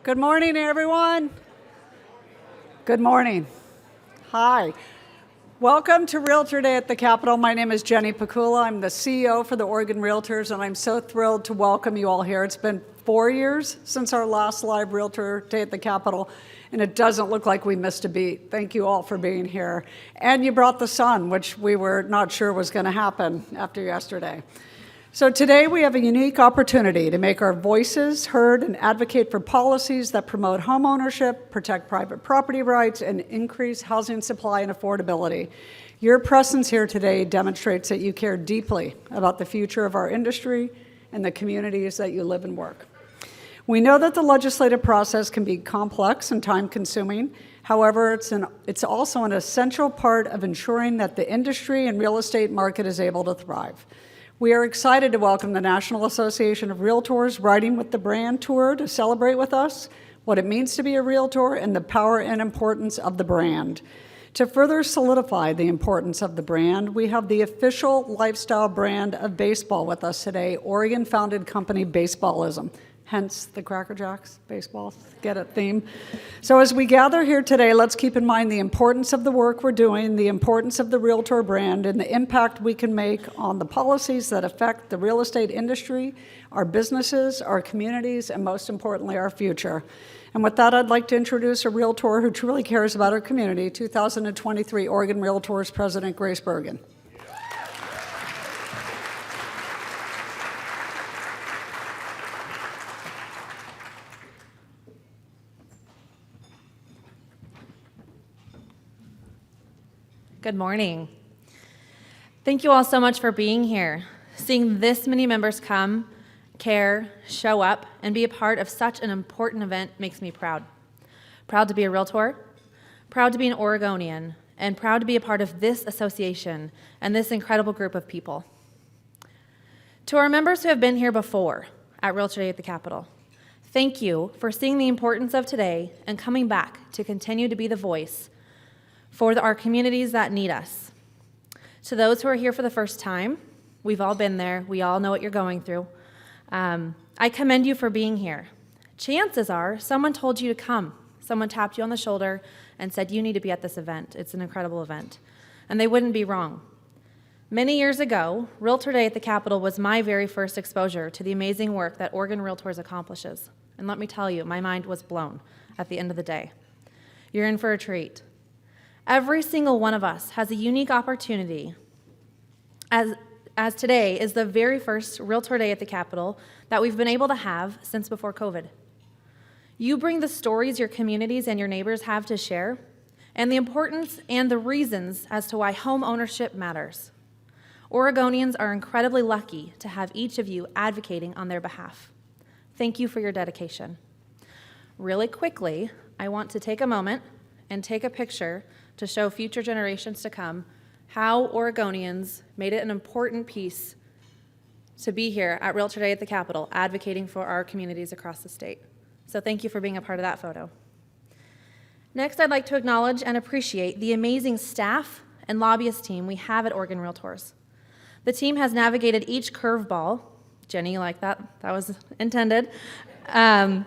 Good morning, everyone. Good morning. Hi. Welcome to Realtor Day at the Capitol. My name is Jenny Pakula. I'm the CEO for the Oregon Realtors, and I'm so thrilled to welcome you all here. It's been 4 years since our last live Realtor Day at the Capitol, and it doesn't look like we missed a beat. Thank you all for being here. And you brought the sun, which we were not sure was going to happen after yesterday. So today we have a unique opportunity to make our voices heard and advocate for policies that promote home ownership, protect private property rights, and increase housing supply and affordability. Your presence here today demonstrates that you care deeply about the future of our industry and the communities that you live and work. We know that the legislative process can be complex and time-consuming. However, it's also an essential part of ensuring that the industry and real estate market is able to thrive. We are excited to welcome the National Association of Realtors Riding with the Brand Tour to celebrate with us what it means to be a Realtor and the power and importance of the brand. To further solidify the importance of the brand, we have the official lifestyle brand of baseball with us today, Oregon-founded company Baseballism. Hence the Cracker Jacks baseball, get it, theme. So as we gather here today, let's keep in mind the importance of the work we're doing, the importance of the Realtor brand, and the impact we can make on the policies that affect the real estate industry, our businesses, our communities, and most importantly, our future. And with that, I'd like to introduce a Realtor who truly cares about our community, 2023 Oregon Realtors President Grace Bergen. Good morning. Thank you all so much for being here. Seeing this many members come, care, show up, and be a part of such an important event makes me proud. Proud to be a Realtor, proud to be an Oregonian, and proud to be a part of this association and this incredible group of people. To our members who have been here before at Realtor Day at the Capitol, thank you for seeing the importance of today and coming back to continue to be the voice for our communities that need us. To those who are here for the first time, we've all been there. We all know what you're going through. I commend you for being here. Chances are someone told you to come. Someone tapped you on the shoulder and said, you need to be at this event. It's an incredible event. And they wouldn't be wrong. Many years ago, Realtor Day at the Capitol was my very first exposure to the amazing work that Oregon Realtors accomplishes. And let me tell you, my mind was blown at the end of the day. You're in for a treat. Every single one of us has a unique opportunity, as today is the very first Realtor Day at the Capitol that we've been able to have since before COVID. You bring the stories your communities and your neighbors have to share, and the importance and the reasons as to why home ownership matters. Oregonians are incredibly lucky to have each of you advocating on their behalf. Thank you for your dedication. Really quickly, I want to take a moment and take a picture to show future generations to come how Oregonians made it an important piece to be here at Realtor Day at the Capitol, advocating for our communities across the state. So thank you for being a part of that photo. Next, I'd like to acknowledge and appreciate the amazing staff and lobbyist team we have at Oregon Realtors. The team has navigated each curveball, Jenny, you like that? That was intended, that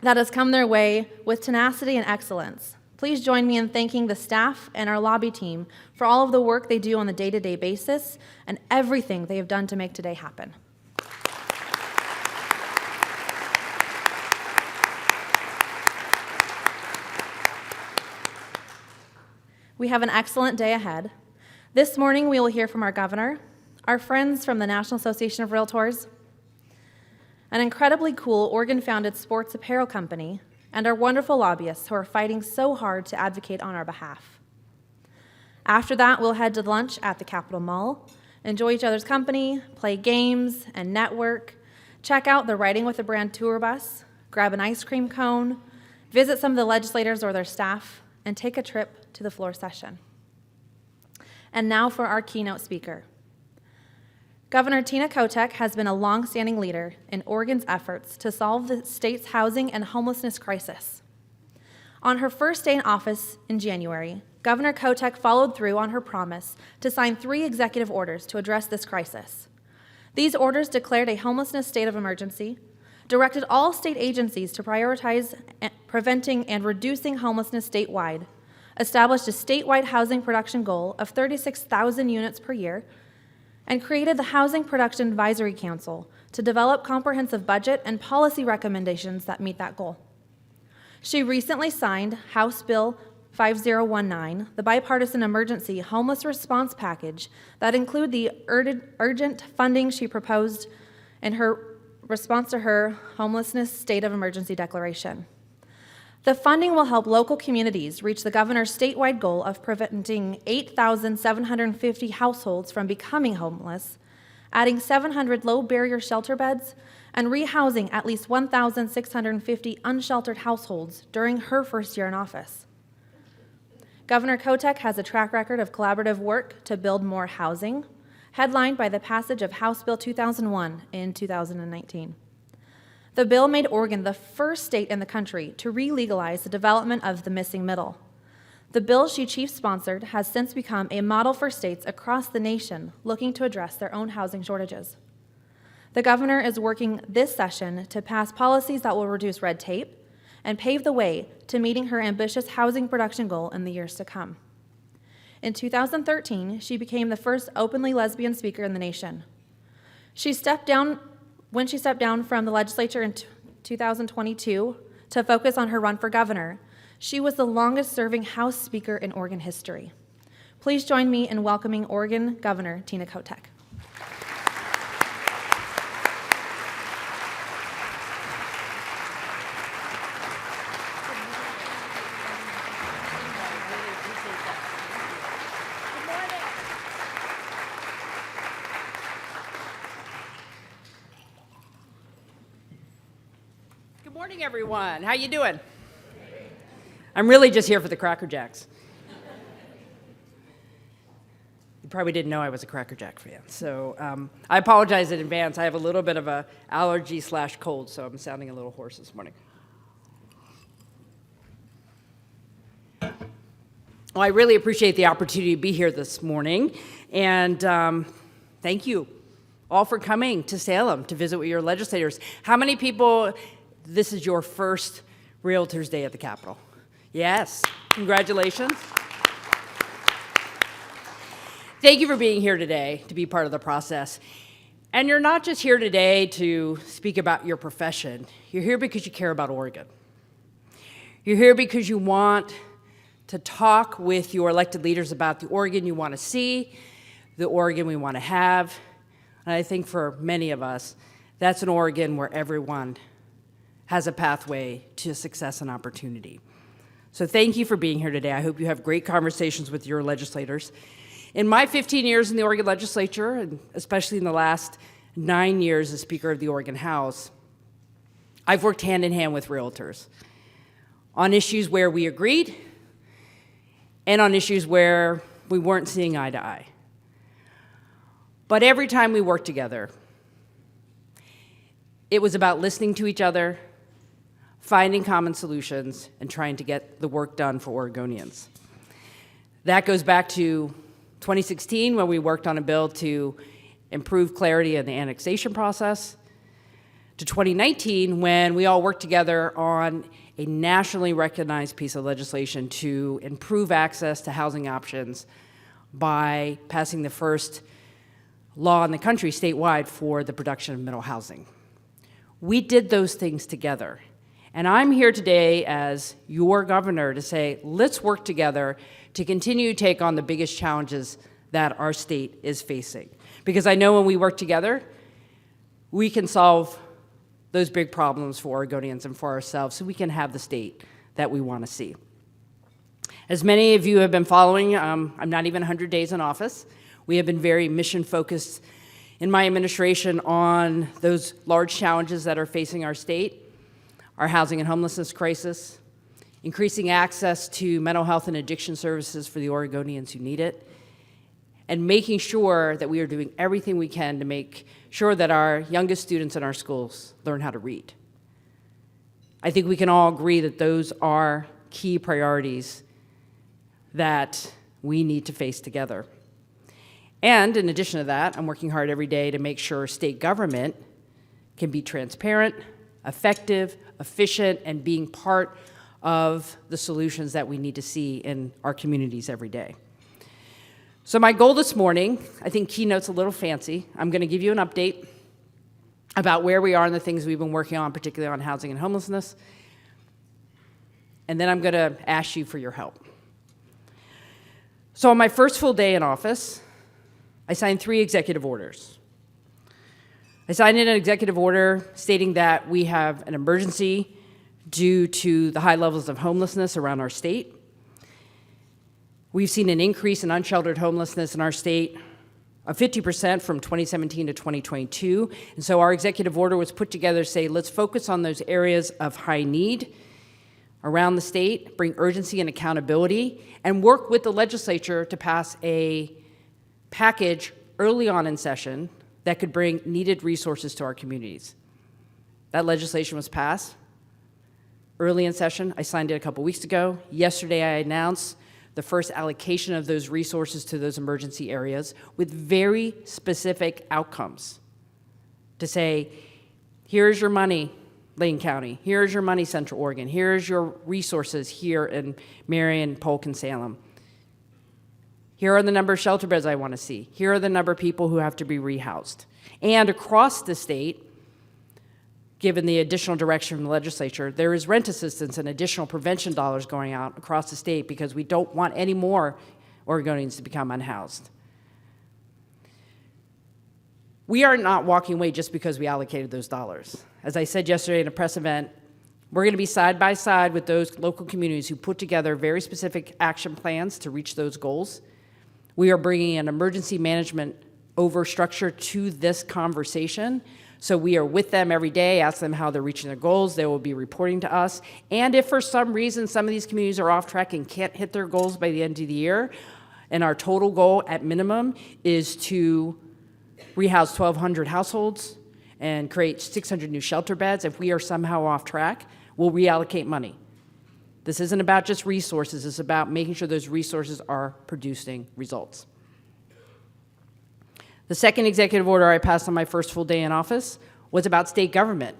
has come their way with tenacity and excellence. Please join me in thanking the staff and our lobby team for all of the work they do on a day-to-day basis and everything they have done to make today happen. We have an excellent day ahead. This morning, we will hear from our governor, our friends from the National Association of Realtors, an incredibly cool Oregon-founded sports apparel company, and our wonderful lobbyists who are fighting so hard to advocate on our behalf. After that, we'll head to lunch at the Capitol Mall, enjoy each other's company, play games and network, check out the Riding with the Brand tour bus, grab an ice cream cone, visit some of the legislators or their staff, and take a trip to the floor session. And now for our keynote speaker. Governor Tina Kotek has been a long-standing leader in Oregon's efforts to solve the state's housing and homelessness crisis. On her first day in office in January, Governor Kotek followed through on her promise to sign 3 executive orders to address this crisis. These orders declared a homelessness state of emergency, directed all state agencies to prioritize preventing and reducing homelessness statewide, established a statewide housing production goal of 36,000 units per year, and created the Housing Production Advisory Council to develop comprehensive budget and policy recommendations that meet that goal. She recently signed House Bill 5019, the bipartisan emergency homeless response package that include the urgent funding she proposed in her response to her homelessness state of emergency declaration. The funding will help local communities reach the governor's statewide goal of preventing 8,750 households from becoming homeless, adding 700 low-barrier shelter beds, and rehousing at least 1,650 unsheltered households during her first year in office. Governor Kotek has a track record of collaborative work to build more housing, headlined by the passage of House Bill 2001 in 2019. The bill made Oregon the first state in the country to re-legalize the development of the missing middle. The bill she chief-sponsored has since become a model for states across the nation looking to address their own housing shortages. The governor is working this session to pass policies that will reduce red tape and pave the way to meeting her ambitious housing production goal in the years to come. In 2013, she became the first openly lesbian speaker in the nation. When she stepped down from the legislature in 2022 to focus on her run for governor, she was the longest-serving House Speaker in Oregon history. Please join me in welcoming Oregon Governor Tina Kotek. Good morning, everyone. How you doing? I'm really just here for the Cracker Jacks. You probably didn't know I was a Cracker Jack fan, so I apologize in advance. I have a little bit of a allergy/cold, so I'm sounding a little hoarse this morning. Well, I really appreciate the opportunity to be here this morning, and thank you all for coming to Salem to visit with your legislators. How many people, this is your first Realtors Day at the Capitol? Yes, congratulations. Thank you for being here today to be part of the process. And you're not just here today to speak about your profession. You're here because you care about Oregon. You're here because you want to talk with your elected leaders about the Oregon you want to see, the Oregon we want to have. And I think for many of us, that's an Oregon where everyone has a pathway to success and opportunity. So thank you for being here today. I hope you have great conversations with your legislators. In my 15 years in the Oregon legislature, and especially in the last 9 years as Speaker of the Oregon House, I've worked hand in hand with realtors on issues where we agreed and on issues where we weren't seeing eye to eye. But every time we worked together, it was about listening to each other, finding common solutions, and trying to get the work done for Oregonians. That goes back to 2016 when we worked on a bill to improve clarity in the annexation process, to 2019 when we all worked together on a nationally recognized piece of legislation to improve access to housing options by passing the first law in the country statewide for the production of middle housing. We did those things together. And I'm here today as your governor to say, let's work together to continue to take on the biggest challenges that our state is facing. Because I know when we work together, we can solve those big problems for Oregonians and for ourselves so we can have the state that we want to see. As many of you have been following, I'm not even 100 days in office. We have been very mission-focused in my administration on those large challenges that are facing our state. Our housing and homelessness crisis, increasing access to mental health and addiction services for the Oregonians who need it, and making sure that we are doing everything we can to make sure that our youngest students in our schools learn how to read. I think we can all agree that those are key priorities that we need to face together. And in addition to that, I'm working hard every day to make sure state government can be transparent, effective, efficient, and being part of the solutions that we need to see in our communities every day. So my goal this morning, I think keynote's a little fancy. I'm going to give you an update about where we are and the things we've been working on, particularly on housing and homelessness. And then I'm going to ask you for your help. So on my first full day in office, I signed 3 executive orders. I signed an executive order stating that we have an emergency due to the high levels of homelessness around our state. We've seen an increase in unsheltered homelessness in our state of 50% from 2017 to 2022. And so our executive order was put together to say, let's focus on those areas of high need around the state, bring urgency and accountability, and work with the legislature to pass a package early on in session that could bring needed resources to our communities. That legislation was passed early in session. I signed it a couple weeks ago. Yesterday, I announced the first allocation of those resources to those emergency areas with very specific outcomes to say, here's your money, Lane County. Here's your money, Central Oregon. Here's your resources here in Marion, Polk, and Salem. Here are the number of shelter beds I want to see. Here are the number of people who have to be rehoused. And across the state, given the additional direction from the legislature, there is rent assistance and additional prevention dollars going out across the state because we don't want any more Oregonians to become unhoused. We are not walking away just because we allocated those dollars. As I said yesterday in a press event, we're going to be side by side with those local communities who put together very specific action plans to reach those goals. We are bringing an emergency management overstructure to this conversation. So we are with them every day, ask them how they're reaching their goals. They will be reporting to us. And if for some reason some of these communities are off track and can't hit their goals by the end of the year, and our total goal at minimum is to rehouse 1,200 households and create 600 new shelter beds, if we are somehow off track, we'll reallocate money. This isn't about just resources, it's about making sure those resources are producing results. The second executive order I passed on my first full day in office was about state government.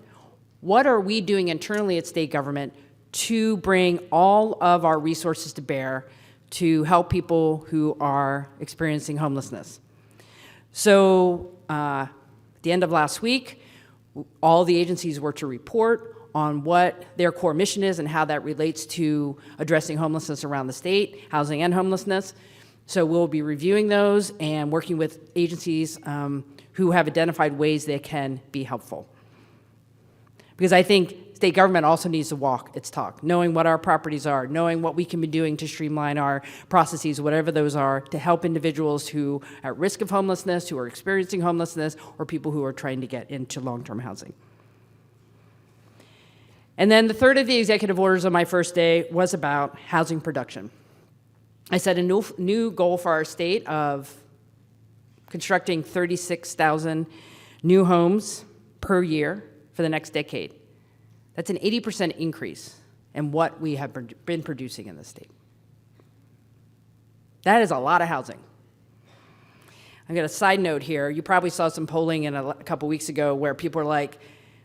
What are we doing internally at state government to bring all of our resources to bear to help people who are experiencing homelessness? So at the end of last week, all the agencies were to report on what their core mission is and how that relates to addressing homelessness around the state, housing and homelessness. So we'll be reviewing those and working with agencies who have identified ways they can be helpful. Because I think state government also needs to walk its talk, knowing what our properties are, knowing what we can be doing to streamline our processes, whatever those are, to help individuals who are at risk of homelessness, who are experiencing homelessness, or people who are trying to get into long-term housing. And then the third of the executive orders on my first day was about housing production. I set a new goal for our state of constructing 36,000 new homes per year for the next decade. That's an 80% increase in what we have been producing in the state. That is a lot of housing. I've got a side note here. You probably saw some polling a couple weeks ago where people are like,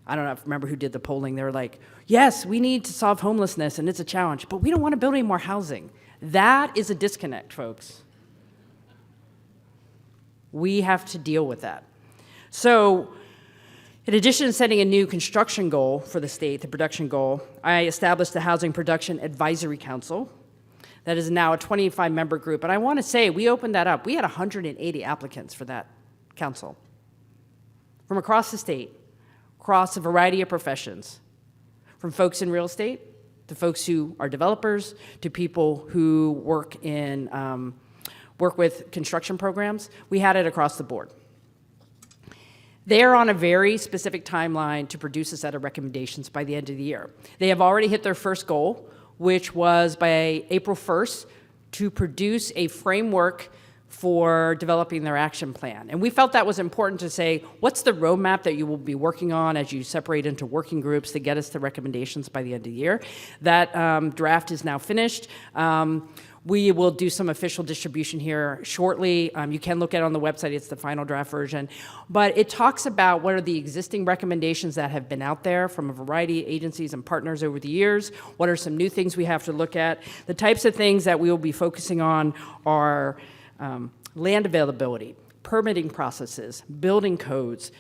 I don't know, remember who did the polling. They were like, yes, we need to solve homelessness and it's a challenge, but we don't want to build any more housing. That is a disconnect, folks. We have to deal with that. So, in addition to setting a new construction goal for the state, the production goal, I established the Housing Production Advisory Council that is now a 25-member group. And I want to say, we opened that up. We had 180 applicants for that council from across the state, across a variety of professions, from folks in real estate to folks who are developers, to people who work with construction programs. We had it across the board. They're on a very specific timeline to produce a set of recommendations by the end of the year. They have already hit their first goal, which was by April 1st to produce a framework for developing their action plan. And we felt that was important to say, what's the roadmap that you will be working on as you separate into working groups to get us the recommendations by the end of the year? That draft is now finished. We will do some official distribution here shortly. You can look at it on the website. It's the final draft version. But it talks about what are the existing recommendations that have been out there from a variety of agencies and partners over the years. What are some new things we have to look at? The types of things that we will be focusing on are land availability, permitting processes, building codes,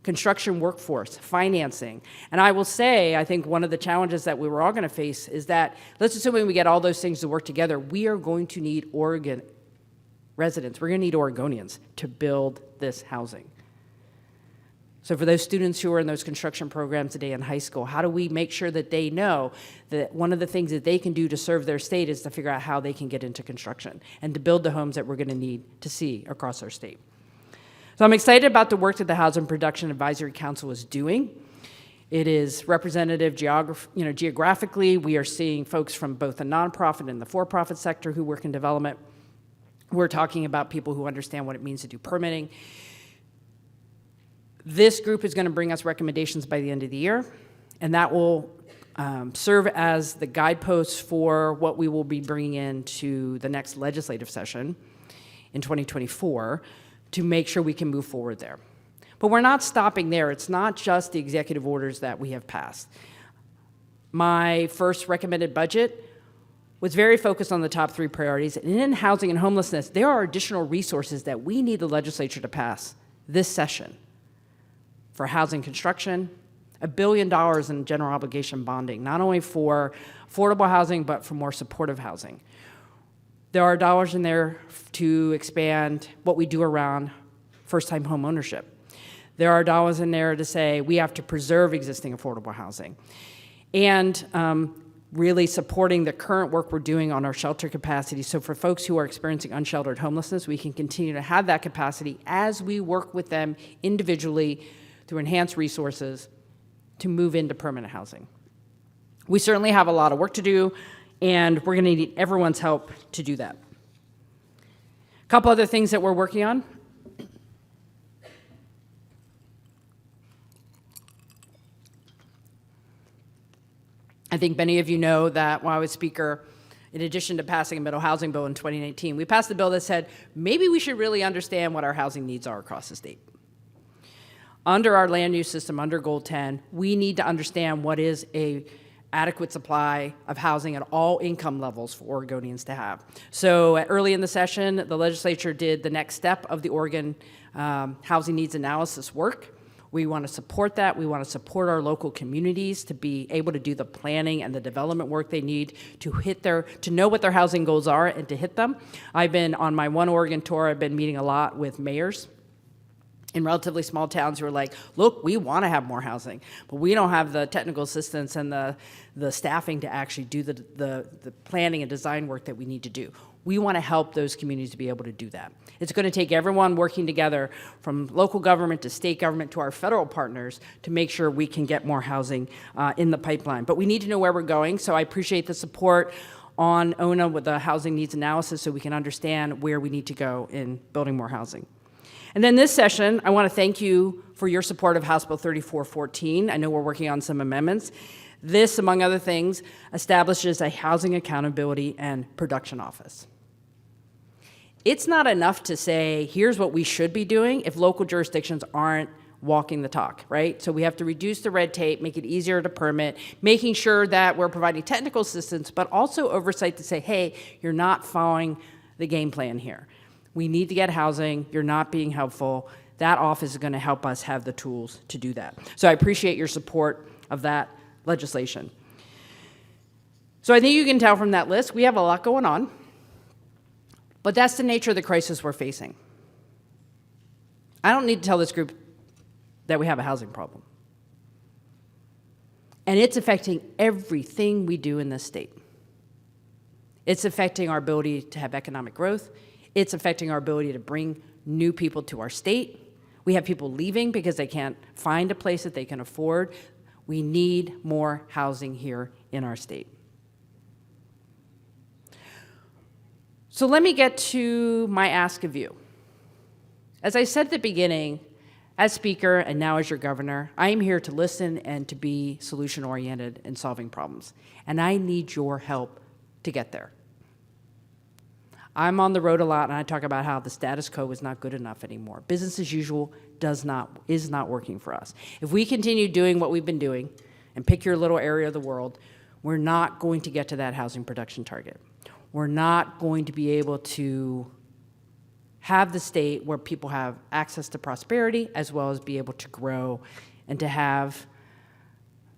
construction workforce, financing. And I will say, I think one of the challenges that we were all going to face is that, let's assume when we get all those things to work together, we are going to need Oregon residents, we're going to need Oregonians to build this housing. So for those students who are in those construction programs today in high school, how do we make sure that they know that one of the things that they can do to serve their state is to figure out how they can get into construction and to build the homes that we're going to need to see across our state? So I'm excited about the work that the Housing Production Advisory Council is doing. It is representative geographically. We are seeing folks from both the nonprofit and the for-profit sector who work in development. We're talking about people who understand what it means to do permitting. This group is going to bring us recommendations by the end of the year, and that will serve as the guideposts for what we will be bringing into the next legislative session in 2024 to make sure we can move forward there. But we're not stopping there. It's not just the executive orders that we have passed. My first recommended budget was very focused on the top 3 priorities. And in housing and homelessness, there are additional resources that we need the legislature to pass this session for housing construction, $1 billion in general obligation bonding, not only for affordable housing, but for more supportive housing. There are dollars in there to expand what we do around first-time home ownership. There are dollars in there to say we have to preserve existing affordable housing. And really supporting the current work we're doing on our shelter capacity. So for folks who are experiencing unsheltered homelessness, we can continue to have that capacity as we work with them individually through enhanced resources to move into permanent housing. We certainly have a lot of work to do, and we're going to need everyone's help to do that. A couple other things that we're working on. I think many of you know that while I was Speaker, in addition to passing a middle housing bill in 2019, we passed a bill that said maybe we should really understand what our housing needs are across the state. Under our land use system, under Goal 10, we need to understand what is a adequate supply of housing at all income levels for Oregonians to have. So early in the session, the legislature did the next step of the Oregon housing needs analysis work. We want to support that. We want to support our local communities to be able to do the planning and the development work they need to know what their housing goals are and to hit them. I've been on my One Oregon tour, I've been meeting a lot with mayors in relatively small towns who are like, look, we want to have more housing, but we don't have the technical assistance and the staffing to actually do the planning and design work that we need to do. We want to help those communities to be able to do that. It's going to take everyone working together from local government to state government to our federal partners to make sure we can get more housing in the pipeline. But we need to know where we're going, so I appreciate the support on ONA with the housing needs analysis so we can understand where we need to go in building more housing. And then this session, I want to thank you for your support of House Bill 3414. I know we're working on some amendments. This, among other things, establishes a Housing Accountability and Production Office. It's not enough to say, here's what we should be doing if local jurisdictions aren't walking the talk, right? So we have to reduce the red tape, make it easier to permit, making sure that we're providing technical assistance, but also oversight to say, hey, you're not following the game plan here. We need to get housing. You're not being helpful. That office is going to help us have the tools to do that. So I appreciate your support of that legislation. So I think you can tell from that list, we have a lot going on, but that's the nature of the crisis we're facing. I don't need to tell this group that we have a housing problem. And it's affecting everything we do in this state. It's affecting our ability to have economic growth. It's affecting our ability to bring new people to our state. We have people leaving because they can't find a place that they can afford. We need more housing here in our state. So let me get to my ask of you. As I said at the beginning, as Speaker and now as your governor, I am here to listen and to be solution-oriented in solving problems. And I need your help to get there. I'm on the road a lot, and I talk about how the status quo is not good enough anymore. Business as usual is not working for us. If we continue doing what we've been doing, and pick your little area of the world, we're not going to get to that housing production target. We're not going to be able to have the state where people have access to prosperity, as well as be able to grow and to have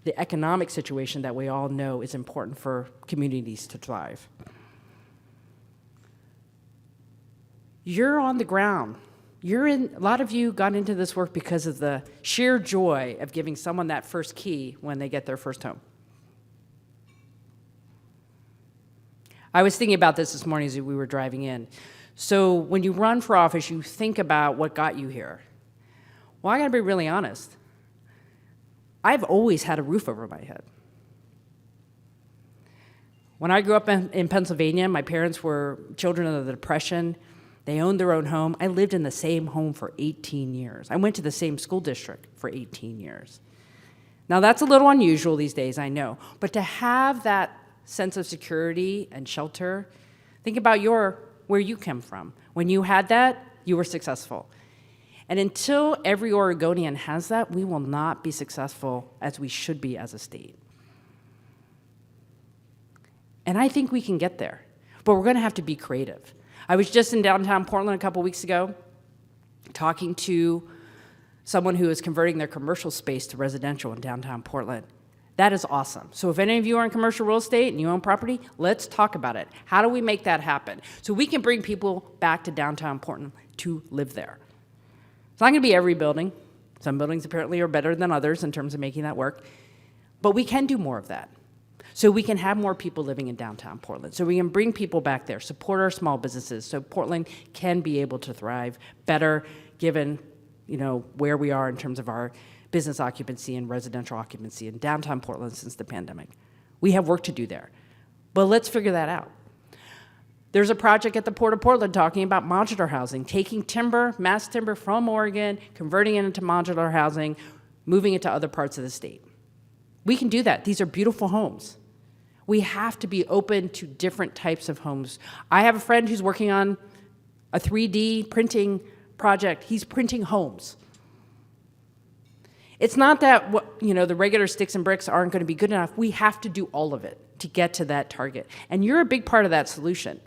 the economic situation that we all know is important for communities to thrive. You're on the ground. A lot of you got into this work because of the sheer joy of giving someone that first key when they get their first home. I was thinking about this morning as we were driving in. So when you run for office, you think about what got you here. Well, I gotta be really honest. I've always had a roof over my head. When I grew up in Pennsylvania, my parents were children of the Depression. They owned their own home. I lived in the same home for 18 years. I went to the same school district for 18 years. Now, that's a little unusual these days, I know. But to have that sense of security and shelter, think about where you came from. When you had that, you were successful. And until every Oregonian has that, we will not be successful as we should be as a state. And I think we can get there. But we're going to have to be creative. I was just in downtown Portland a couple weeks ago talking to someone who is converting their commercial space to residential in downtown Portland. That is awesome. So if any of you are in commercial real estate and you own property, let's talk about it. How do we make that happen? So we can bring people back to downtown Portland to live there. It's not going to be every building. Some buildings apparently are better than others in terms of making that work. But we can do more of that. So we can have more people living in downtown Portland. So we can bring people back there, support our small businesses, so Portland can be able to thrive better given, where we are in terms of our business occupancy and residential occupancy in downtown Portland since the pandemic. We have work to do there. But let's figure that out. There's a project at the Port of Portland talking about modular housing, taking mass timber from Oregon, converting it into modular housing, moving it to other parts of the state. We can do that. These are beautiful homes. We have to be open to different types of homes. I have a friend who's working on a 3D printing project. He's printing homes. It's not that the regular sticks and bricks aren't going to be good enough. We have to do all of it to get to that target. And you're a big part of that solution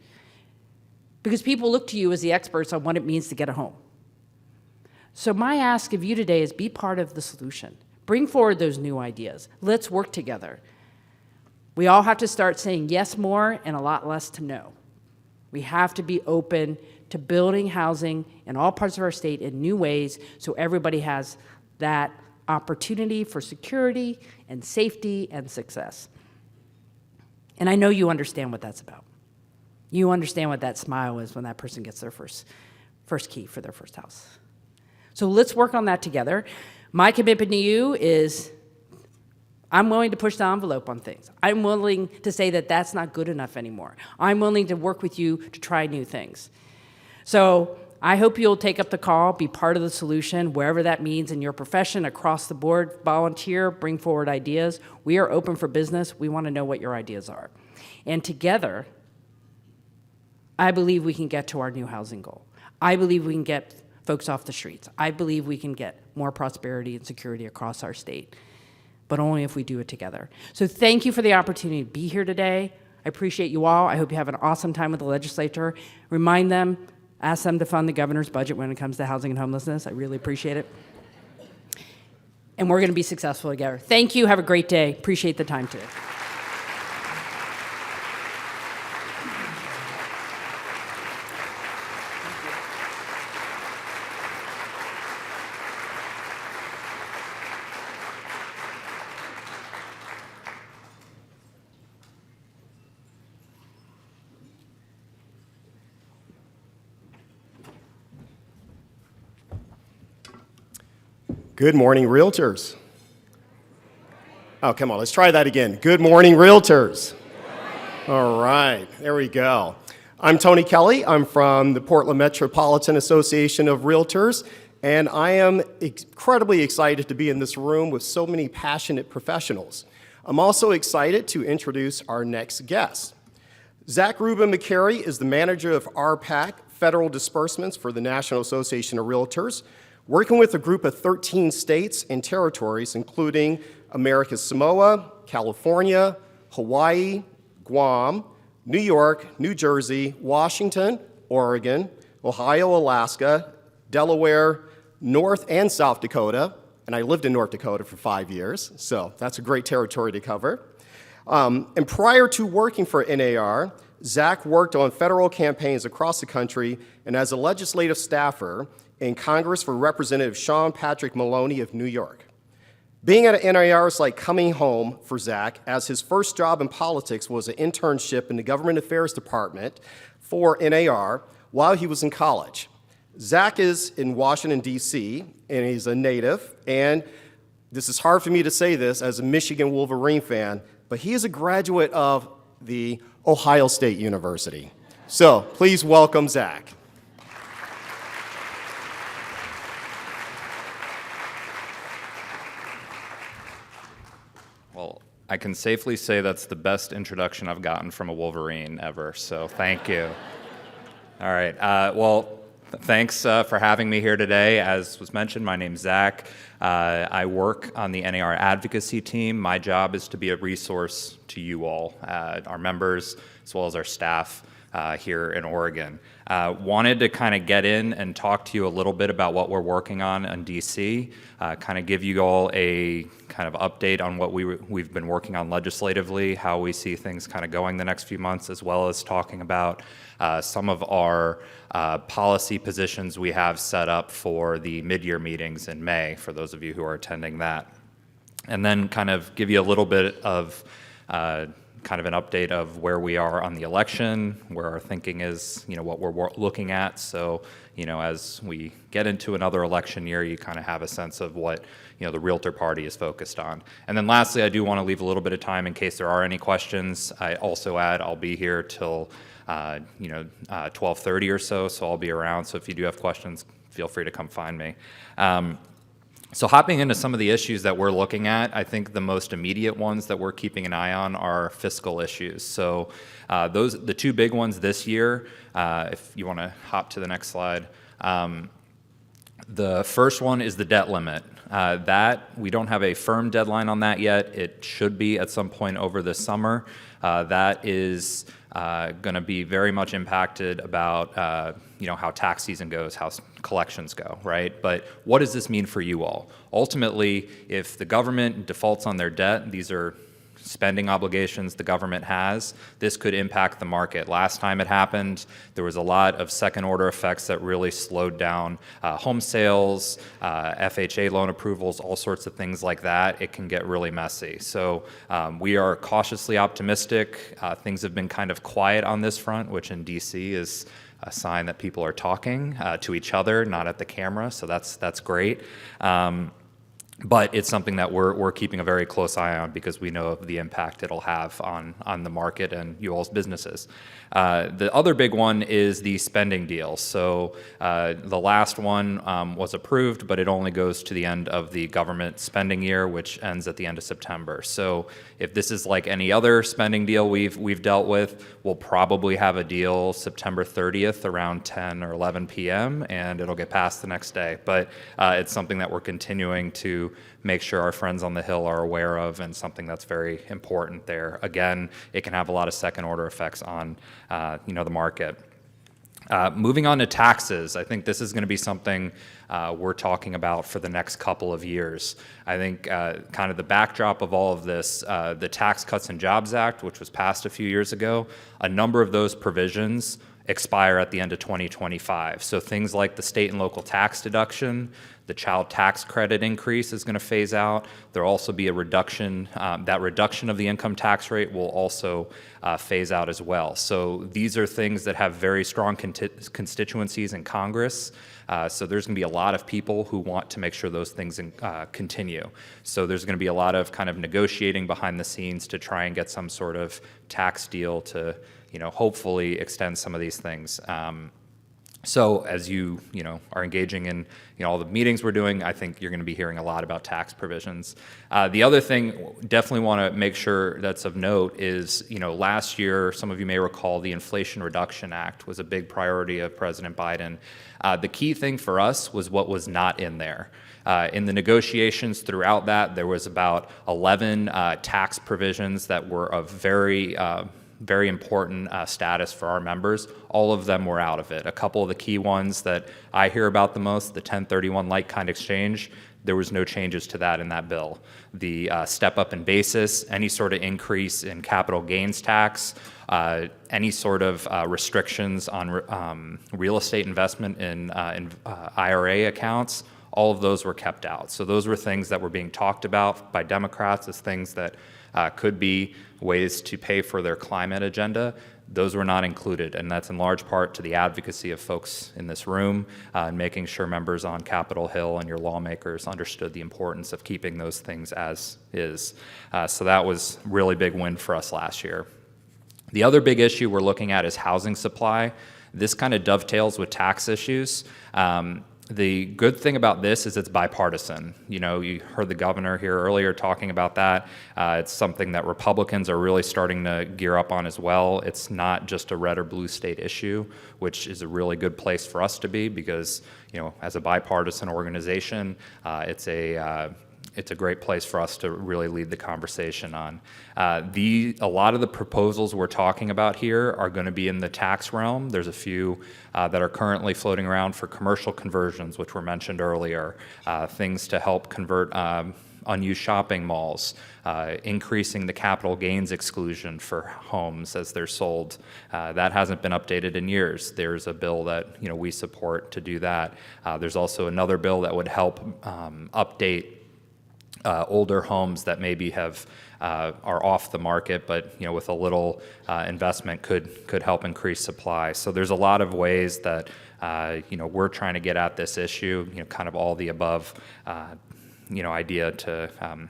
because people look to you as the experts on what it means to get a home. So my ask of you today is be part of the solution. Bring forward those new ideas. Let's work together. We all have to start saying yes more and a lot less to no. We have to be open to building housing in all parts of our state in new ways so everybody has that opportunity for security and safety and success. And I know you understand what that's about. You understand what that smile is when that person gets their first key for their first house. So let's work on that together. My commitment to you is I'm willing to push the envelope on things. I'm willing to say that that's not good enough anymore. I'm willing to work with you to try new things. So I hope you'll take up the call, be part of the solution, wherever that means in your profession, across the board, volunteer, bring forward ideas. We are open for business. We want to know what your ideas are. And together, I believe we can get to our new housing goal. I believe we can get folks off the streets. I believe we can get more prosperity and security across our state, but only if we do it together. So thank you for the opportunity to be here today. I appreciate you all. I hope you have an awesome time with the legislature. Remind them, ask them to fund the governor's budget when it comes to housing and homelessness. I really appreciate it. And we're going to be successful together. Thank you. Have a great day. Appreciate the time today. Good morning, Realtors. Oh, come on, let's try that again. Good morning, Realtors. All right, there we go. I'm Tony Kelly. I'm from the Portland Metropolitan Association of Realtors, and I am incredibly excited to be in this room with so many passionate professionals. I'm also excited to introduce our next guest. Zach Rubin McCarry is the manager of RPAC, Federal Disbursements for the National Association of Realtors, working with a group of 13 states and territories, including America's Samoa, California, Hawaii, Guam, New York, New Jersey, Washington, Oregon, Ohio, Alaska, Delaware, North and South Dakota, and I lived in North Dakota for 5 years, so that's a great territory to cover. And prior to working for NAR, Zach worked on federal campaigns across the country and as a legislative staffer in Congress for Representative Shaun Patrick Maloney of New York. Being at NAR is like coming home for Zach, as his first job in politics was an internship in the Government Affairs Department for NAR while he was in college. Zach is in Washington, D.C., and he's a native, and this is hard for me to say this as a Michigan Wolverine fan, but he is a graduate of the Ohio State University. So please welcome Zach. Well, I can safely say that's the best introduction I've gotten from a Wolverine ever, so thank you. All right, thanks for having me here today. As was mentioned, my name's Zach. I work on the NAR Advocacy team. My job is to be a resource to you all, our members, as well as our staff here in Oregon. Wanted to kind of get in and talk to you a little bit about what we're working on in DC, kind of give you all a kind of update on what we've been working on legislatively, how we see things kind of going the next few months, as well as talking about some of our policy positions we have set up for the mid-year meetings in May, for those of you who are attending that. And then kind of give you a little bit of kind of an update of where we are on the election, where our thinking is, what we're looking at. So, as we get into another election year, you kind of have a sense of what, the Realtor Party is focused on. And then lastly, I do want to leave a little bit of time in case there are any questions. I also add, I'll be here till 12:30 or so I'll be around. So if you do have questions, feel free to come find me. So hopping into some of the issues that we're looking at, I think the most immediate ones that we're keeping an eye on are fiscal issues. So the two big ones this year, if you want to hop to the next slide, the first one is the debt limit. That we don't have a firm deadline on that yet. It should be at some point over the summer. That is going to be very much impacted about how tax season goes, how collections go, right? But what does this mean for you all? Ultimately, if the government defaults on their debt, these are spending obligations the government has, this could impact the market. Last time it happened, there was a lot of second-order effects that really slowed down home sales, FHA loan approvals, all sorts of things like that. It can get really messy. So we are cautiously optimistic. Things have been kind of quiet on this front, which in DC is a sign that people are talking to each other, not at the camera, so that's great. But it's something that we're keeping a very close eye on because we know of the impact it'll have on the market and you all's businesses. The other big one is the spending deal. So the last one was approved, but it only goes to the end of the government spending year, which ends at the end of September. So if this is like any other spending deal we've dealt with, we'll probably have a deal September 30th around 10 or 11 p.m. and it'll get passed the next day. But it's something that we're continuing to make sure our friends on the Hill are aware of, and something that's very important there. Again, it can have a lot of second-order effects on the market. Moving on to taxes, I think this is going to be something we're talking about for the next couple of years. I think kind of the backdrop of all of this, the Tax Cuts and Jobs Act, which was passed a few years ago, a number of those provisions expire at the end of 2025. So things like the state and local tax deduction, the child tax credit increase is going to phase out. There'll also be a reduction. That reduction of the income tax rate will also phase out as well. So these are things that have very strong constituencies in Congress. So there's going to be a lot of people who want to make sure those things continue. So there's going to be a lot of kind of negotiating behind the scenes to try and get some sort of tax deal to hopefully extend some of these things. So as you are engaging in all the meetings we're doing, I think you're going to be hearing a lot about tax provisions. The other thing, definitely want to make sure that's of note is, last year, some of you may recall, the Inflation Reduction Act was a big priority of President Biden. The key thing for us was what was not in there. In the negotiations throughout that, there was about 11 tax provisions that were of very important status for our members. All of them were out of it. A couple of the key ones that I hear about the most, the 1031 like-kind exchange, there was no changes to that in that bill. The step up in basis, any sort of increase in capital gains tax, any sort of restrictions on real estate investment in IRA accounts, all of those were kept out. So those were things that were being talked about by Democrats as things that could be ways to pay for their climate agenda. Those were not included, and that's in large part to the advocacy of folks in this room and making sure members on Capitol Hill and your lawmakers understood the importance of keeping those things as is. So that was a really big win for us last year. The other big issue we're looking at is housing supply. This kind of dovetails with tax issues. The good thing about this is it's bipartisan. You heard the governor here earlier talking about that. It's something that Republicans are really starting to gear up on as well. It's not just a red or blue state issue, which is a really good place for us to be because, as a bipartisan organization, it's a great place for us to really lead the conversation on. A lot of the proposals we're talking about here are going to be in the tax realm. There's a few that are currently floating around for commercial conversions, which were mentioned earlier, things to help convert unused shopping malls, increasing the capital gains exclusion for homes as they're sold. That hasn't been updated in years. There's a bill that we support to do that. There's also another bill that would help update older homes that maybe are off the market, but with a little investment could help increase supply. So there's a lot of ways that we're trying to get at this issue. Kind of all the above idea to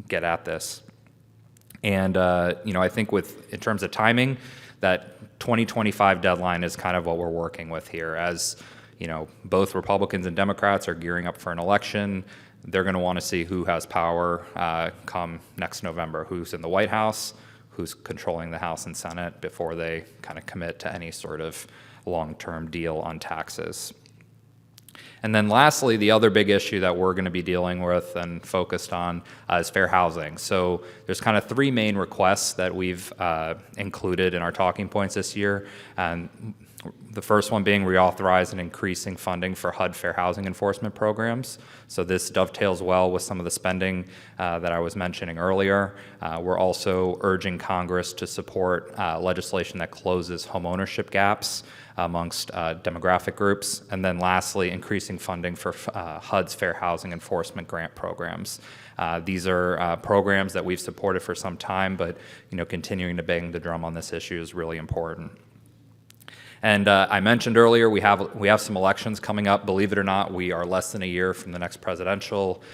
get at this. And I think in terms of timing, that 2025 deadline is kind of what we're working with here. As both Republicans and Democrats are gearing up for an election. They're going to want to see who has power come next November, who's in the White House, who's controlling the House and Senate before they kind of commit to any sort of long-term deal on taxes. And then lastly, the other big issue that we're going to be dealing with and focused on is fair housing. So there's kind of three main requests that we've included in our talking points this year. And the first one being reauthorize and increasing funding for HUD fair housing enforcement programs. So this dovetails well with some of the spending that I was mentioning earlier. We're also urging Congress to support legislation that closes homeownership gaps amongst demographic groups. And then lastly, increasing funding for HUD's fair housing enforcement grant programs. These are programs that we've supported for some time, but continuing to bang the drum on this issue is really important. And I mentioned earlier we have some elections coming up. Believe it or not, we are less than a year from the next presidential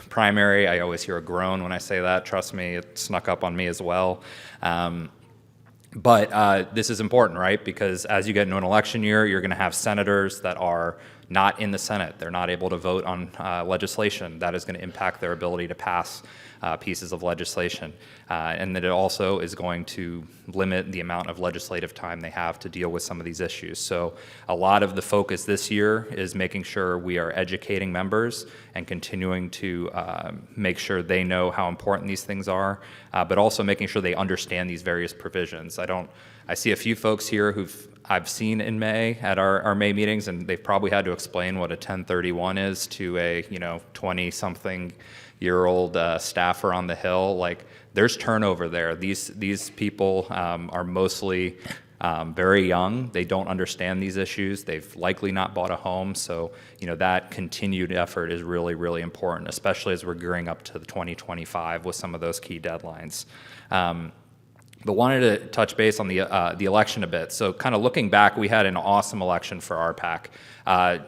primary. I always hear a groan when I say that. Trust me, it snuck up on me as well. But this is important, right? Because as you get into an election year, you're going to have senators that are not in the Senate. They're not able to vote on legislation. That is going to impact their ability to pass pieces of legislation. And that it also is going to limit the amount of legislative time they have to deal with some of these issues. So a lot of the focus this year is making sure we are educating members and continuing to make sure they know how important these things are, but also making sure they understand these various provisions. I see a few folks here I've seen in May at our May meetings, and they've probably had to explain what a 1031 is to a 20-something-year-old staffer on the Hill. Like, there's turnover there. These people are mostly very young. They don't understand these issues. They've likely not bought a home. So, that continued effort is really, really important, especially as we're gearing up to the 2025 with some of those key deadlines. But wanted to touch base on the election a bit. So kind of looking back, we had an awesome election for RPAC. A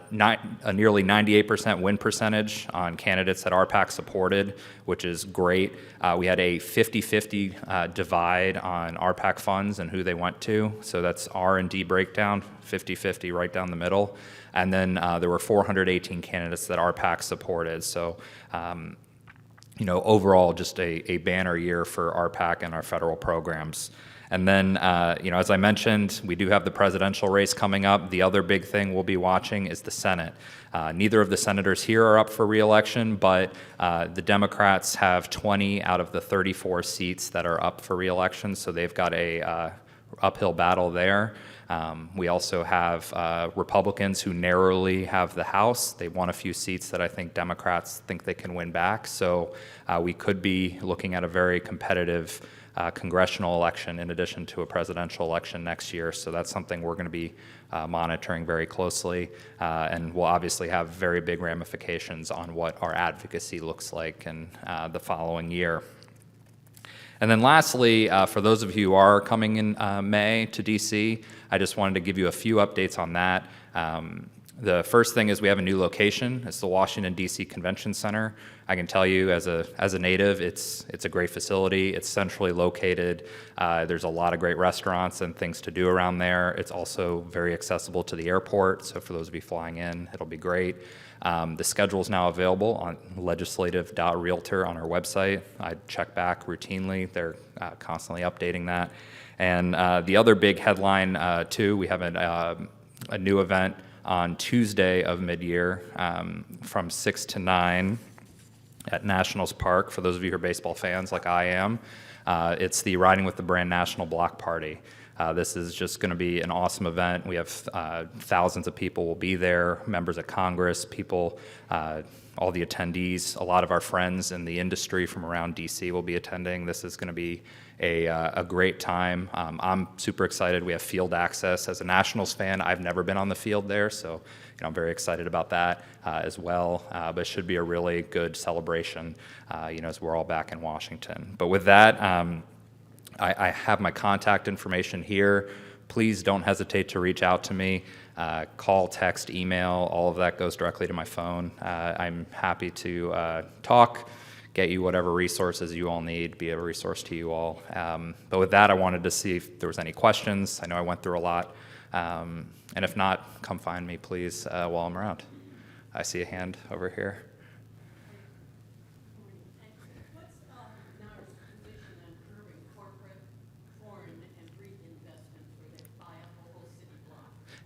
nearly 98% win percentage on candidates that RPAC supported, which is great. We had a 50-50 divide on RPAC funds and who they went to. So that's R&D breakdown, 50-50 right down the middle. And then there were 418 candidates that RPAC supported. So overall, just a banner year for RPAC and our federal programs. And then, as I mentioned, we do have the presidential race coming up. The other big thing we'll be watching is the Senate. Neither of the senators here are up for re-election, but the Democrats have 20 out of the 34 seats that are up for re-election, so they've got a uphill battle there. We also have Republicans who narrowly have the House. They won a few seats that I think Democrats think they can win back. So we could be looking at a very competitive congressional election in addition to a presidential election next year. So that's something we're going to be monitoring very closely. And we'll obviously have very big ramifications on what our advocacy looks like in the following year. And then lastly, for those of you who are coming in May to DC, I just wanted to give you a few updates on that. The first thing is we have a new location. It's the Washington, D.C. Convention Center. I can tell you as a native, it's a great facility. It's centrally located. There's a lot of great restaurants and things to do around there. It's also very accessible to the airport, so for those of you flying in, it'll be great. The schedule is now available on legislative.realtor on our website. I check back routinely. They're constantly updating that. And the other big headline, too, we have a new event on Tuesday of mid-year from 6 to 9 at Nationals Park. For those of you who are baseball fans like I am, it's the Riding with the Brand National Block Party. This is just going to be an awesome event. We have thousands of people will be there, members of Congress, people, all the attendees, a lot of our friends in the industry from around DC will be attending. This is going to be a great time. I'm super excited. We have field access. As a Nationals fan, I've never been on the field there, so I'm very excited about that as well. But it should be a really good celebration, as we're all back in Washington. But with that, I have my contact information here. Please don't hesitate to reach out to me. Call, text, email, all of that goes directly to my phone. I'm happy to talk, get you whatever resources you all need, be a resource to you all. But with that, I wanted to see if there was any questions. I know I went through a lot. And if not, come find me, please, while I'm around. I see a hand over here.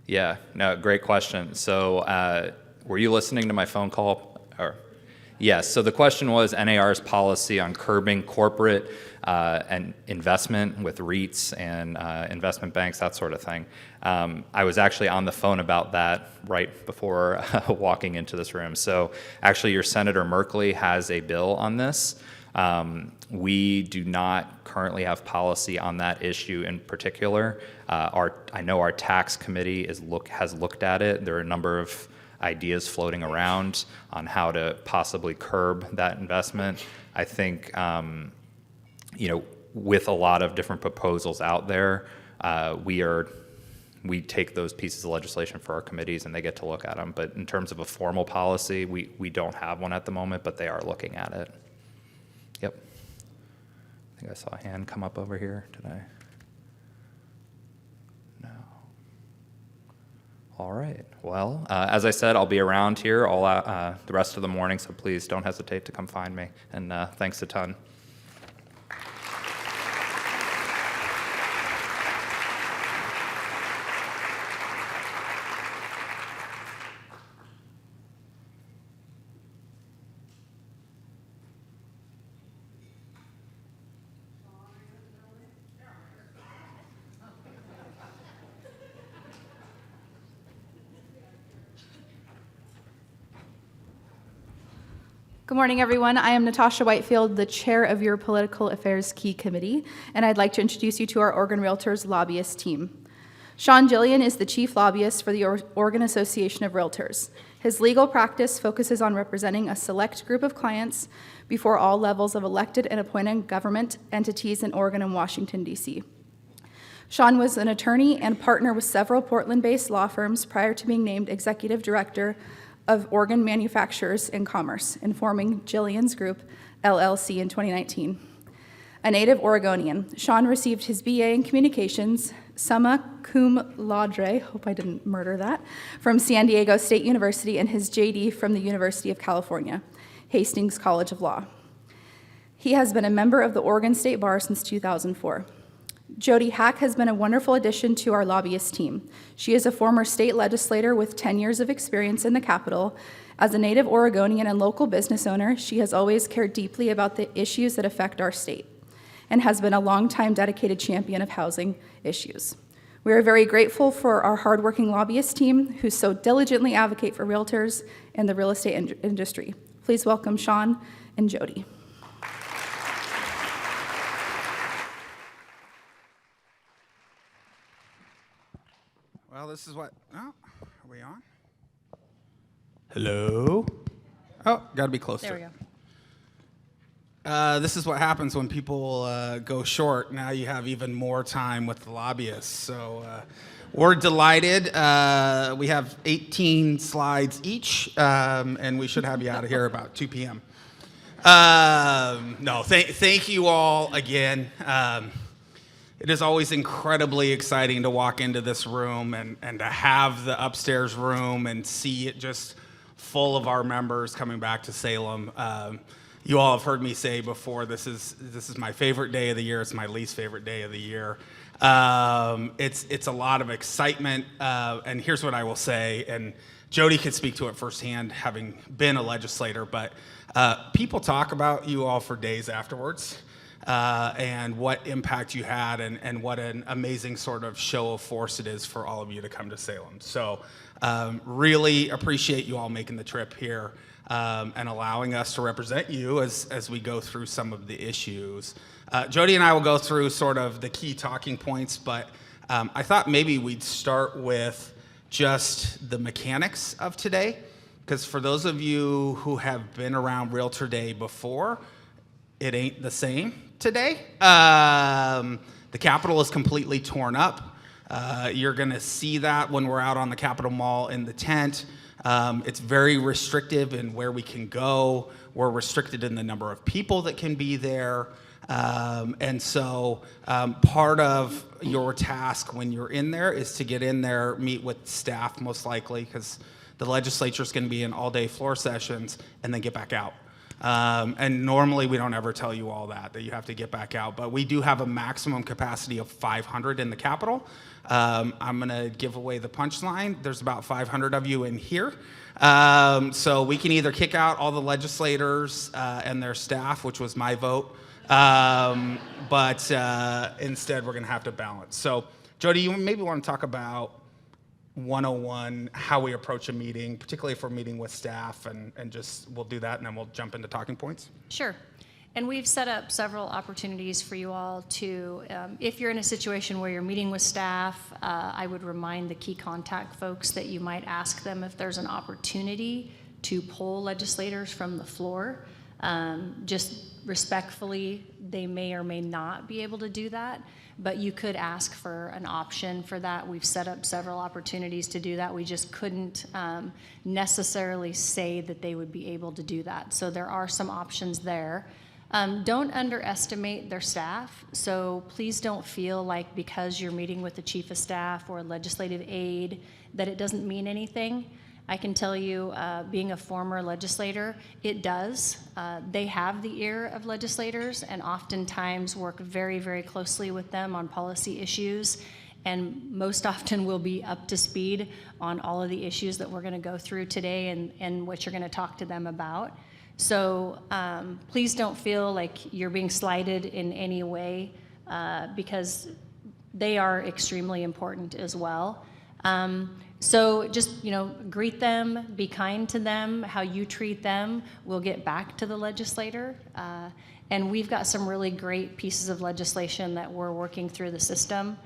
Yeah, no, great question. So were you listening to my phone call? Yes, so the question was NAR's policy on curbing corporate and investment with REITs and investment banks, that sort of thing. I was actually on the phone about that right before walking into this room. So actually your Senator Merkley has a bill on this. We do not currently have policy on that issue in particular. I know our tax committee has looked at it. There are a number of ideas floating around on how to possibly curb that investment. I think, with a lot of different proposals out there, we take those pieces of legislation for our committees and they get to look at them. But in terms of a formal policy, we don't have one at the moment, but they are looking at it. Yep. I think I saw a hand come up over here. Did I? No. All right. Well, as I said, I'll be around here all the rest of the morning, so please don't hesitate to come find me. And thanks a ton. Good morning, everyone. I am Natasha Whitefield, the chair of your Political Affairs Key Committee, and I'd like to introduce you to our Oregon Realtors lobbyist team. Shaun is the chief lobbyist for the Oregon Association of Realtors. His legal practice focuses on representing a select group of clients before all levels of elected and appointed government entities in Oregon and Washington, D.C. Shaun was an attorney and partner with several Portland-based law firms prior to being named executive director of Oregon Manufacturers and Commerce and forming Jillions Group, LLC in 2019. A native Oregonian, Shaun received his BA in Communications, summa cum laude, hope I didn't murder that, from San Diego State University and his JD from the University of California, Hastings College of Law. He has been a member of the Oregon State Bar since 2004. Jodi has been a wonderful addition to our lobbyist team. She is a former state legislator with 10 years of experience in the Capitol. As a native Oregonian and local business owner, she has always cared deeply about the issues that affect our state and has been a longtime dedicated champion of housing issues. We are very grateful for our hardworking lobbyist team who so diligently advocate for realtors and the real estate industry. Please welcome Shaun and Jodi. Well, this is what, are we on? Hello? Oh, gotta be closer. There we go. This is what happens when people go short. Now you have even more time with the lobbyists. So we're delighted. We have 18 slides each, and we should have you out of here about 2 p.m. Thank you all again. It is always incredibly exciting to walk into this room and to have the upstairs room and see it just full of our members coming back to Salem. You all have heard me say before, this is my favorite day of the year. It's my least favorite day of the year. It's a lot of excitement, and here's what I will say, and Jodi could speak to it firsthand, having been a legislator, but people talk about you all for days afterwards, and what impact you had, and what an amazing sort of show of force it is for all of you to come to Salem. So really appreciate you all making the trip here. And allowing us to represent you as we go through some of the issues. Jodi and I will go through sort of the key talking points, but I thought maybe we'd start with just the mechanics of today, because for those of you who have been around Realtor Day before, it ain't the same today. The Capitol is completely torn up. You're gonna see that when we're out on the Capitol Mall in the tent. It's very restrictive in where we can go. We're restricted in the number of people that can be there. And so part of your task when you're in there is to get in there, meet with staff most likely, because the legislature is going to be in all-day floor sessions, and then get back out. And normally we don't ever tell you all that you have to get back out, but we do have a maximum capacity of 500 in the Capitol. I'm gonna give away the punchline. There's about 500 of you in here. So we can either kick out all the legislators and their staff, which was my vote, but instead we're gonna have to balance. So Jodi, you maybe wanna talk about 101, how we approach a meeting, particularly if we're meeting with staff, and just we'll do that and then we'll jump into talking points. Sure. And we've set up several opportunities for you all to, if you're in a situation where you're meeting with staff, I would remind the key contact folks that you might ask them if there's an opportunity to poll legislators from the floor. Just respectfully, they may or may not be able to do that, but you could ask for an option for that. We've set up several opportunities to do that. We just couldn't necessarily say that they would be able to do that. So there are some options there. Don't underestimate their staff. So please don't feel like because you're meeting with the chief of staff or a legislative aide that it doesn't mean anything. I can tell you, being a former legislator, it does. They have the ear of legislators and oftentimes work very, very closely with them on policy issues, and most often will be up to speed on all of the issues that we're going to go through today and what you're going to talk to them about. So please don't feel like you're being slighted in any way because they are extremely important as well. So just, greet them, be kind to them. How you treat them will get back to the legislator. And we've got some really great pieces of legislation that we're working through the system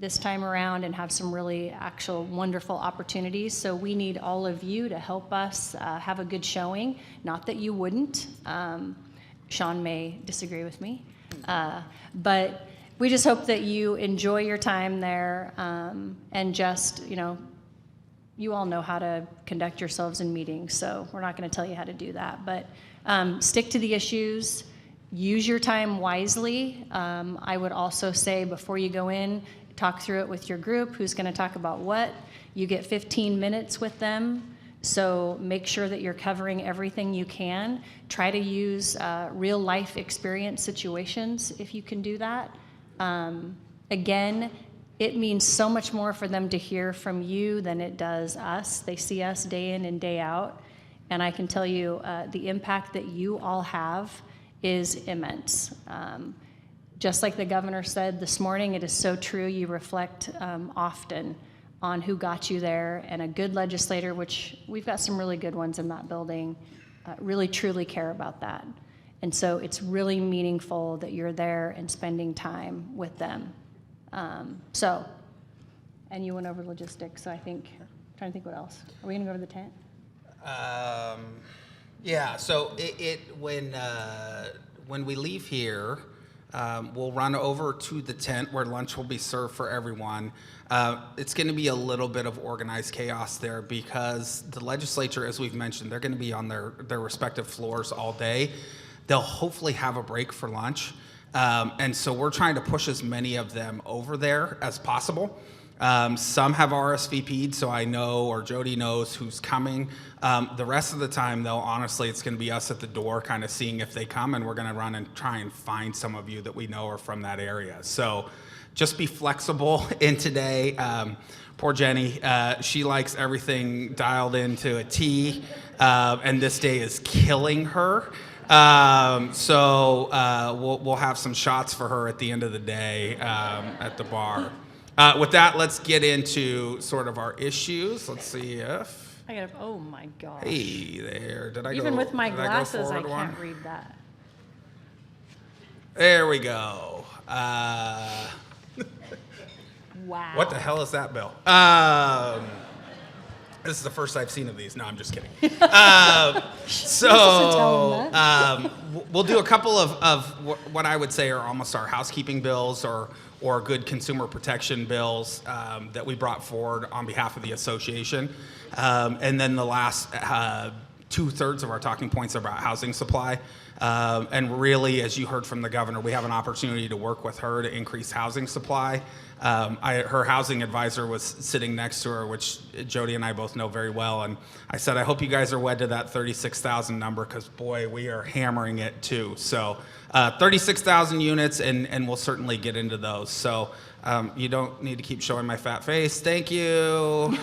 this time around and have some really actual wonderful opportunities. So we need all of you to help us have a good showing. Not that you wouldn't. Shaun may disagree with me. But we just hope that you enjoy your time there and just, you all know how to conduct yourselves in meetings, so we're not going to tell you how to do that. But stick to the issues. Use your time wisely. I would also say before you go in, talk through it with your group. Who's going to talk about what? You get 15 minutes with them. So make sure that you're covering everything you can. Try to use real life experience situations if you can do that. Again, it means so much more for them to hear from you than it does us. They see us day in and day out. And I can tell you the impact that you all have is immense. Just like the governor said this morning, it is so true. You reflect often on who got you there, and a good legislator, which we've got some really good ones in that building, really truly care about that. And so it's really meaningful that you're there and spending time with them. And you went over logistics, so I'm trying to think what else. Are we gonna go to the tent? Yeah, so when we leave here, we'll run over to the tent where lunch will be served for everyone. It's going to be a little bit of organized chaos there because the legislature, as we've mentioned, they're going to be on their respective floors all day. They'll hopefully have a break for lunch. And so we're trying to push as many of them over there as possible. Some have RSVP'd, so I know, or Jodi knows who's coming. The rest of the time, though, honestly, it's going to be us at the door kind of seeing if they come, and we're going to run and try and find some of you that we know are from that area. So just be flexible in today. Poor Jenny, she likes everything dialed into a T, and this day is killing her. So we'll have some shots for her at the end of the day at the bar. With that, let's get into sort of our issues. Let's see if... oh my gosh. Hey there, Even with my glasses, I can't can't read that. There we go. Wow. What the hell is that, Bill? This is the first I've seen of these. No, I'm just kidding. We'll do a couple of what I would say are almost our housekeeping bills or good consumer protection bills that we brought forward on behalf of the association. And then the last 2/3 of our talking points are about housing supply. And really, as you heard from the governor, we have an opportunity to work with her to increase housing supply. Her housing advisor was sitting next to her, which Jodi and I both know very well. And I said, I hope you guys are wed to that 36,000 number because, boy, we are hammering it too. So 36,000 units, and we'll certainly get into those. So you don't need to keep showing my fat face. Thank you.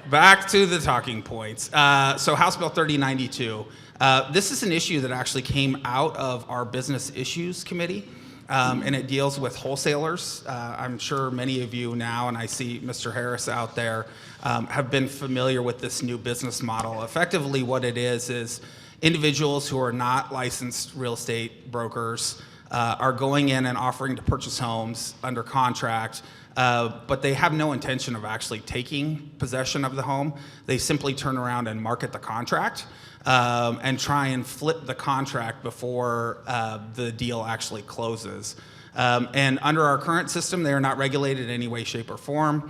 Back to the talking points. So House Bill 3092. This is an issue that actually came out of our Business Issues Committee, and it deals with wholesalers. I'm sure many of you now, and I see Mr. Harris out there, have been familiar with this new business model. Effectively, what it is individuals who are not licensed real estate brokers are going in and offering to purchase homes under contract, but they have no intention of actually taking possession of the home. They simply turn around and market the contract and try and flip the contract before the deal actually closes. And under our current system, they are not regulated in any way, shape, or form.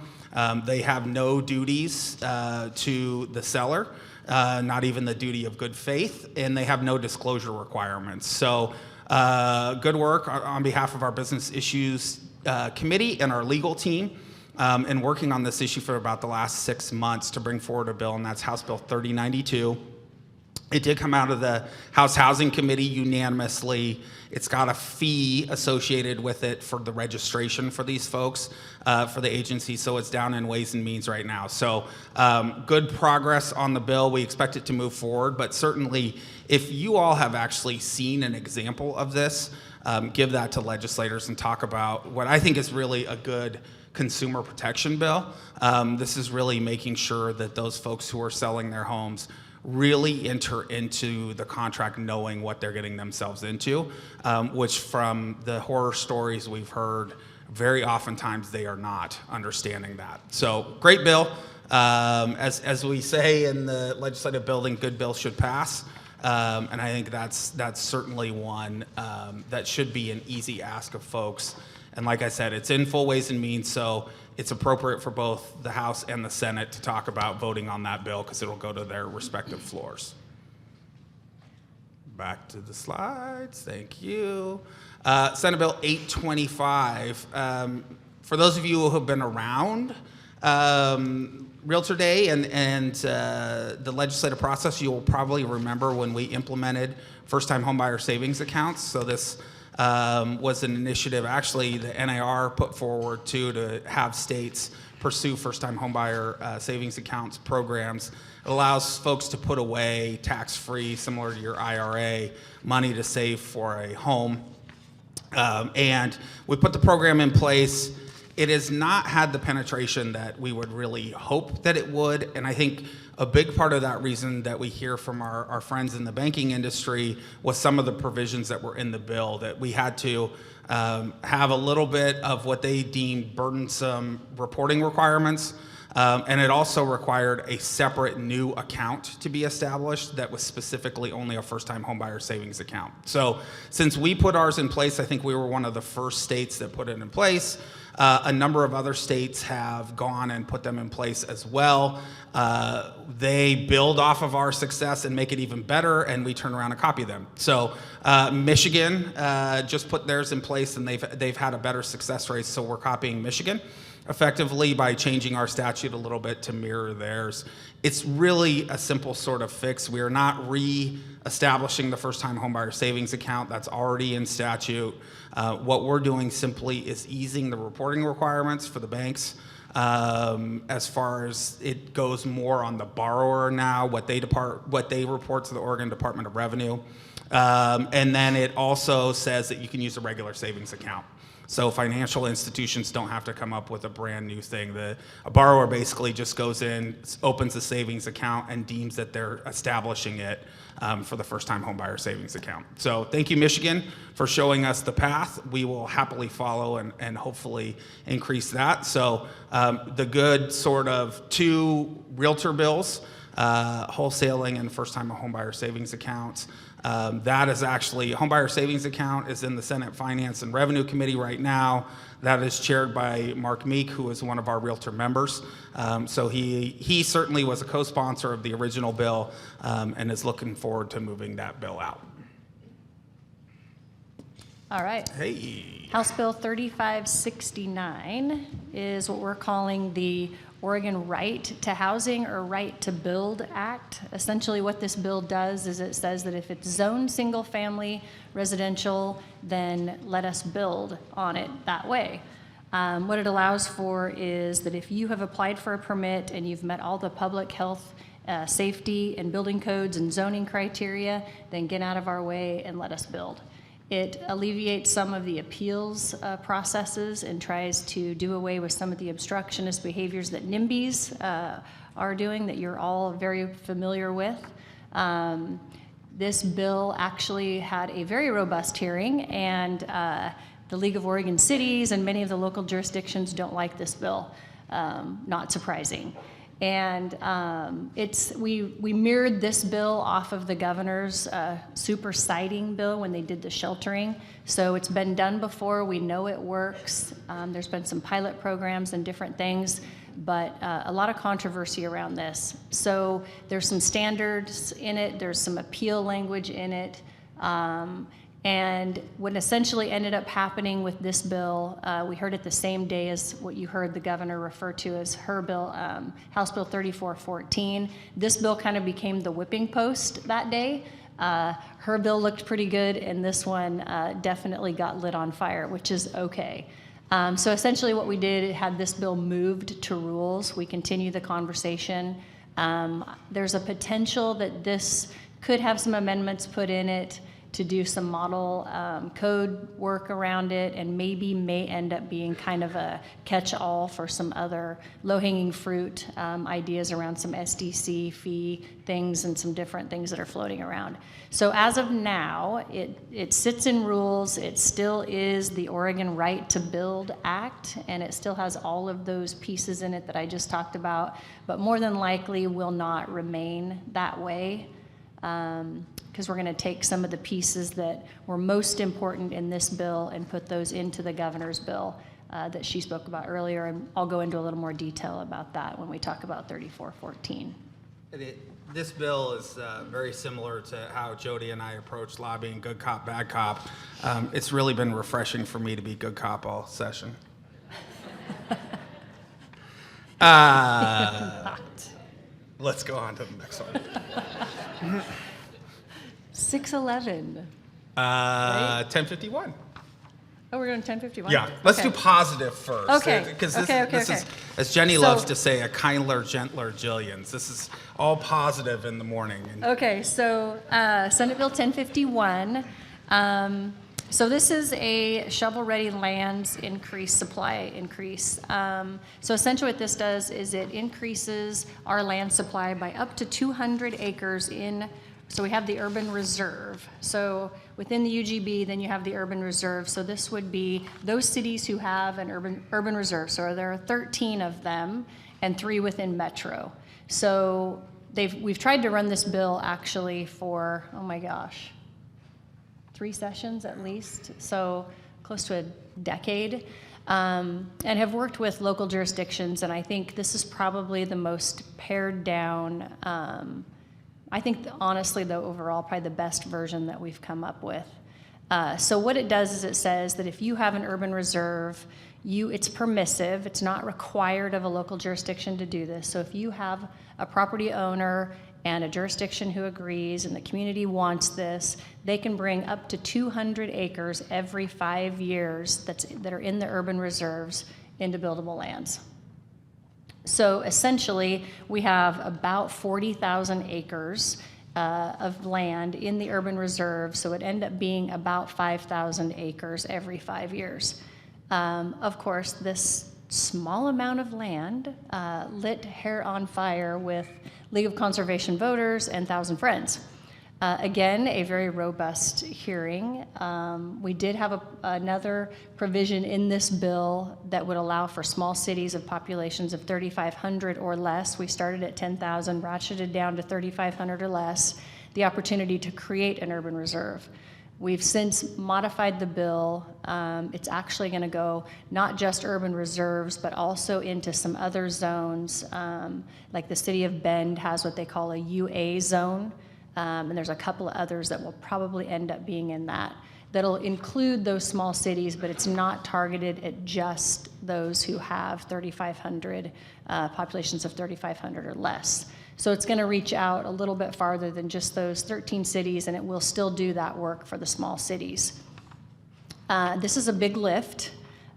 They have no duties to the seller, not even the duty of good faith, and they have no disclosure requirements. So good work on behalf of our Business Issues Committee and our legal team in working on this issue for about the last 6 months to bring forward a bill, and that's House Bill 3092. It did come out of the House Housing Committee unanimously. It's got a fee associated with it for the registration for these folks, for the agency, so it's down in Ways and Means right now. So good progress on the bill. We expect it to move forward, but certainly if you all have actually seen an example of this, give that to legislators and talk about what I think is really a good consumer protection bill. This is really making sure that those folks who are selling their homes really enter into the contract knowing what they're getting themselves into, which from the horror stories we've heard very oftentimes they are not understanding that. So great bill. As we say in the legislative building, good bills should pass. And I think that's certainly one that should be an easy ask of folks. And like I said, it's in full Ways and Means, so it's appropriate for both the House and the Senate to talk about voting on that bill because it'll go to their respective floors. Back to the slides. Thank you. Senate Bill 825. For those of you who have been around Realtor Day and the legislative process, you'll probably remember when we implemented first-time homebuyer savings accounts. So this was an initiative actually the NAR put forward to have states pursue first-time homebuyer savings accounts programs. It allows folks to put away tax-free, similar to your IRA, money to save for a home. And we put the program in place. It has not had the penetration that we would really hope that it would, and I think a big part of that reason that we hear from our friends in the banking industry was some of the provisions that were in the bill, that we had to have a little bit of what they deemed burdensome reporting requirements, and it also required a separate new account to be established that was specifically only a first-time homebuyer savings account. So since we put ours in place, I think we were one of the first states that put it in place. A number of other states have gone and put them in place as well. They build off of our success and make it even better, and we turn around and copy them. So Michigan just put theirs in place, and they've had a better success rate, so we're copying Michigan effectively by changing our statute a little bit to mirror theirs. It's really a simple sort of fix. We are not re-establishing the first-time homebuyer savings account. That's already in statute. What we're doing simply is easing the reporting requirements for the banks as far as it goes more on the borrower now, what they report to the Oregon Department of Revenue. And then it also says that you can use a regular savings account. So financial institutions don't have to come up with a brand new thing. A borrower basically just goes in, opens a savings account, and deems that they're establishing it for the first-time homebuyer savings account. So thank you, Michigan, for showing us the path. We will happily follow and hopefully increase that. So the good sort of two realtor bills, wholesaling and first-time homebuyer savings accounts. That is actually, homebuyer savings account is in the Senate Finance and Revenue Committee right now. That is chaired by Mark Meek, who is one of our Realtor members. So he certainly was a co-sponsor of the original bill and is looking forward to moving that bill out. All right. Hey. House Bill 3569 is what we're calling the Oregon Right to Housing or Right to Build Act. Essentially what this bill does is it says that if it's zoned single family residential, then let us build on it that way. What it allows for is that if you have applied for a permit and you've met all the public health, safety and building codes and zoning criteria, then get out of our way and let us build. It alleviates some of the appeals processes and tries to do away with some of the obstructionist behaviors that NIMBYs are doing that you're all very familiar with. This bill actually had a very robust hearing, and the League of Oregon Cities and many of the local jurisdictions don't like this bill, not surprising. And we mirrored this bill off of the governor's super siting bill when they did the sheltering. So it's been done before. We know it works. There's been some pilot programs and different things, but a lot of controversy around this. So there's some standards in it. There's some appeal language in it. And what essentially ended up happening with this bill, we heard it the same day as what you heard the governor refer to as her bill, House Bill 3414. This bill kind of became the whipping post that day. Her bill looked pretty good, and this one definitely got lit on fire, which is okay. So essentially what we did, had this bill moved to rules. We continue the conversation. There's a potential that this could have some amendments put in it. to do some model code work around it, and maybe may end up being kind of a catch-all for some other low-hanging fruit ideas around some SDC fee things and some different things that are floating around. So as of now, it sits in rules. It still is the Oregon Right to Build Act, and it still has all of those pieces in it that I just talked about, but more than likely will not remain that way, because we're going to take some of the pieces that were most important in this bill and put those into the governor's bill that she spoke about earlier, and I'll go into a little more detail about that when we talk about 3414. This bill is very similar to how Jodi and I approach lobbying, good cop, bad cop. It's really been refreshing for me to be good cop all session. Let's go on to the next one. 611. 1051. Oh, we're doing 1051? Yeah, let's Okay. do positive first. Okay, Because okay. this is, as Jenny loves to say, a kindler, gentler Jillions. This is all positive in the morning. And Okay, so Senate Bill 1051. So this is a shovel-ready lands increase, supply increase. So essentially what this does is it increases our land supply by up to 200 acres in, so we have the urban reserve. So within the UGB, then you have the urban reserve. So this would be those cities who have an urban reserve. So there are 13 of them and 3 within Metro. So we've tried to run this bill actually for, oh my gosh, 3 sessions at least, so close to a decade, and have worked with local jurisdictions, and I think this is probably the most pared down, I think honestly though overall probably the best version that we've come up with. So what it does is it says that if you have an urban reserve, it's permissive, it's not required of a local jurisdiction to do this. So if you have a property owner and a jurisdiction who agrees and the community wants this, they can bring up to 200 acres every 5 years that are in the urban reserves into buildable lands. So essentially, we have about 40,000 acres of land in the urban reserve, so it ended up being about 5,000 acres every 5 years. Of course, this small amount of land lit hair on fire with League of Conservation Voters and Thousand Friends. Again, a very robust hearing. We did have another provision in this bill that would allow for small cities of populations of 3,500 or less. We started at 10,000, ratcheted down to 3,500 or less, the opportunity to create an urban reserve. We've since modified the bill. It's actually going to go not just urban reserves, but also into some other zones. Like the city of Bend has what they call a UA zone, and there's a couple of others that will probably end up being in that. That'll include those small cities, but it's not targeted at just those who have 3,500, populations of 3,500 or less. So it's going to reach out a little bit farther than just those 13 cities, and it will still do that work for the small cities. This is a big lift,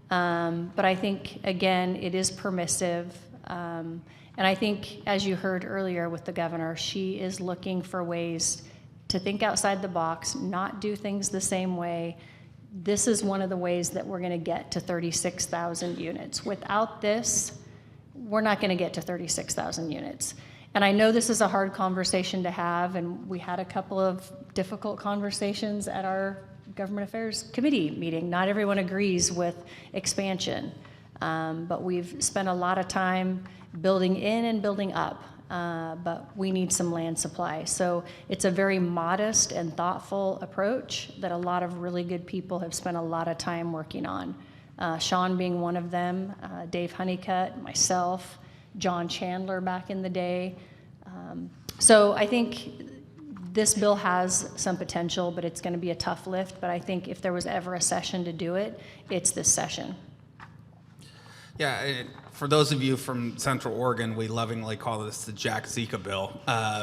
but I think, again, it is permissive. And I think, as you heard earlier with the governor, she is looking for ways to think outside the box, not do things the same way. This is one of the ways that we're going to get to 36,000 units. Without this, we're not going to get to 36,000 units. And I know this is a hard conversation to have, and we had a couple of difficult conversations at our Government Affairs Committee meeting. Not everyone agrees with expansion, but we've spent a lot of time building in and building up, but we need some land supply. So it's a very modest and thoughtful approach that a lot of really good people have spent a lot of time working on. Shaun being one of them, Dave Honeycutt, myself, John Chandler back in the day. So I think this bill has some potential, but it's going to be a tough lift. But I think if there was ever a session to do it, it's this session. Yeah, for those of you from Central Oregon, we lovingly call this the Jack Zika bill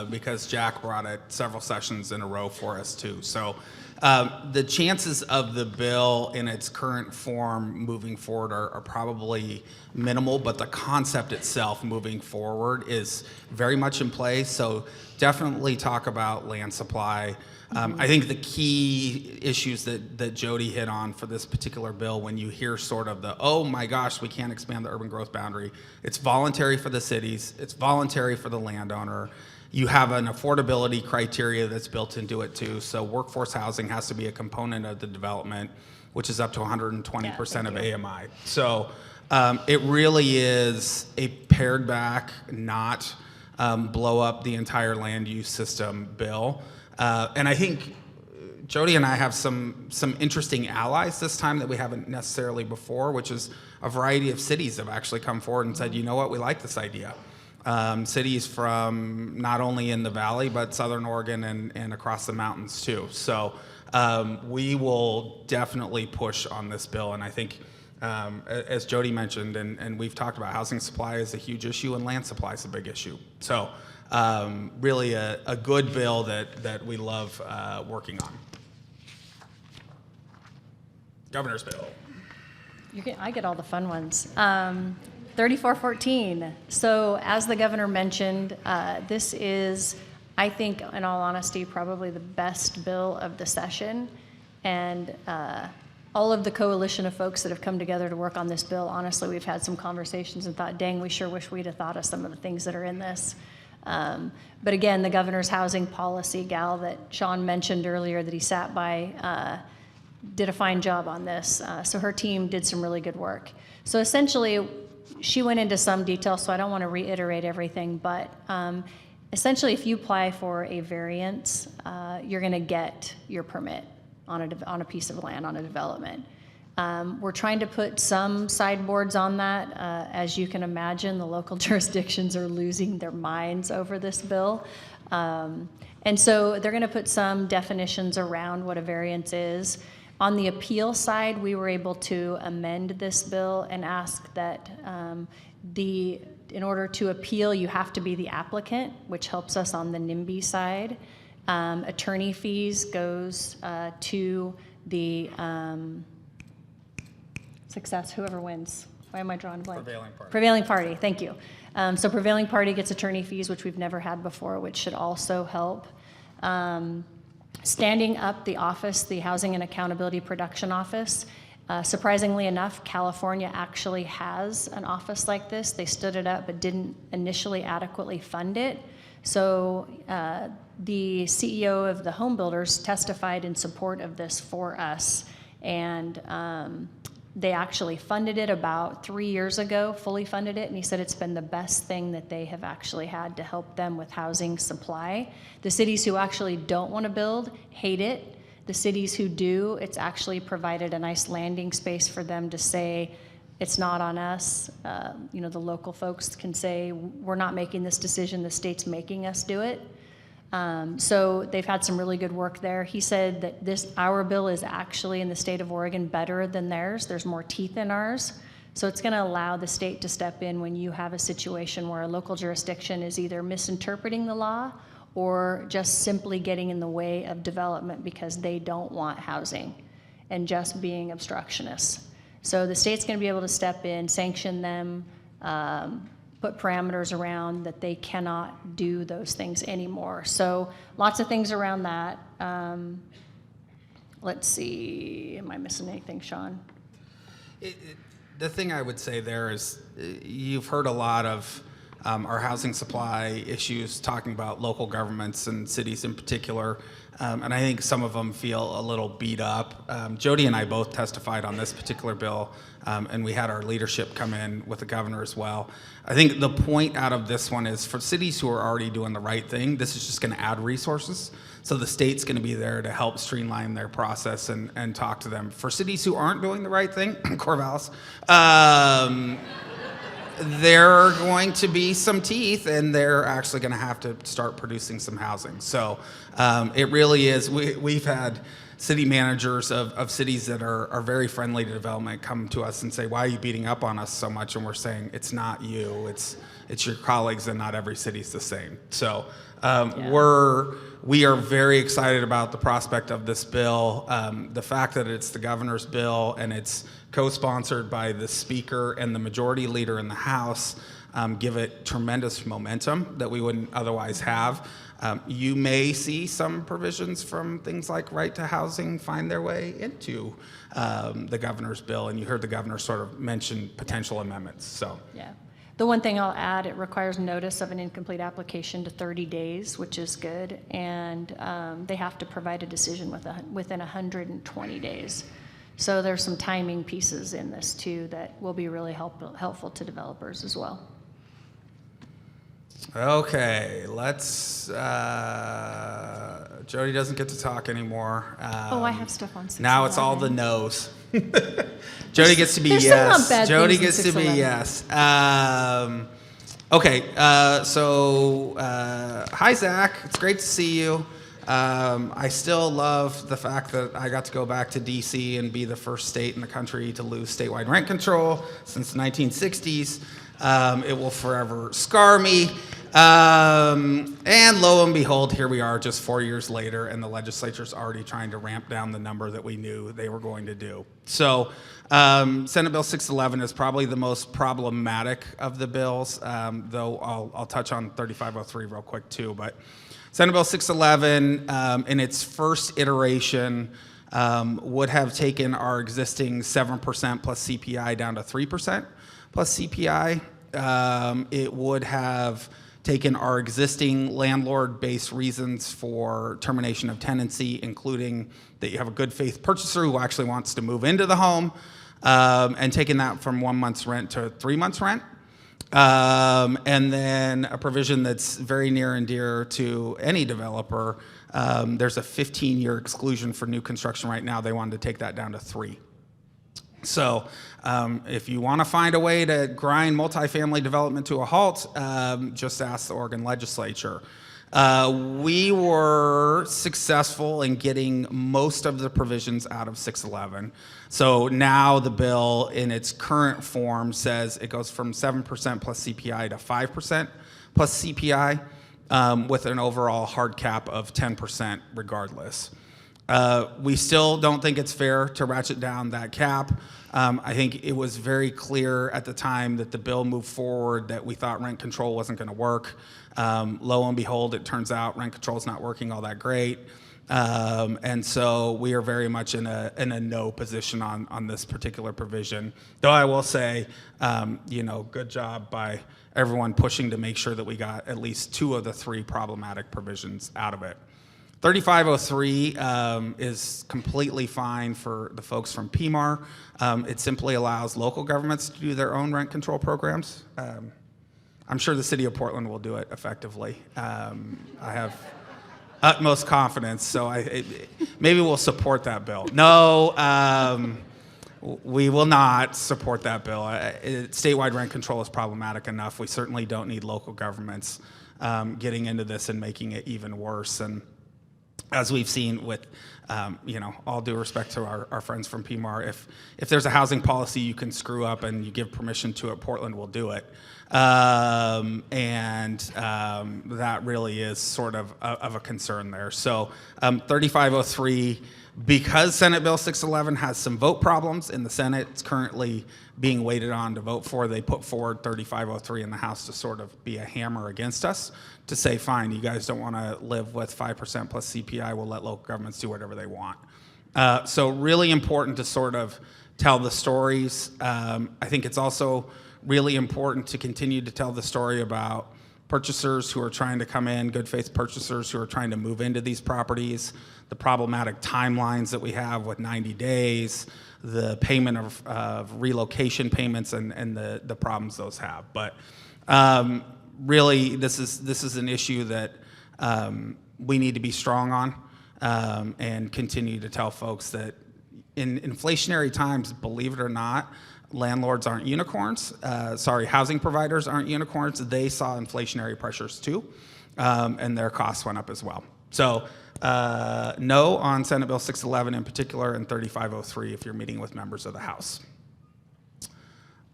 because Jack brought it several sessions in a row for us too. So the chances of the bill in its current form moving forward are probably minimal, but the concept itself moving forward is very much in play. So definitely talk about land supply. I think the key issues that Jodi hit on for this particular bill, when you hear sort of the, oh my gosh, we can't expand the urban growth boundary, it's voluntary for the cities, it's voluntary for the landowner. You have an affordability criteria that's built into it too, so workforce housing has to be a component of the development, which is up to 120% of AMI. So it really is a pared back, not blow up the entire land use system bill. And I think Jodi and I have some interesting allies this time that we haven't necessarily before, which is a variety of cities have actually come forward and said, you know what, we like this idea. Cities from not only in the valley, but Southern Oregon and across the mountains too. So we will definitely push on this bill. And I think, as Jodi mentioned, and we've talked about, housing supply is a huge issue and land supply is a big issue. So really a good bill that we love working on. Governor's bill. I get all the fun ones. 3414. So as the governor mentioned, this is, I think, in all honesty, probably the best bill of the session. And all of the coalition of folks that have come together to work on this bill, honestly, we've had some conversations and thought, dang, we sure wish we'd have thought of some of the things that are in this. But again, the governor's housing policy gal that Shaun mentioned earlier that he sat by did a fine job on this. So her team did some really good work. So essentially, she went into some detail, so I don't want to reiterate everything, but essentially if you apply for a variance, you're going to get your permit on a piece of land, on a development. We're trying to put some sideboards on that. As you can imagine, the local jurisdictions are losing their minds over this bill. And so they're going to put some definitions around what a variance is. On the appeal side, we were able to amend this bill and ask that in order to appeal, you have to be the applicant, which helps us on the NIMBY side. Attorney fees goes to the success, whoever wins. Why am I drawing a blank? Prevailing party. Prevailing party, thank you. So prevailing party gets attorney fees, which we've never had before, which should also help. Standing up the office, the Housing and Accountability Production Office. Surprisingly enough, California actually has an office like this. They stood it up but didn't initially adequately fund it. So the CEO of the home builders testified in support of this for us, and they actually funded it about 3 years ago, fully funded it, and he said it's been the best thing that they have actually had to help them with housing supply. The cities who actually don't want to build hate it. The cities who do, it's actually provided a nice landing space for them to say, it's not on us. The local folks can say, we're not making this decision, the state's making us do it. So they've had some really good work there. He said that our bill is actually in the state of Oregon better than theirs. There's more teeth in ours. So it's going to allow the state to step in when you have a situation where a local jurisdiction is either misinterpreting the law or just simply getting in the way of development because they don't want housing and just being obstructionists. So the state's going to be able to step in, sanction them, put parameters around that they cannot do those things anymore. So lots of things around that. Let's see, am I missing anything, Shaun? The thing I would say there is you've heard a lot of our housing supply issues talking about local governments and cities in particular. And I think some of them feel a little beat up. Jodi and I both testified on this particular bill, and we had our leadership come in with the governor as well. I think the point out of this one is for cities who are already doing the right thing, this is just going to add resources. So the state's going to be there to help streamline their process and talk to them. For cities who aren't doing the right thing, Corvallis, there are going to be some teeth, and they're actually going to have to start producing some housing. So it really is. We've had city managers of cities that are very friendly to development come to us and say, why are you beating up on us so much? And we're saying, it's not you, it's your colleagues, and not every city's the same. So we are very excited about the prospect of this bill. The fact that it's the governor's bill and it's co-sponsored by the speaker and the majority leader in the House give it tremendous momentum that we wouldn't otherwise have. You may see some provisions from things like right to housing find their way into the governor's bill, and you heard the governor sort of mention potential amendments. So. Yeah. The one thing I'll add, it requires notice of an incomplete application to 30 days, which is good, and they have to provide a decision within 120 days. So there's some timing pieces in this too that will be really helpful to developers as well. Okay, let's, Jodi doesn't get to talk anymore. I have stuff on 611. Now it's all the no's. Jodi gets to be there's yes. some not bad Jodi things in gets to be 611. yes. So hi, Zach. It's great to see you. I still love the fact that I got to go back to DC and be the first state in the country to lose statewide rent control since the 1960s. It will forever scar me. And lo and behold, here we are just 4 years later, and the legislature's already trying to ramp down the number that we knew they were going to do. So Senate Bill 611 is probably the most problematic of the bills, though I'll touch on 3503 real quick too. But Senate Bill 611, in its first iteration, would have taken our existing 7% plus CPI down to 3% plus CPI. It would have taken our existing landlord-based reasons for termination of tenancy, including that you have a good faith purchaser who actually wants to move into the home, and taken that from 1 month's rent to 3 months' rent. And then a provision that's very near and dear to any developer, there's a 15-year exclusion for new construction right now. They wanted to take that down to 3. So if you want to find a way to grind multifamily development to a halt, just ask the Oregon legislature. We were successful in getting most of the provisions out of 611. So now the bill in its current form says it goes from 7% plus CPI to 5% plus CPI, with an overall hard cap of 10% regardless. We still don't think it's fair to ratchet down that cap. I think it was very clear at the time that the bill moved forward that we thought rent control wasn't going to work. Lo and behold, it turns out rent control is not working all that great. And so we are very much in a no position on this particular provision. Though I will say, good job by everyone pushing to make sure that we got at least 2 of the 3 problematic provisions out of it. 3503 is completely fine for the folks from PMAR. It simply allows local governments to do their own rent control programs. I'm sure the city of Portland will do it effectively. I have utmost confidence, so maybe we'll support that bill. No, we will not support that bill. Statewide rent control is problematic enough. We certainly don't need local governments getting into this and making it even worse. And as we've seen with, all due respect to our friends from PMAR, if there's a housing policy you can screw up and you give permission to it, Portland will do it. That really is sort of a concern there. So 3503, because Senate Bill 611 has some vote problems in the Senate, it's currently being waited on to vote for. They put forward 3503 in the House to sort of be a hammer against us, to say, fine, you guys don't want to live with 5% plus CPI, we'll let local governments do whatever they want. So really important to sort of tell the stories. I think it's also really important to continue to tell the story about purchasers who are trying to come in, good faith purchasers who are trying to move into these properties, the problematic timelines that we have with 90 days, the payment of relocation payments and the problems those have. But really, this is an issue that we need to be strong on and continue to tell folks that in inflationary times, believe it or not, landlords aren't unicorns. Housing providers aren't unicorns. They saw inflationary pressures too, and their costs went up as well. So no on Senate Bill 611 in particular, and 3503 if you're meeting with members of the House.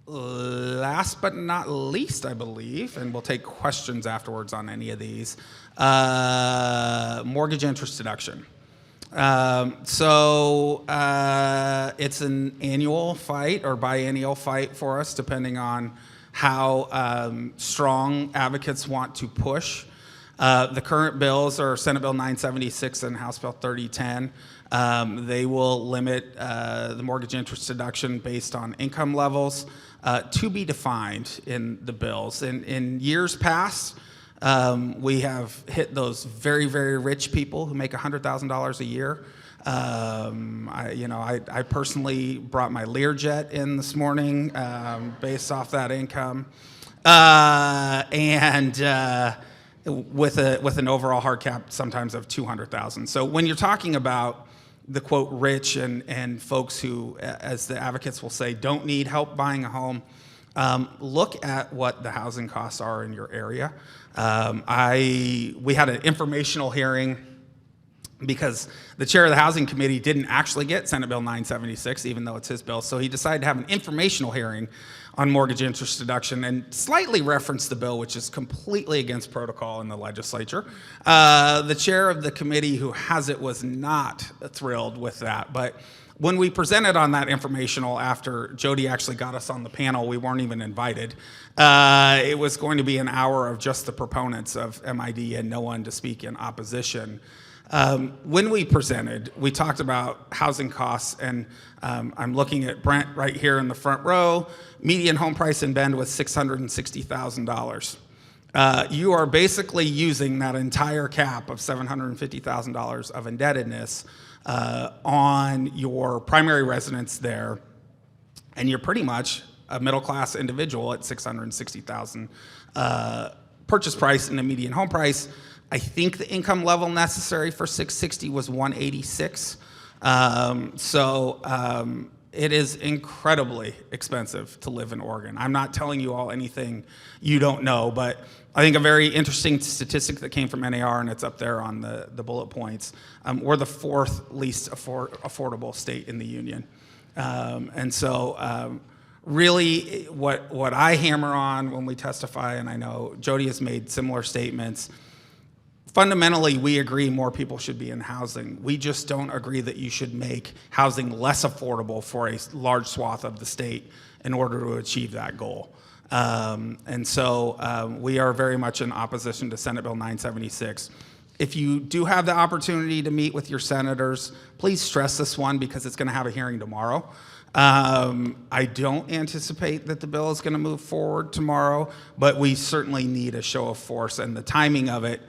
Last but not least, I believe, and we'll take questions afterwards on any of these, mortgage interest deduction. It's an annual fight or biennial fight for us, depending on how strong advocates want to push The current bills are Senate Bill 976 and House Bill 3010. They will limit the mortgage interest deduction based on income levels to be defined in the bills. In years past, we have hit those very, very rich people who make $100,000 a year. I personally brought my Learjet in this morning based off that income, with an overall hard cap sometimes of $200,000. So when you're talking about the quote rich and folks who, as the advocates will say, don't need help buying a home, look at what the housing costs are in your area. We had an informational hearing because the chair of the Housing Committee didn't actually get Senate Bill 976, even though it's his bill. So he decided to have an informational hearing on mortgage interest deduction and slightly referenced the bill, which is completely against protocol in the legislature. The chair of the committee who has it was not thrilled with that. But when we presented on that informational after Jodi actually got us on the panel, we weren't even invited. It was going to be an hour of just the proponents of MID and no one to speak in opposition. When we presented, we talked about housing costs, and I'm looking at Brent right here in the front row. Median home price in Bend was $660,000. You are basically using that entire cap of $750,000 of indebtedness on your primary residence there, and you're pretty much a middle-class individual at $660,000 purchase price and a median home price. I think the income level necessary for 660 was 186. It is incredibly expensive to live in Oregon. I'm not telling you all anything you don't know, but I think a very interesting statistic that came from NAR, and it's up there on the bullet points, we're the fourth least affordable state in the union. Really what I hammer on when we testify, and I know Jodi has made similar statements, fundamentally, we agree more people should be in housing. We just don't agree that you should make housing less affordable for a large swath of the state in order to achieve that goal. We are very much in opposition to Senate Bill 976. If you do have the opportunity to meet with your senators, please stress this one because it's going to have a hearing tomorrow. I don't anticipate that the bill is going to move forward tomorrow, but we certainly need a show of force, and the timing of it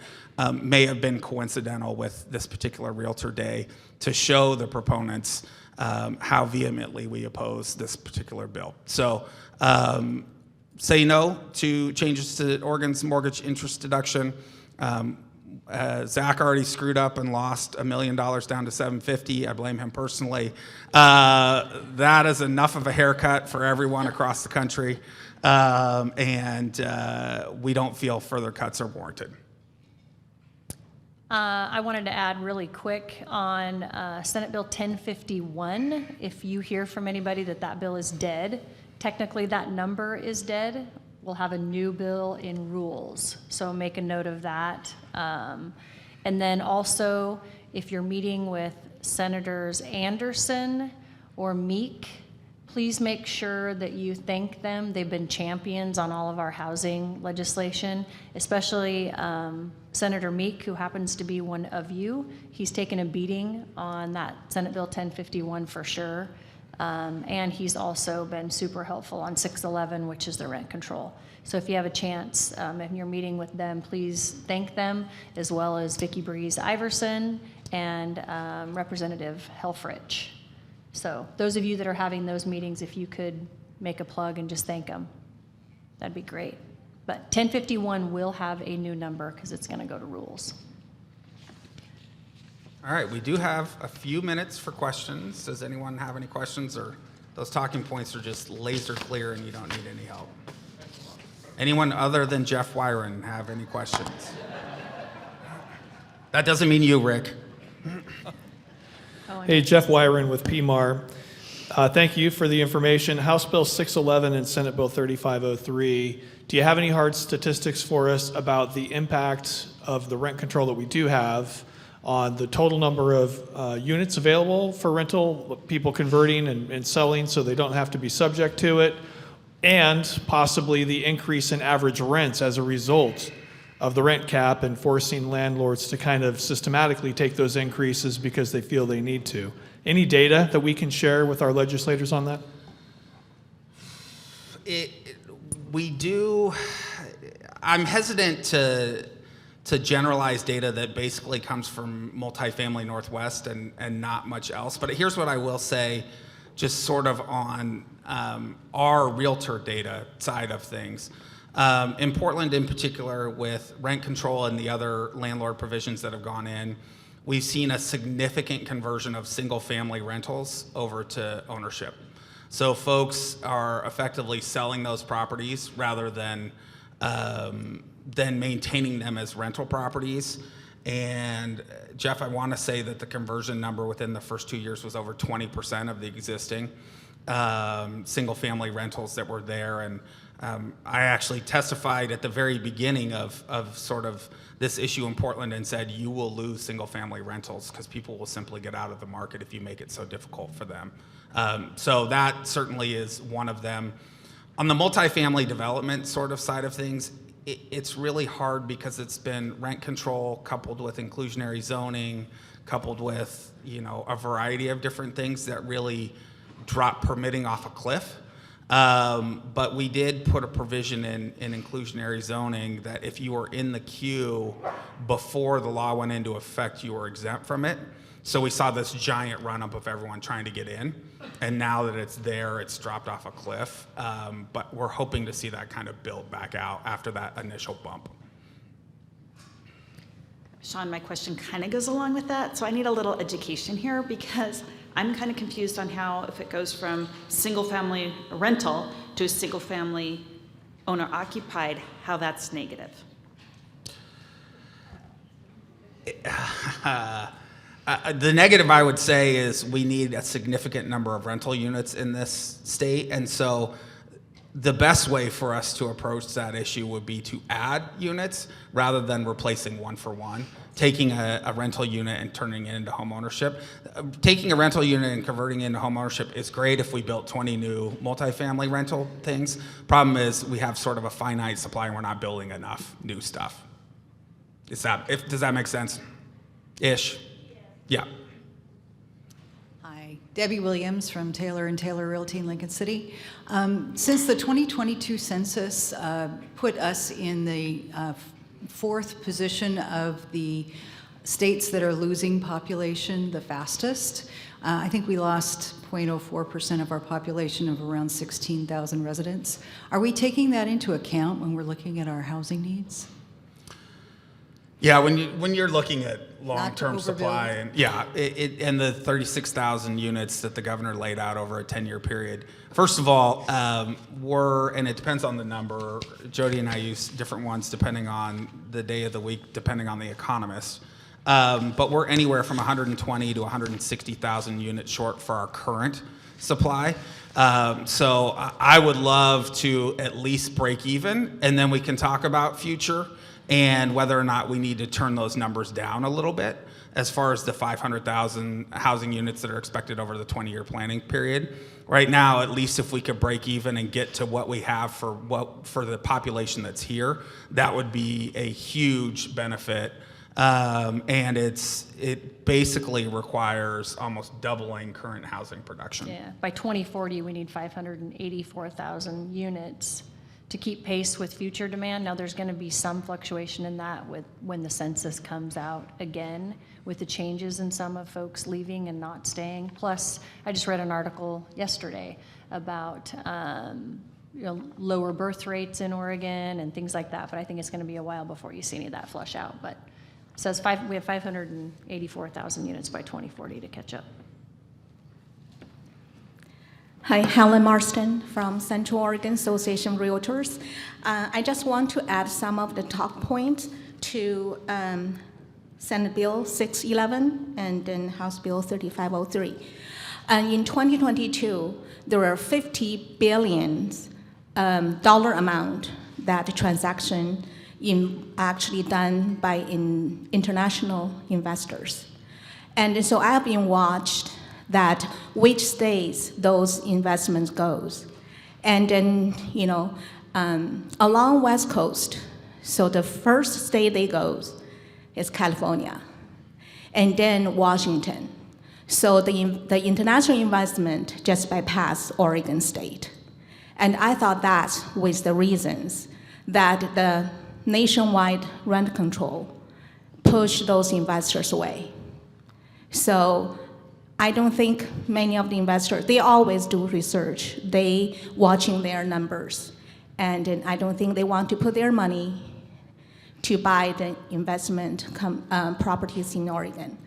may have been coincidental with this particular Realtor Day to show the proponents how vehemently we oppose this particular bill. So say no to changes to Oregon's mortgage interest deduction. Zach already screwed up and lost $1 million down to $750. I blame him personally. That is enough of a haircut for everyone across the country, and we don't feel further cuts are warranted. I wanted to add really quick on Senate Bill 1051. If you hear from anybody that bill is dead, technically that number is dead. We'll have a new bill in rules, so make a note of that. And then also, if you're meeting with Senators Anderson or Meek, please make sure that you thank them. They've been champions on all of our housing legislation, especially Senator Meek, who happens to be one of you. He's taken a beating on that Senate Bill 1051 for sure. And he's also been super helpful on 611, which is the rent control. So if you have a chance, and you're meeting with them, please thank them, as well as Vicki Breeze-Iverson and Representative Helfrich. So those of you that are having those meetings, if you could make a plug and just thank them, that'd be great. But 1051 will have a new number because it's going to go to rules. All right, we do have a few minutes for questions. Does anyone have any questions, or those talking points are just laser clear and you don't need any help? Anyone other than Jeff Wyron have any questions? That doesn't mean you, Rick. Hey, Jeff Wyron with PMAR. Thank you for the information. House Bill 611 and Senate Bill 3503. Do you have any hard statistics for us about the impact of the rent control that we do have on the total number of units available for rental, people converting and selling so they don't have to be subject to it, and possibly the increase in average rents as a result of the rent cap and forcing landlords to kind of systematically take those increases because they feel they need to. Any data that we can share with our legislators on that? We do. I'm hesitant to generalize data that basically comes from multifamily Northwest and not much else. But here's what I will say, just sort of on our realtor data side of things. In Portland in particular, with rent control and the other landlord provisions that have gone in, we've seen a significant conversion of single-family rentals over to ownership. So folks are effectively selling those properties rather than maintaining them as rental properties. And Jeff, I want to say that the conversion number within the first 2 years was over 20% of the existing single-family rentals that were there. And I actually testified at the very beginning of sort of this issue in Portland and said, you will lose single-family rentals because people will simply get out of the market if you make it so difficult for them. So that certainly is one of them. On the multifamily development sort of side of things, it's really hard because it's been rent control coupled with inclusionary zoning, coupled with, you know, a variety of different things that really drop permitting off a cliff. But we did put a provision in inclusionary zoning that if you were in the queue before the law went into effect, you were exempt from it. So we saw this giant run-up of everyone trying to get in. And now that it's there, it's dropped off a cliff. But we're hoping to see that kind of build back out after that initial bump. Shaun, my question kind of goes along with that. So I need a little education here because I'm kind of confused on how, if it goes from single-family rental to single-family owner-occupied, how that's negative. The negative, I would say, is we need a significant number of rental units in this state. And so the best way for us to approach that issue would be to add units rather than replacing one for one, taking a rental unit and turning it into home ownership. Taking a rental unit and converting it into home ownership is great if we built 20 new multifamily rental things. Problem is we have sort of a finite supply and we're not building enough new stuff. Does that make sense? Ish. Yeah. Hi, Debbie Williams from Taylor & Taylor Realty in Lincoln City. Since the 2022 census put us in the fourth position of the states that are losing population the fastest, I think we lost 0.04% of our population of around 16,000 residents. Are we taking that into account when we're looking at our housing needs? Yeah, when you're looking at long-term supply and and the 36,000 units that the governor laid out over a 10-year period. First of all, and it depends on the number. Jodi and I use different ones depending on the day of the week, depending on the economist. But we're anywhere from 120 to 160,000 units short for our current supply. So I would love to at least break even, and then we can talk about future and whether or not we need to turn those numbers down a little bit as far as the 500,000 housing units that are expected over the 20-year planning period. Right now, at least if we could break even and get to what we have for the population that's here, that would be a huge benefit. And it basically requires almost doubling current housing production. Yeah, by 2040, we need 584,000 units to keep pace with future demand. Now, there's going to be some fluctuation in that when the census comes out again, with the changes in some of folks leaving and not staying. Plus, I just read an article yesterday about lower birth rates in Oregon and things like that, but I think it's going to be a while before you see any of that flush out. But it says we have 584,000 units by 2040 to catch up. Hi, Helen Marston from Central Oregon Association of Realtors. I just want to add some of the talk points to Senate Bill 611 and then House Bill 3503. In 2022, there were $50 billion dollar amount that the transaction actually done by international investors. And so I have been watched that which states those investments goes. And then, along West Coast, So the first state they go is California, and then Washington. So the international investment just bypassed Oregon State. And I thought that was the reasons that the nationwide rent control pushed those investors away. So I don't think many of the investors, they always do research. They watching their numbers. And then I don't think they want to put their money to buy the investment properties in Oregon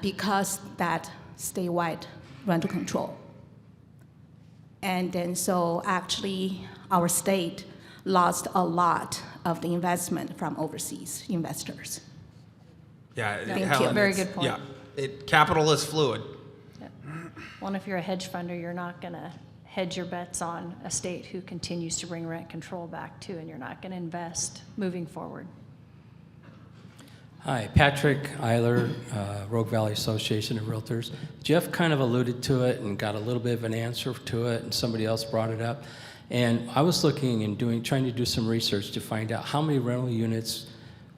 because that statewide rental control. And then so actually our state lost a lot of the investment from overseas investors. Yeah, Thank you. Helen, Very it's- good point. Yeah, capital is fluid. Yep. Well, and if you're a hedge funder, you're not going to hedge your bets on a state who continues to bring rent control back too, and you're not going to invest moving forward. Hi, Patrick Eiler, Rogue Valley Association of Realtors. Jeff kind of alluded to it and got a little bit of an answer to it, and somebody else brought it up. And I was looking and trying to do some research to find out how many rental units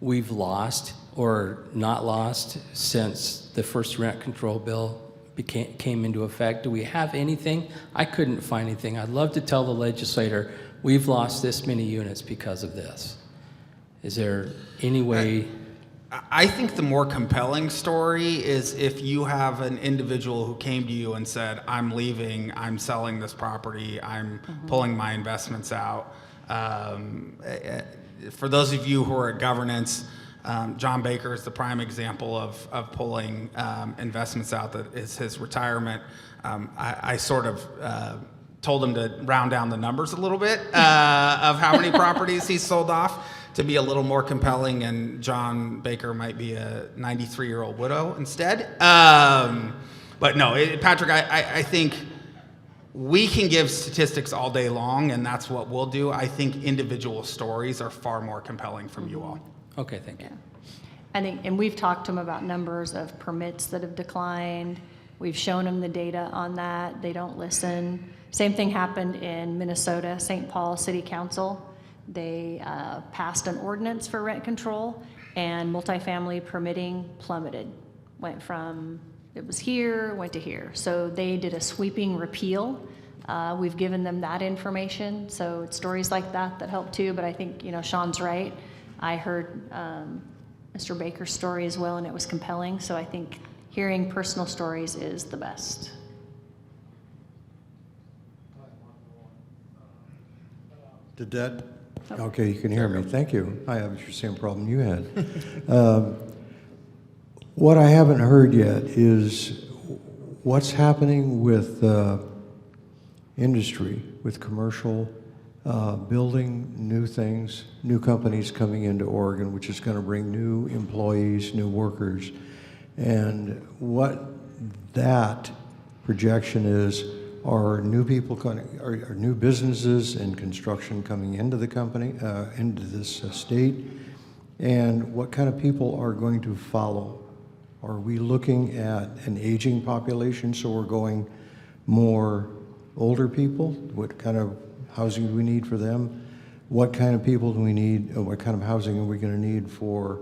we've lost or not lost since the first rent control bill came into effect. Do we have anything? I couldn't find anything. I'd love to tell the legislator, we've lost this many units because of this. Is there any way? I think the more compelling story is if you have an individual who came to you and said, I'm leaving, I'm selling this property, I'm pulling my investments out. For those of you who are at governance, John Baker is the prime example of pulling investments out. That is his retirement. I sort of told him to round down the numbers a little bit of how many properties he sold off to be a little more compelling, and John Baker might be a 93-year-old widow instead. But no, Patrick, I think we can give statistics all day long, and that's what we'll do. I think individual stories are far more compelling from you all. Okay, thank you. I think, and we've talked to them about numbers of permits that have declined. We've shown them the data on that. They don't listen. Same thing happened in Minnesota, St. Paul City Council. They passed an ordinance for rent control, and multifamily permitting plummeted. Went from, it was here, went to here. So they did a sweeping repeal. We've given them that information. So it's stories like that that help too. But I think, Shaun's right. I heard Mr. Baker's story as well, and it was compelling. So I think hearing personal stories is the best. Did that? Okay, you can hear me. Thank you. I have the same problem you had. What I haven't heard yet is what's happening with industry, with commercial building new things, new companies coming into Oregon, which is going to bring new employees, new workers, and what that projection is. Are new people are new businesses and construction coming into the company, into this state, and what kind of people are going to follow? Are we looking at an aging population, so we're going more older people? What kind of housing do we need for them? What kind of people do we need? What kind of housing are we going to need for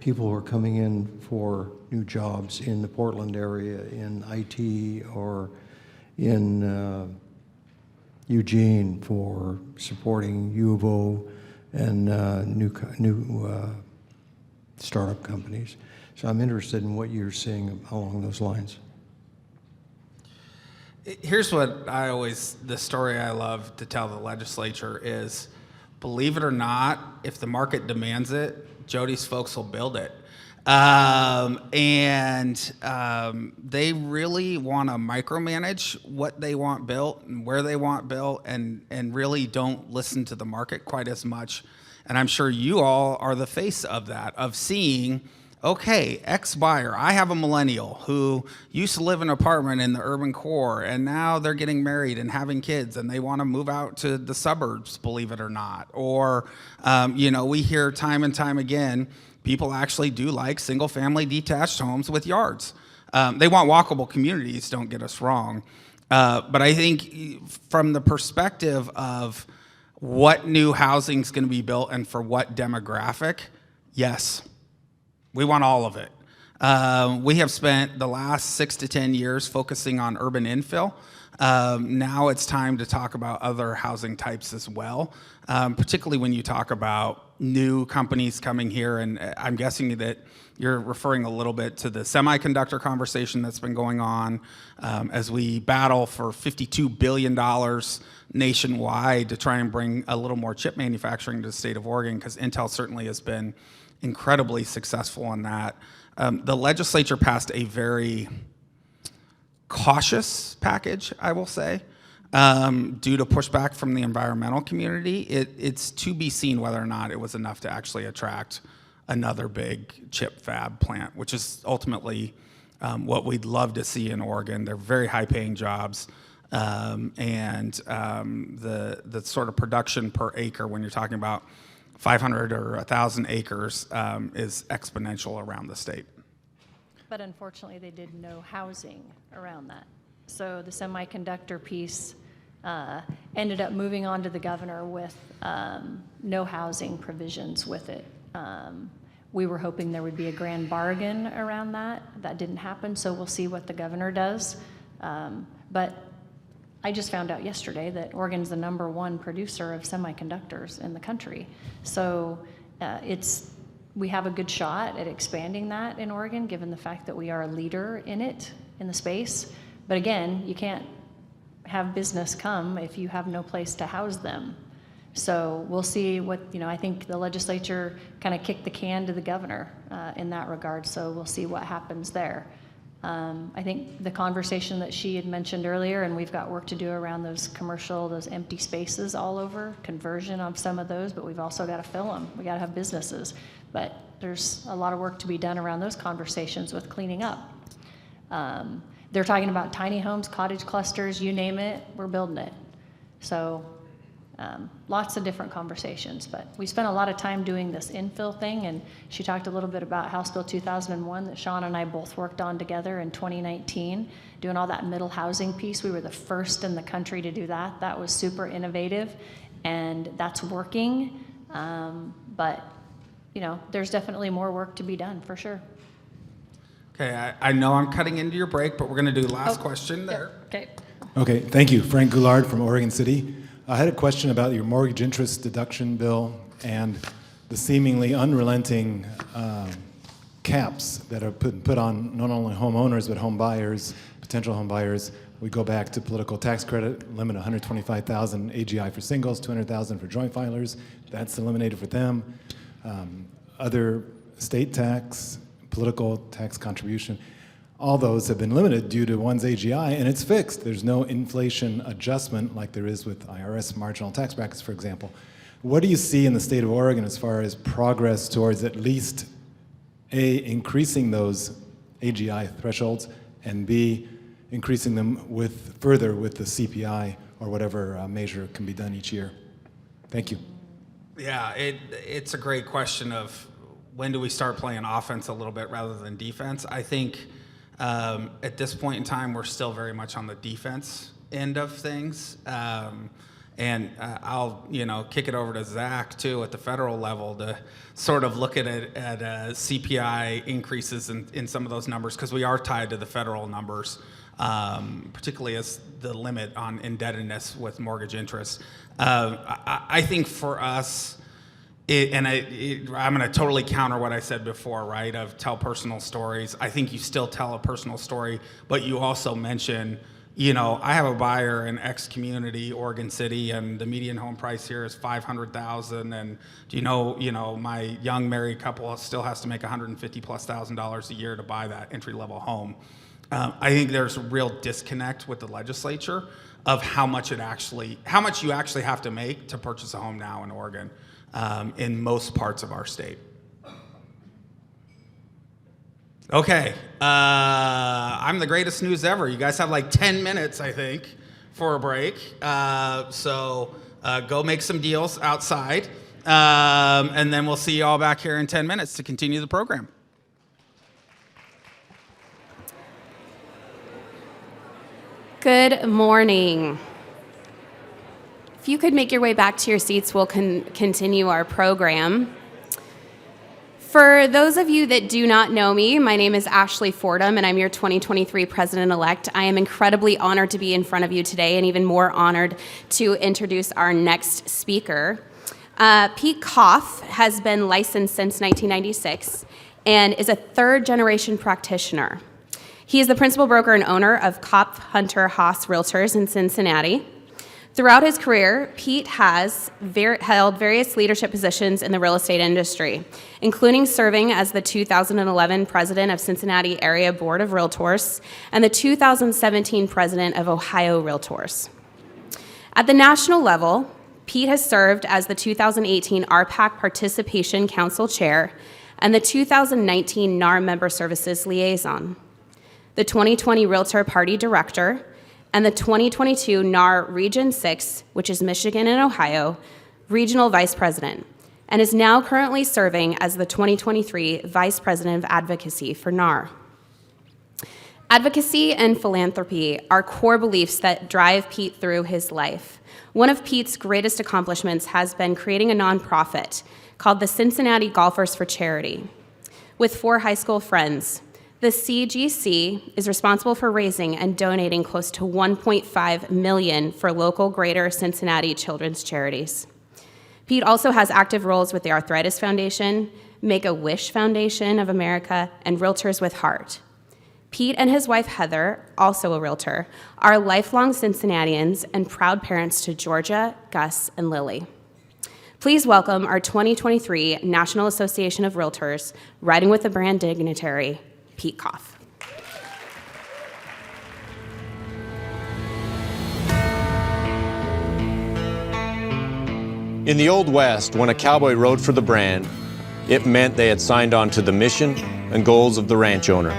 people who are coming in for new jobs in the Portland area, in IT, or in Eugene for supporting U of O and new startup companies. So I'm interested in what you're seeing along those lines. Here's what the story I love to tell the legislature is, believe it or not, if the market demands it, Jodi's folks will build it. They really want to micromanage what they want built and where they want built, and really don't listen to the market quite as much. And I'm sure you all are the face of that, of seeing, okay, X buyer, I have a millennial who used to live in an apartment in the urban core, and now they're getting married and having kids, and they want to move out to the suburbs, believe it or not. Or, we hear time and time again, people actually do like single-family detached homes with yards. They want walkable communities, don't get us wrong. But I think from the perspective of what new housing is going to be built and for what demographic? Yes. We want all of it. We have spent the last 6 to 10 years focusing on urban infill. Now it's time to talk about other housing types as well, particularly when you talk about new companies coming here. And I'm guessing that you're referring a little bit to the semiconductor conversation that's been going on as we battle for $52 billion nationwide to try and bring a little more chip manufacturing to the state of Oregon, because Intel certainly has been incredibly successful on that. The legislature passed a very cautious package, I will say, due to pushback from the environmental community. It's to be seen whether or not it was enough to actually attract another big chip fab plant, which is ultimately what we'd love to see in Oregon. They're very high-paying jobs, and the sort of production per acre when you're talking about 500 or 1,000 acres is exponential around the state. But unfortunately, they did no housing around that. So the semiconductor piece ended up moving on to the governor with no housing provisions with it. We were hoping there would be a grand bargain around that. That didn't happen, so we'll see what the governor does. But I just found out yesterday that Oregon's the #1 producer of semiconductors in the country. So we have a good shot at expanding that in Oregon, given the fact that we are a leader in it, in the space. But again, you can't have business come if you have no place to house them. So we'll see what, I think the legislature kind of kicked the can to the governor in that regard. So we'll see what happens there. I think the conversation that she had mentioned earlier, and we've got work to do around those empty spaces all over, conversion of some of those, but we've also got to fill them. We got to have businesses. But there's a lot of work to be done around those conversations with cleaning up. They're talking about tiny homes, cottage clusters, you name it, we're building it. So lots of different conversations, but we spent a lot of time doing this infill thing, and she talked a little bit about House Bill 2001 that Shaun and I both worked on together in 2019, doing all that middle housing piece. We were the first in the country to do that. That was super innovative, and that's working, but there's definitely more work to be done, for sure. Okay, I know I'm cutting into your break, but we're going to do last question there. Okay. Okay, thank you. Frank Goulard from Oregon City. I had a question about your mortgage interest deduction bill and the seemingly unrelenting caps that are put on not only homeowners but home buyers, potential home buyers. We go back to political tax credit, limit 125,000 AGI for singles, 200,000 for joint filers. That's eliminated for them. Other state tax, political tax contribution, all those have been limited due to one's AGI, and it's fixed. There's no inflation adjustment like there is with IRS marginal tax brackets, for example. What do you see in the state of Oregon as far as progress towards at least A, increasing those AGI thresholds, and B, increasing them further with the CPI or whatever measure can be done each year? Thank you. Yeah, it's a great question of when do we start playing offense a little bit rather than defense. I think at this point in time, we're still very much on the defense end of things. And I'll kick it over to Zach too at the federal level to sort of look at CPI increases in some of those numbers, because we are tied to the federal numbers, particularly as the limit on indebtedness with mortgage interest. I think for us, I'm going to totally counter what I said before, right, of tell personal stories. I think you still tell a personal story, but you also mention, I have a buyer in X community, Oregon City, and the median home price here is $500,000, and do you know, my young married couple still has to make $150,000+ a year to buy that entry-level home. I think there's a real disconnect with the legislature of how much you actually have to make to purchase a home now in Oregon. In most parts of our state. Okay, I'm the greatest news ever. You guys have like 10 minutes, I think, for a break. So go make some deals outside, and then we'll see you all back here in 10 minutes to continue the program. Good morning. If If you could make your way back to your seats, we'll continue our program. For those of you that do not know me, my name is Ashley Fordham, and I'm your 2023 President-elect. I am incredibly honored to be in front of you today, and even more honored to introduce our next speaker. Pete Kopf has been licensed since 1996 and is a third-generation practitioner. He is the principal broker and owner of Kopf Hunter Haas Realtors in Cincinnati. Throughout his career, Pete has held various leadership positions in the real estate industry, including serving as the 2011 president of Cincinnati Area Board of Realtors and the 2017 president of Ohio Realtors. At the national level, Pete has served as the 2018 RPAC Participation Council Chair and the 2019 NAR Member Services Liaison, the 2020 Realtor Party Director, and the 2022 NAR Region 6, which is Michigan and Ohio, Regional Vice President, and is now currently serving as the 2023 Vice President of Advocacy for NAR. Advocacy and philanthropy are core beliefs that drive Pete through his life. One of Pete's greatest accomplishments has been creating a nonprofit called the Cincinnati Golfers for Charity. With 4 high school friends, the CGC is responsible for raising and donating close to $1.5 million for local Greater Cincinnati children's charities. Pete also has active roles with the Arthritis Foundation, Make-A-Wish Foundation of America, and Realtors with Heart. Pete and his wife Heather, also a realtor, are lifelong Cincinnatians and proud parents to Georgia, Gus, and Lily. Please welcome our 2023 National Association of Realtors Riding with the Brand dignitary, Pete Kopf. In the Old West, when a cowboy rode for the brand, it meant they had signed on to the mission and goals of the ranch owner.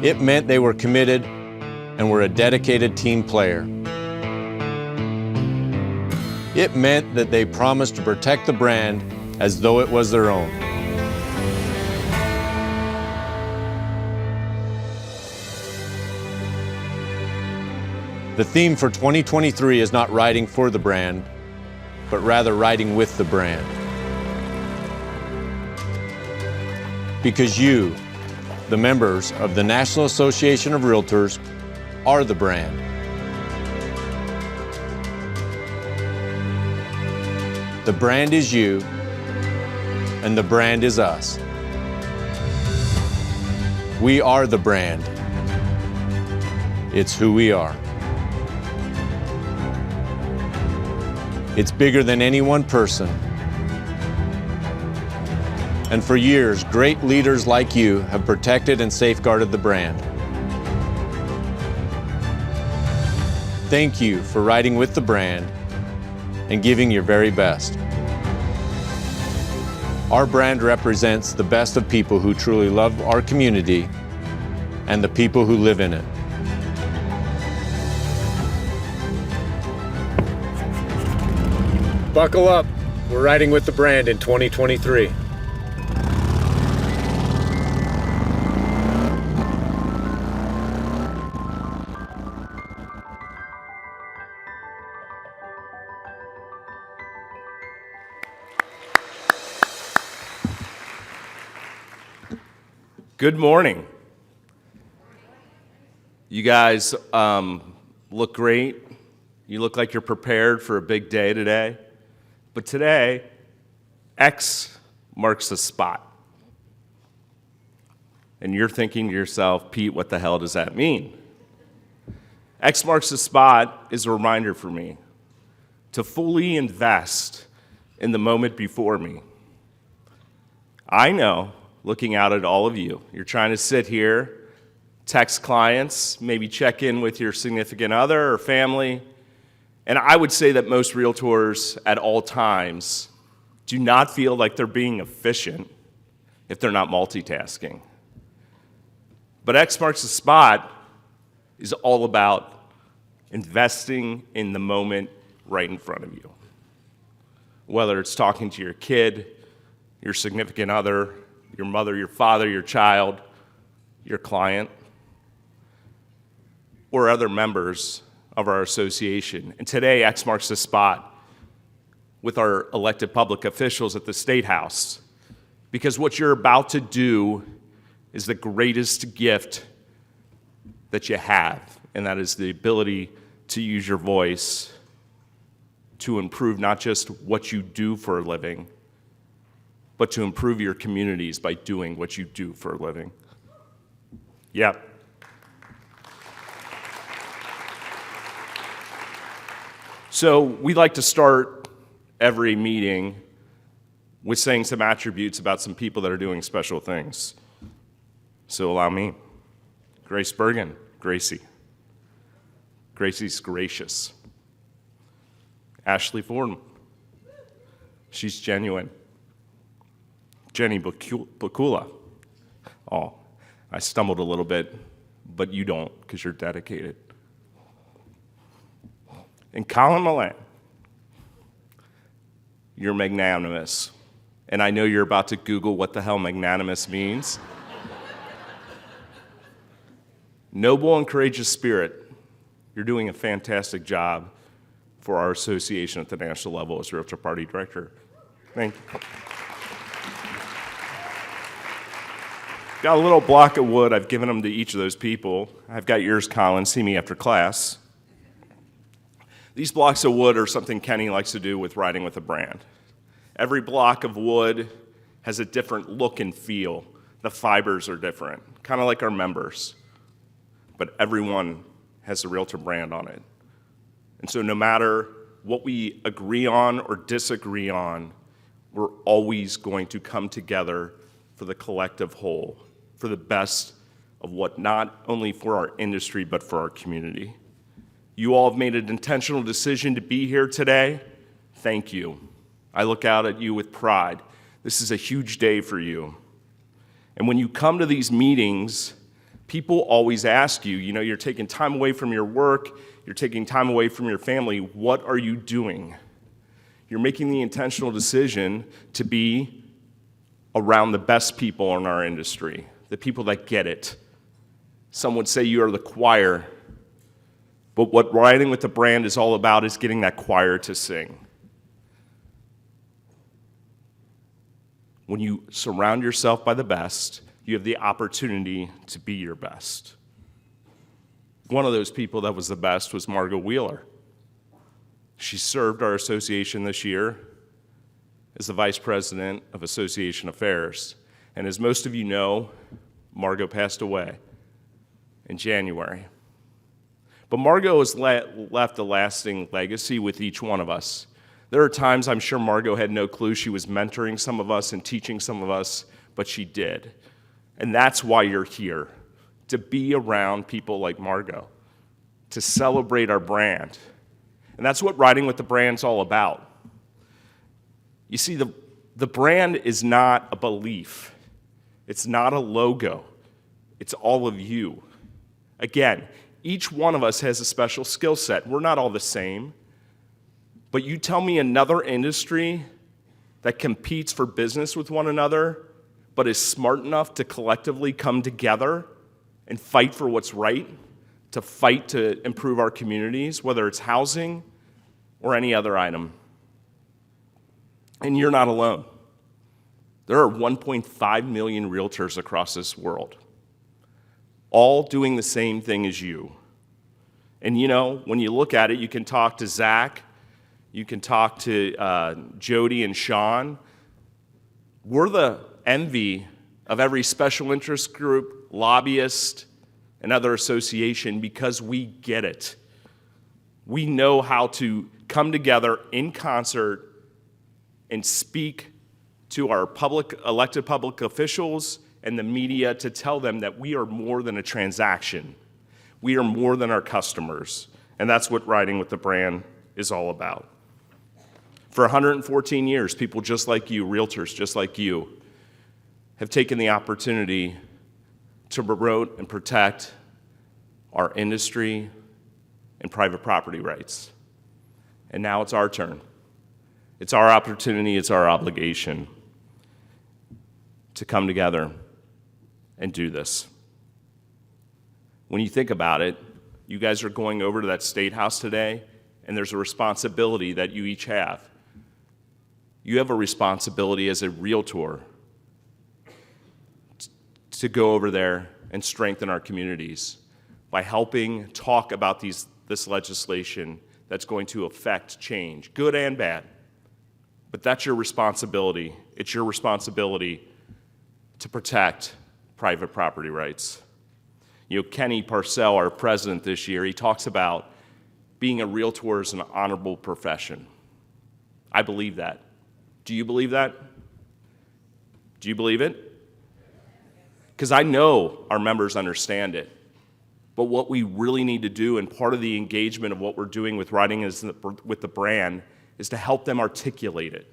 It meant they were committed and were a dedicated team player. It meant that they promised to protect the brand as though it was their own. The theme for 2023 is not riding for the brand, but rather riding with the brand. Because you, the members of the National Association of Realtors, are the brand. The brand is you, and the brand is us. We are the brand. It's who we are. It's bigger than any one person. And for years, great leaders like you have protected and safeguarded the brand. Thank you for riding with the brand and giving your very best. Our brand represents the best of people who truly love our community and the people who live in it. Buckle up, we're riding with the brand in 2023. Good morning. You guys look great. You look like you're prepared for a big day today. But today, X marks the spot. And you're thinking to yourself, Pete, what the hell does that mean? X marks the spot is a reminder for me to fully invest in the moment before me. I know, looking out at all of you, you're trying to sit here, text clients, maybe check in with your significant other or family. And I would say that most realtors at all times do not feel like they're being efficient if they're not multitasking. But X marks the spot is all about investing in the moment right in front of you. Whether it's talking to your kid, your significant other, your mother, your father, your child, your client. or other members of our association. And today, X marks the spot with our elected public officials at the State House, because what you're about to do is the greatest gift that you have, and that is the ability to use your voice to improve not just what you do for a living, but to improve your communities by doing what you do for a living. Yep. So we like to start every meeting with saying some attributes about some people that are doing special things. So allow me. Grace Bergen, Gracie. Gracie's gracious. Ashley Fordham, she's genuine. Jenny Bakula. Oh, I stumbled a little bit, but you don't, because you're dedicated. And Colin Milan, you're magnanimous. And I know you're about to Google what the hell magnanimous means. Noble and courageous spirit. You're doing a fantastic job for our association at the national level as Realtor Party Director. Thank you. Got a little block of wood. I've given them to each of those people. I've got yours, Colin. See me after class. These blocks of wood are something Kenny likes to do with riding with a brand. Every block of wood has a different look and feel. The fibers are different, kind of like our members. But everyone has a Realtor brand on it. And so no matter what we agree on or disagree on, we're always going to come together for the collective whole, for the best of what not only for our industry, but for our community. You all have made an intentional decision to be here today. Thank you. I look out at you with pride. This is a huge day for you. And when you come to these meetings, people always ask you, you're taking time away from your work, you're taking time away from your family, what are you doing? You're making the intentional decision to be around the best people in our industry, the people that get it. Some would say you are the choir, but what riding with the brand is all about is getting that choir to sing. When you surround yourself by the best, you have the opportunity to be your best. One of those people that was the best was Margot Wheeler. She served our association this year as the Vice President of Association Affairs. And as most of you know, Margot passed away in January. But Margot has left a lasting legacy with each one of us. There are times I'm sure Margot had no clue she was mentoring some of us and teaching some of us, but she did. And that's why you're here, to be around people like Margot, to celebrate our brand. And that's what riding with the brand's all about. You see, the brand is not a belief. It's not a logo. It's all of you. Again, each one of us has a special skill set. We're not all the same. But you tell me another industry that competes for business with one another, but is smart enough to collectively come together and fight for what's right, to fight to improve our communities, whether it's housing or any other item. And you're not alone. There are 1.5 million realtors across this world, all doing the same thing as you. And when you look at it, you can talk to Zach, you can talk to Jodi and Shaun. We're the envy of every special interest group, lobbyist, and other association because we get it. We know how to come together in concert and speak to our elected public officials and the media to tell them that we are more than a transaction. We are more than our customers. And that's what riding with the brand is all about. For 114 years, people just like you, realtors just like you, have taken the opportunity to promote and protect our industry and private property rights. And now it's our turn. It's our opportunity, it's our obligation to come together and do this. When you think about it, You guys are going over to that State House today, and there's a responsibility that you each have. You have a responsibility as a realtor to go over there and strengthen our communities by helping talk about this legislation that's going to affect change, good and bad. But that's your responsibility. It's your responsibility to protect private property rights. You know, Kenny Parcell, our president this year, he talks about being a realtor is an honorable profession. I believe that. Do you believe that? Do you believe it? Because I know our members understand it. But what we really need to do, and part of the engagement of what we're doing with Riding with the Brand, is to help them articulate it.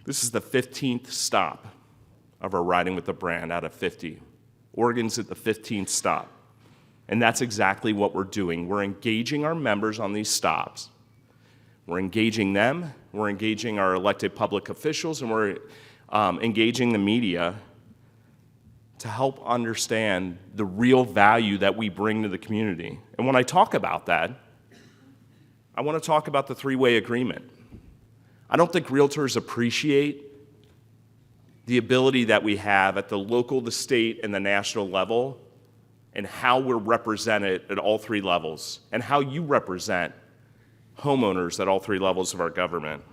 This is the 15th stop of our Riding with the Brand out of 50. Oregon's at the 15th stop. And that's exactly what we're doing. We're engaging our members on these stops. We're engaging them, we're engaging our elected public officials, and we're engaging the media to help understand the real value that we bring to the community. And when I talk about that, I want to talk about the three-way agreement. I don't think realtors appreciate the ability that we have at the local, the state, and the national level, and how we're represented at all three levels, and how you represent homeowners at all three levels of our government.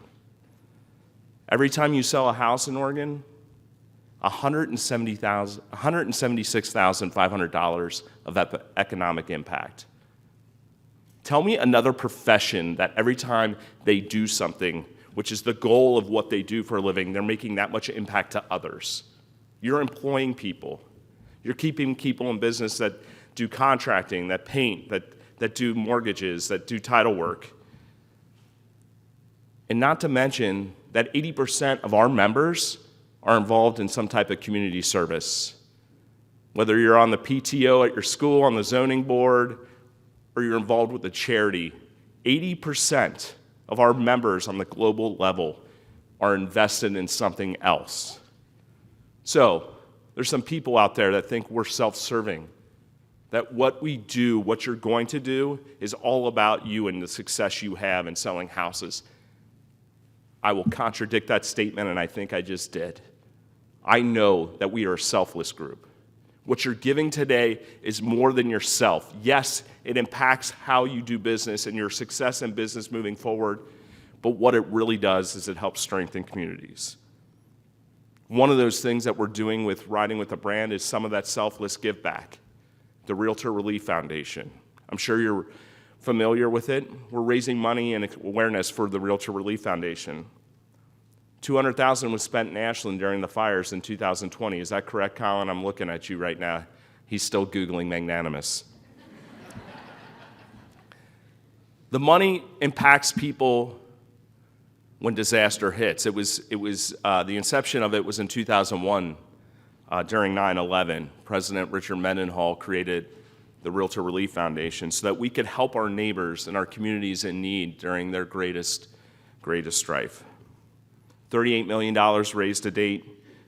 Every time you sell a house in Oregon, $176,500 of that economic impact. Tell me another profession that every time they do something, which is the goal of what they do for a living, they're making that much impact to others. You're employing people. You're keeping people in business that do contracting, that paint, that do mortgages, that do title work. And not to mention that 80% of our members are involved in some type of community service. Whether you're on the PTO at your school, on the zoning board, or you're involved with a charity, 80% of our members on the global level are invested in something else. So, there's some people out there that think we're self-serving, that what we do, what you're going to do, is all about you and the success you have in selling houses. I will contradict that statement, and I think I just did. I know that we are a selfless group. What you're giving today is more than yourself. Yes, it impacts how you do business and your success in business moving forward, but what it really does is it helps strengthen communities. One of those things that we're doing with Riding with the Brand is some of that selfless give back, the Realtor Relief Foundation. I'm sure you're familiar with it. We're raising money and awareness for the Realtor Relief Foundation. $200,000 was spent in Ashland during the fires in 2020. Is that correct, Colin? I'm looking at you right now. He's still Googling magnanimous. The money impacts people when disaster hits. It was the inception of it was in 2001 during 9/11. President Richard Mendenhall created the Realtor Relief Foundation so that we could help our neighbors and our communities in need during their greatest strife. $38 million raised to date.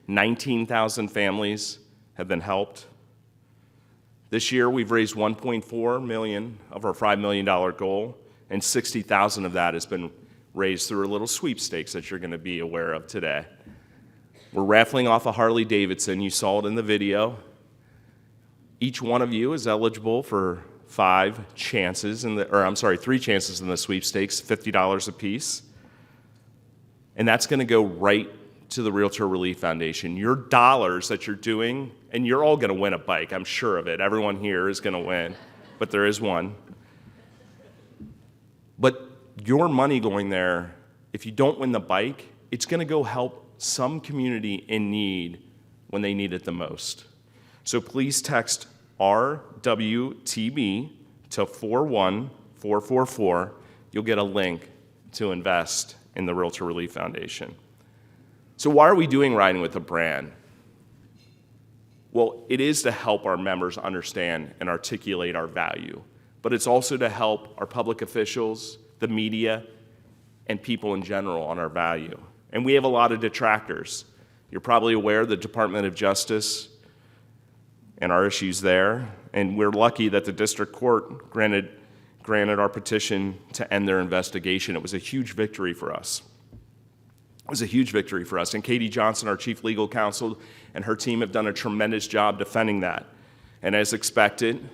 19,000 families have been helped. This year, we've raised $1.4 million of our $5 million goal, and $60,000 of that has been raised through a little sweepstakes that you're going to be aware of today. We're raffling off a Harley Davidson. You saw it in the video. Each one of you is eligible for 3 chances in the sweepstakes, $50 apiece. And that's going to go right to the Realtor Relief Foundation. Your dollars that you're doing, and you're all going to win a bike, I'm sure of it. Everyone here is going to win, but there is one. But your money going there, if you don't win the bike, it's going to go help some community in need when they need it the most. So please text RWTB to 41444. You'll get a link to invest in the Realtor Relief Foundation. So why are we doing Riding with the Brand? Well, it is to help our members understand and articulate our value, but it's also to help our public officials, the media, and people in general on our value. And we have a lot of detractors. You're probably aware of the Department of Justice and our issues there, And we're lucky that the district court granted our petition to end their investigation. It was a huge victory for us. It was a huge victory for us. And Katie Johnson, our chief legal counsel, and her team have done a tremendous job defending that. And as expected,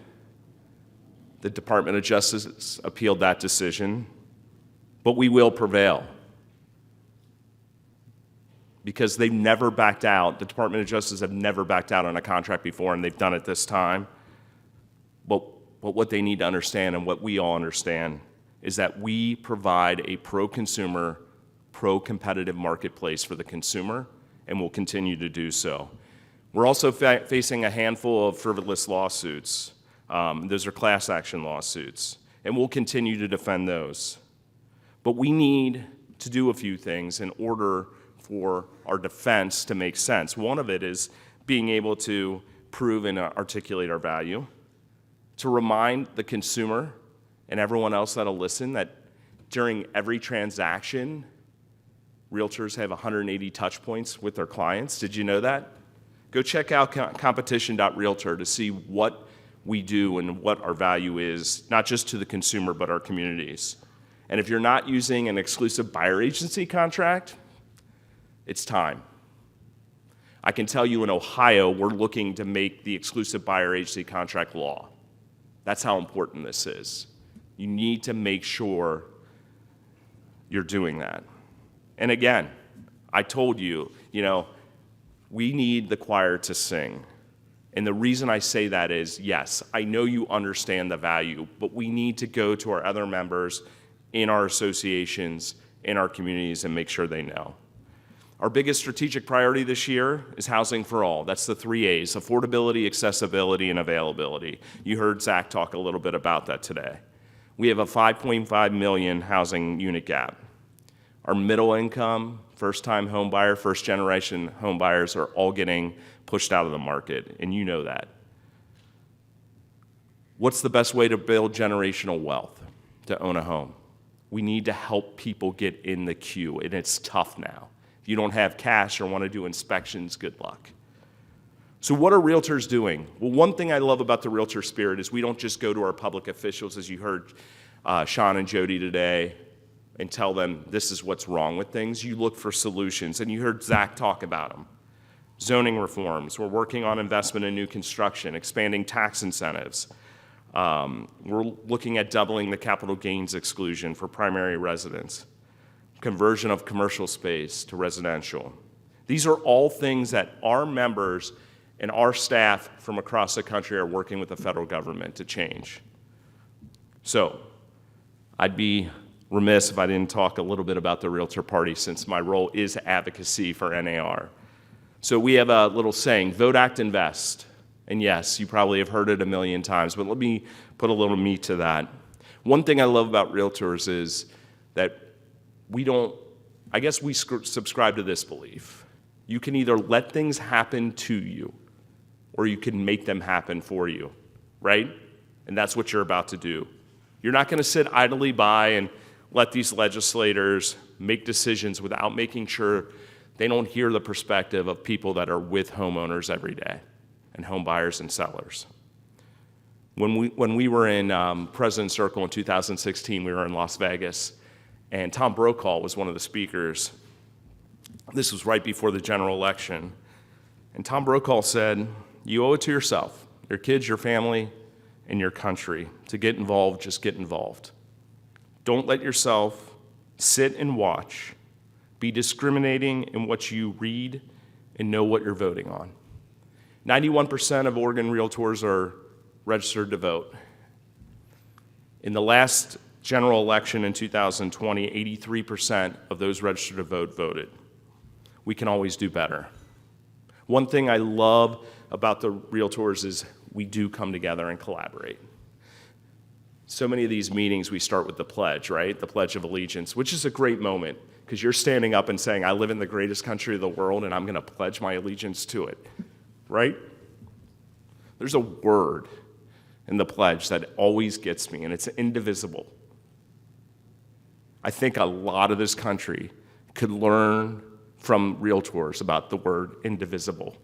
the Department of Justice appealed that decision, but we will prevail. Because they've never backed out. The Department of Justice have never backed out on a contract before, and they've done it this time. But what they need to understand, and what we all understand, is that we provide a pro-consumer, pro-competitive marketplace for the consumer, and will continue to do so. We're also facing a handful of frivolous lawsuits. Those are class action lawsuits, and we'll continue to defend those. But we need to do a few things in order for our defense to make sense. One of it is being able to prove and articulate our value, to remind the consumer and everyone else that'll listen that during every transaction, realtors have 180 touch points with their clients. Did you know that? Go check out competition.realtor to see what we do and what our value is, not just to the consumer, but our communities. And if you're not using an exclusive buyer agency contract, it's time. I can tell you in Ohio, we're looking to make the exclusive buyer agency contract law. That's how important this is. You need to make sure you're doing that. And again, I told you, we need the choir to sing. And the reason I say that is, yes, I know you understand the value, but we need to go to our other members in our associations, in our communities, and make sure they know. Our biggest strategic priority this year is housing for all. That's the 3 A's: affordability, accessibility, and availability. You heard Zach talk a little bit about that today. We have a 5.5 million housing unit gap. Our middle income, first-time home buyer, first-generation home buyers are all getting pushed out of the market, and you know that. What's the best way to build generational wealth? To own a home. We need to help people get in the queue, and it's tough now. If you don't have cash or want to do inspections, good luck. So what are realtors doing? Well, one thing I love about the realtor spirit is we don't just go to our public officials, as you heard Shaun and Jodi today, and tell them this is what's wrong with things. You look for solutions, and you heard Zach talk about them. Zoning reforms. We're working on investment in new construction, expanding tax incentives. We're looking at doubling the capital gains exclusion for primary residents. Conversion of commercial space to residential. These are all things that our members and our staff from across the country are working with the federal government to change. So, I'd be remiss if I didn't talk a little bit about the Realtor Party, since my role is advocacy for NAR. So we have a little saying, vote, act, invest. And yes, you probably have heard it a million times, but let me put a little meat to that. One thing I love about realtors is that we subscribe to this belief. You can either let things happen to you, or you can make them happen for you, right? And that's what you're about to do. You're not going to sit idly by and let these legislators make decisions without making sure they don't hear the perspective of people that are with homeowners every day, and home buyers and sellers. When we were in President's Circle in 2016, we were in Las Vegas, and Tom Brokaw was one of the speakers. This was right before the general election. And Tom Brokaw said, you owe it to yourself, your kids, your family, and your country to get involved. Just get involved. Don't let yourself sit and watch. Be discriminating in what you read and know what you're voting on. 91% of Oregon realtors are registered to vote. In the last general election in 2020, 83% of those registered to vote voted. We can always do better. One thing I love about the realtors is we do come together and collaborate. So many of these meetings, we start with the pledge, right? The Pledge of Allegiance, which is a great moment because you're standing up and saying, I live in the greatest country of the world and I'm going to pledge my allegiance to it, right? There's a word in the pledge that always gets me, and it's indivisible. I think a lot of this country could learn from realtors about the word indivisible.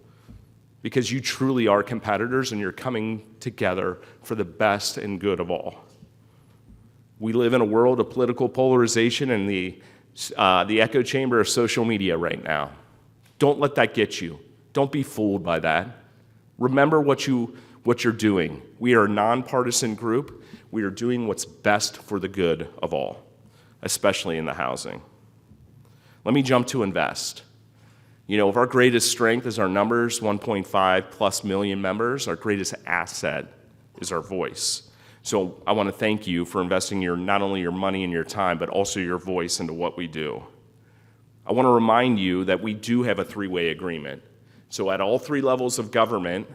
because you truly are competitors and you're coming together for the best and good of all. We live in a world of political polarization and the echo chamber of social media right now. Don't let that get you. Don't be fooled by that. Remember what you're doing. We are a nonpartisan group. We are doing what's best for the good of all, especially in the housing. Let me jump to invest. You know, if our greatest strength is our numbers, 1.5 plus million members, our greatest asset is our voice. So I want to thank you for investing not only your money and your time, but also your voice into what we do. I want to remind you that we do have a three-way agreement. So at all three levels of government,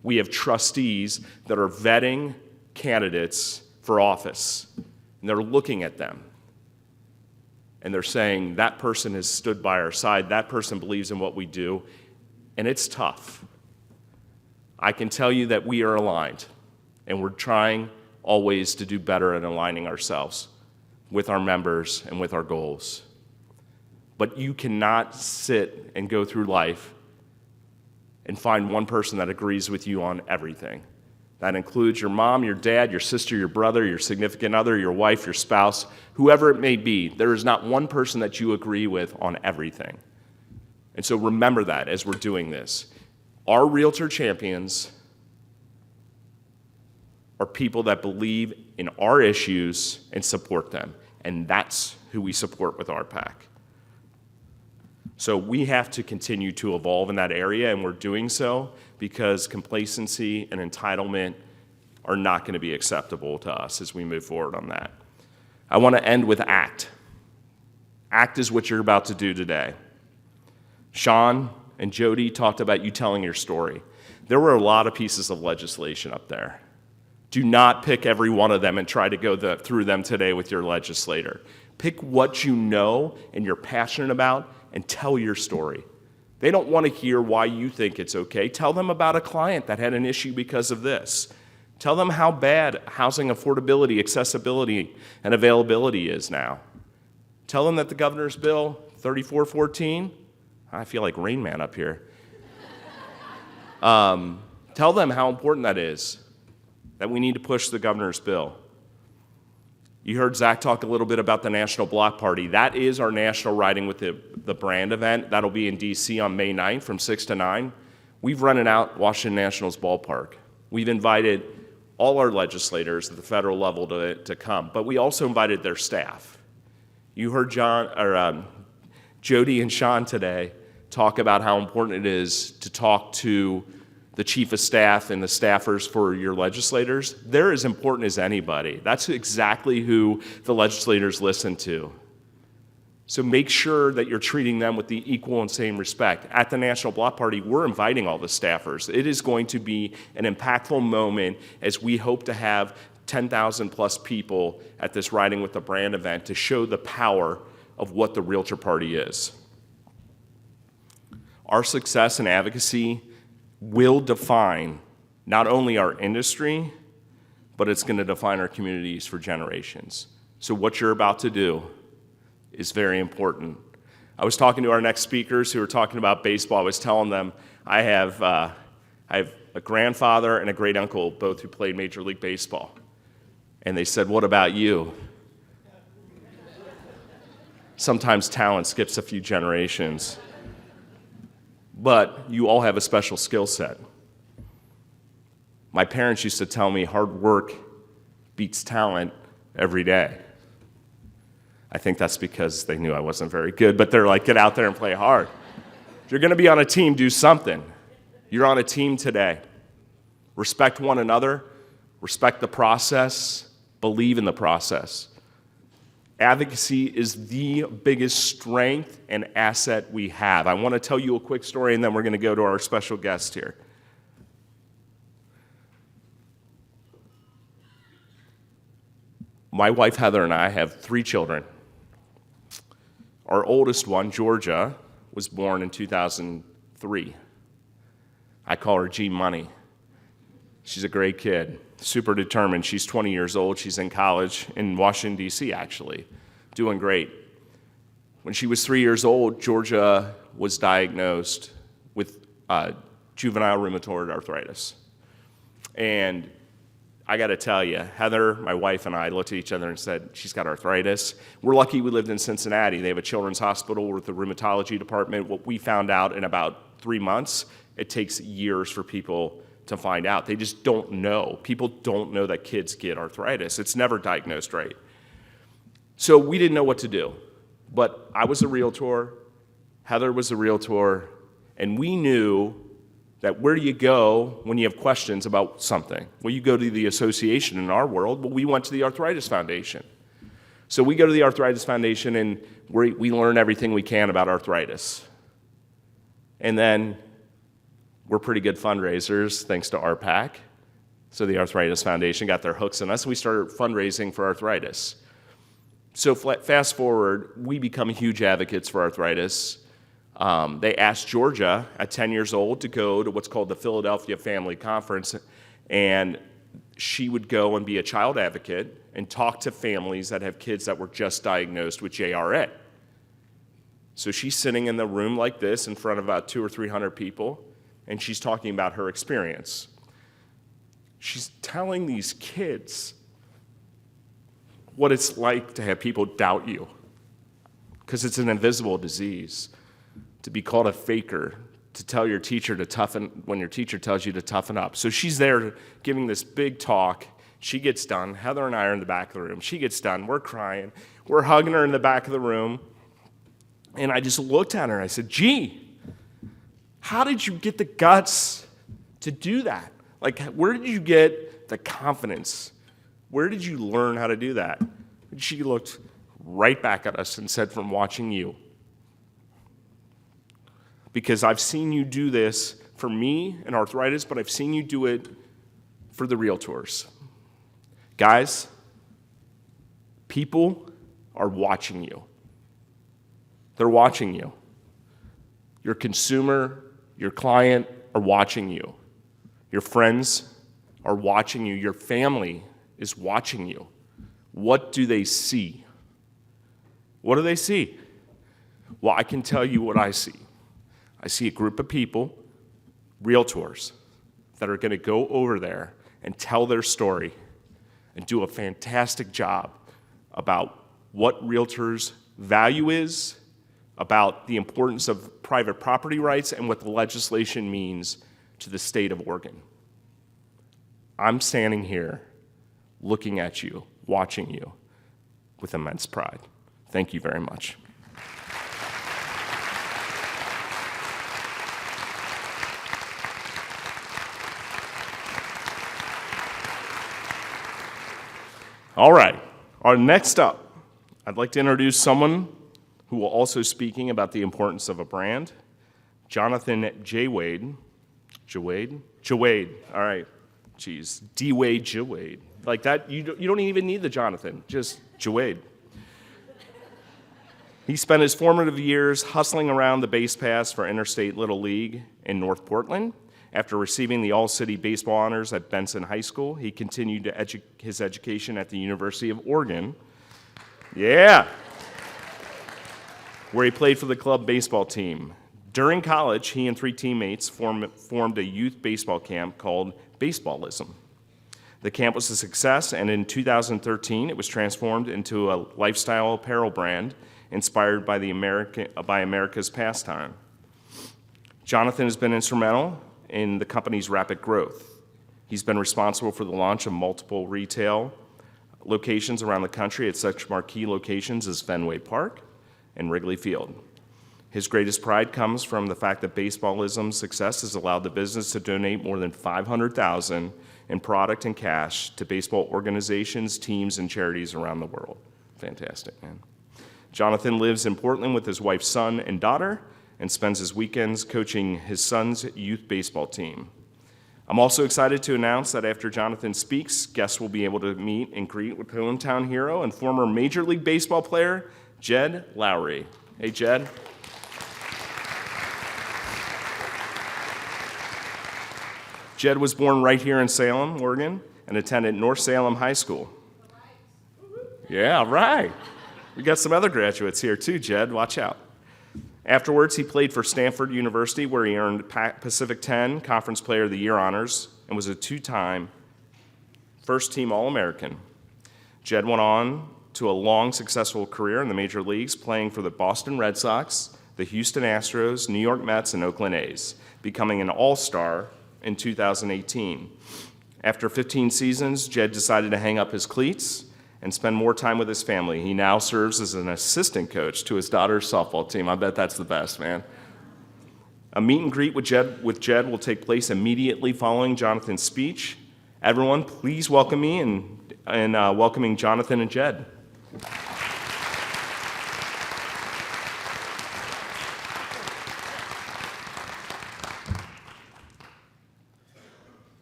we have trustees that are vetting candidates for office, and they're looking at them. And they're saying, that person has stood by our side, that person believes in what we do, and it's tough. I can tell you that we are aligned, and we're trying always to do better at aligning ourselves with our members and with our goals. But you cannot sit and go through life and find one person that agrees with you on everything. That includes your mom, your dad, your sister, your brother, your significant other, your wife, your spouse, whoever it may be. There is not one person that you agree with on everything. And so remember that as we're doing this. Our Realtor champions are people that believe in our issues and support them. And that's who we support with our PAC. So we have to continue to evolve in that area, and we're doing so because complacency and entitlement are not going to be acceptable to us as we move forward on that. I want to end with ACT. ACT is what you're about to do today. Shaun and Jodi talked about you telling your story. There were a lot of pieces of legislation up there. Do not pick every one of them and try to go through them today with your legislator. Pick what you know and you're passionate about and tell your story. They don't want to hear why you think it's okay. Tell them about a client that had an issue because of this. Tell them how bad housing affordability, accessibility, and availability is now. Tell them that the governor's bill, 3414, I feel like Rain Man up here. Tell them how important that is, that we need to push the governor's bill. You heard Zach talk a little bit about the National Block Party. That is our national Riding with the Brand event. That'll be in D.C. on May 9th from 6 to 9. We've run it out Washington National's ballpark. We've invited all our legislators at the federal level to come, but we also invited their staff. You heard Jodi and Shaun today talk about how important it is to talk to the chief of staff and the staffers for your legislators. They're as important as anybody. That's exactly who the legislators listen to. So make sure that you're treating them with the equal and same respect. At the National Block Party, we're inviting all the staffers. It is going to be an impactful moment as we hope to have 10,000 plus people at this Riding with the Brand event to show the power of what the Realtor Party is. Our success in advocacy will define not only our industry, but it's going to define our communities for generations. So what you're about to do is very important. I was talking to our next speakers who were talking about baseball. I was telling them I have a grandfather and a great uncle, both who played Major League Baseball. And they said, "What about you?" Sometimes talent skips a few generations. But you all have a special skill set. My parents used to tell me hard work beats talent every day. I think that's because they knew I wasn't very good, but they're like, get out there and play hard. If you're going to be on a team, do something. You're on a team today. Respect one another, respect the process, believe in the process. Advocacy is the biggest strength and asset we have. I want to tell you a quick story, and then we're going to go to our special guest here. My wife, Heather, and I have 3 children. Our oldest one, Georgia, was born in 2003. I call her G Money. She's a great kid, super determined. She's 20 years old. She's in college in Washington, D.C., actually, doing great. When she was 3 years old, Georgia was diagnosed with juvenile rheumatoid arthritis. And I got to tell you, Heather, my wife, and I looked at each other and said, she's got arthritis. We're lucky we lived in Cincinnati. They have a children's hospital with a rheumatology department. What we found out in about 3 months, it takes years for people to find out. They just don't know. People don't know that kids get arthritis. It's never diagnosed right. So we didn't know what to do. But I was a realtor, Heather was a realtor, and we knew that where do you go when you have questions about something? Well, you go to the association in our world, but we went to the Arthritis Foundation. So we go to the Arthritis Foundation and we learn everything we can about arthritis. And then we're pretty good fundraisers thanks to RPAC. So the Arthritis Foundation got their hooks in us and we started fundraising for arthritis. So fast forward, we become huge advocates for arthritis. They asked Georgia at 10 years old to go to what's called the Philadelphia Family Conference, and she would go and be a child advocate and talk to families that have kids that were just diagnosed with JRA. So she's sitting in the room like this in front of about 200 or 300 people, and she's talking about her experience. She's telling these kids what it's like to have people doubt you, because it's an invisible disease. To be called a faker, to tell your teacher to toughen, when your teacher tells you to toughen up. So she's there giving this big talk. She gets done. Heather and I are in the back of the room. She gets done. We're crying. We're hugging her in the back of the room. And I just looked at her and I said, gee, how did you get the guts to do that? Like, where did you get the confidence? Where did you learn how to do that? And she looked right back at us and said, from watching you. Because I've seen you do this for me and arthritis, but I've seen you do it for the realtors. Guys, people are watching you. They're watching you. Your consumer, your client are watching you. Your friends are watching you. Your family is watching you. What do they see? What do they see? Well, I can tell you what I see. I see a group of people, realtors, that are going to go over there and tell their story and do a fantastic job about what realtors' value is, about the importance of private property rights, and what the legislation means to the state of Oregon. I'm standing here looking at you, watching you with immense pride. Thank you very much. All right, next up, I'd like to introduce someone who will also speaking about the importance of a brand, Jonathan Jwayad. Jwayad, all right, geez, D-Wade Jwayad. Like that, you don't even need the Jonathan, just Jwayad. He spent his formative years hustling around the base paths for Interstate Little League in North Portland. After receiving the All-City Baseball honors at Benson High School, he continued his education at the University of Oregon. Yeah. Where he played for the club baseball team. During college, he and 3 teammates formed a youth baseball camp called Baseballism. The camp was a success, and in 2013, it was transformed into a lifestyle apparel brand inspired by America's pastime. Jonathan has been instrumental in the company's rapid growth. He's been responsible for the launch of multiple retail locations around the country at such marquee locations as Fenway Park and Wrigley Field. His greatest pride comes from the fact that Baseballism's success has allowed the business to donate more than $500,000 in product and cash to baseball organizations, teams, and charities around the world. Fantastic, man. Jonathan lives in Portland with his wife, son, and daughter, and spends his weekends coaching his son's youth baseball team. I'm also excited to announce that after Jonathan speaks, guests will be able to meet and greet with hometown hero and former Major League Baseball player, Jed Lowry. Hey, Jed. Jed was born right here in Salem, Oregon, and attended North Salem High School. Yeah, right. We got some other graduates here too, Jed. Watch out. Afterwards, he played for Stanford University, where he earned Pacific 10 Conference Player of the Year honors and was a two-time first-team All-American. Jed went on to a long, successful career in the major leagues, playing for the Boston Red Sox, the Houston Astros, New York Mets, and Oakland A's, becoming an All-Star in 2018. After 15 seasons, Jed decided to hang up his cleats and spend more time with his family. He now serves as an assistant coach to his daughter's softball team. I bet that's the best, man. A meet and greet with Jed will take place immediately following Jonathan's speech. Everyone, please welcome me in welcoming Jonathan and Jed.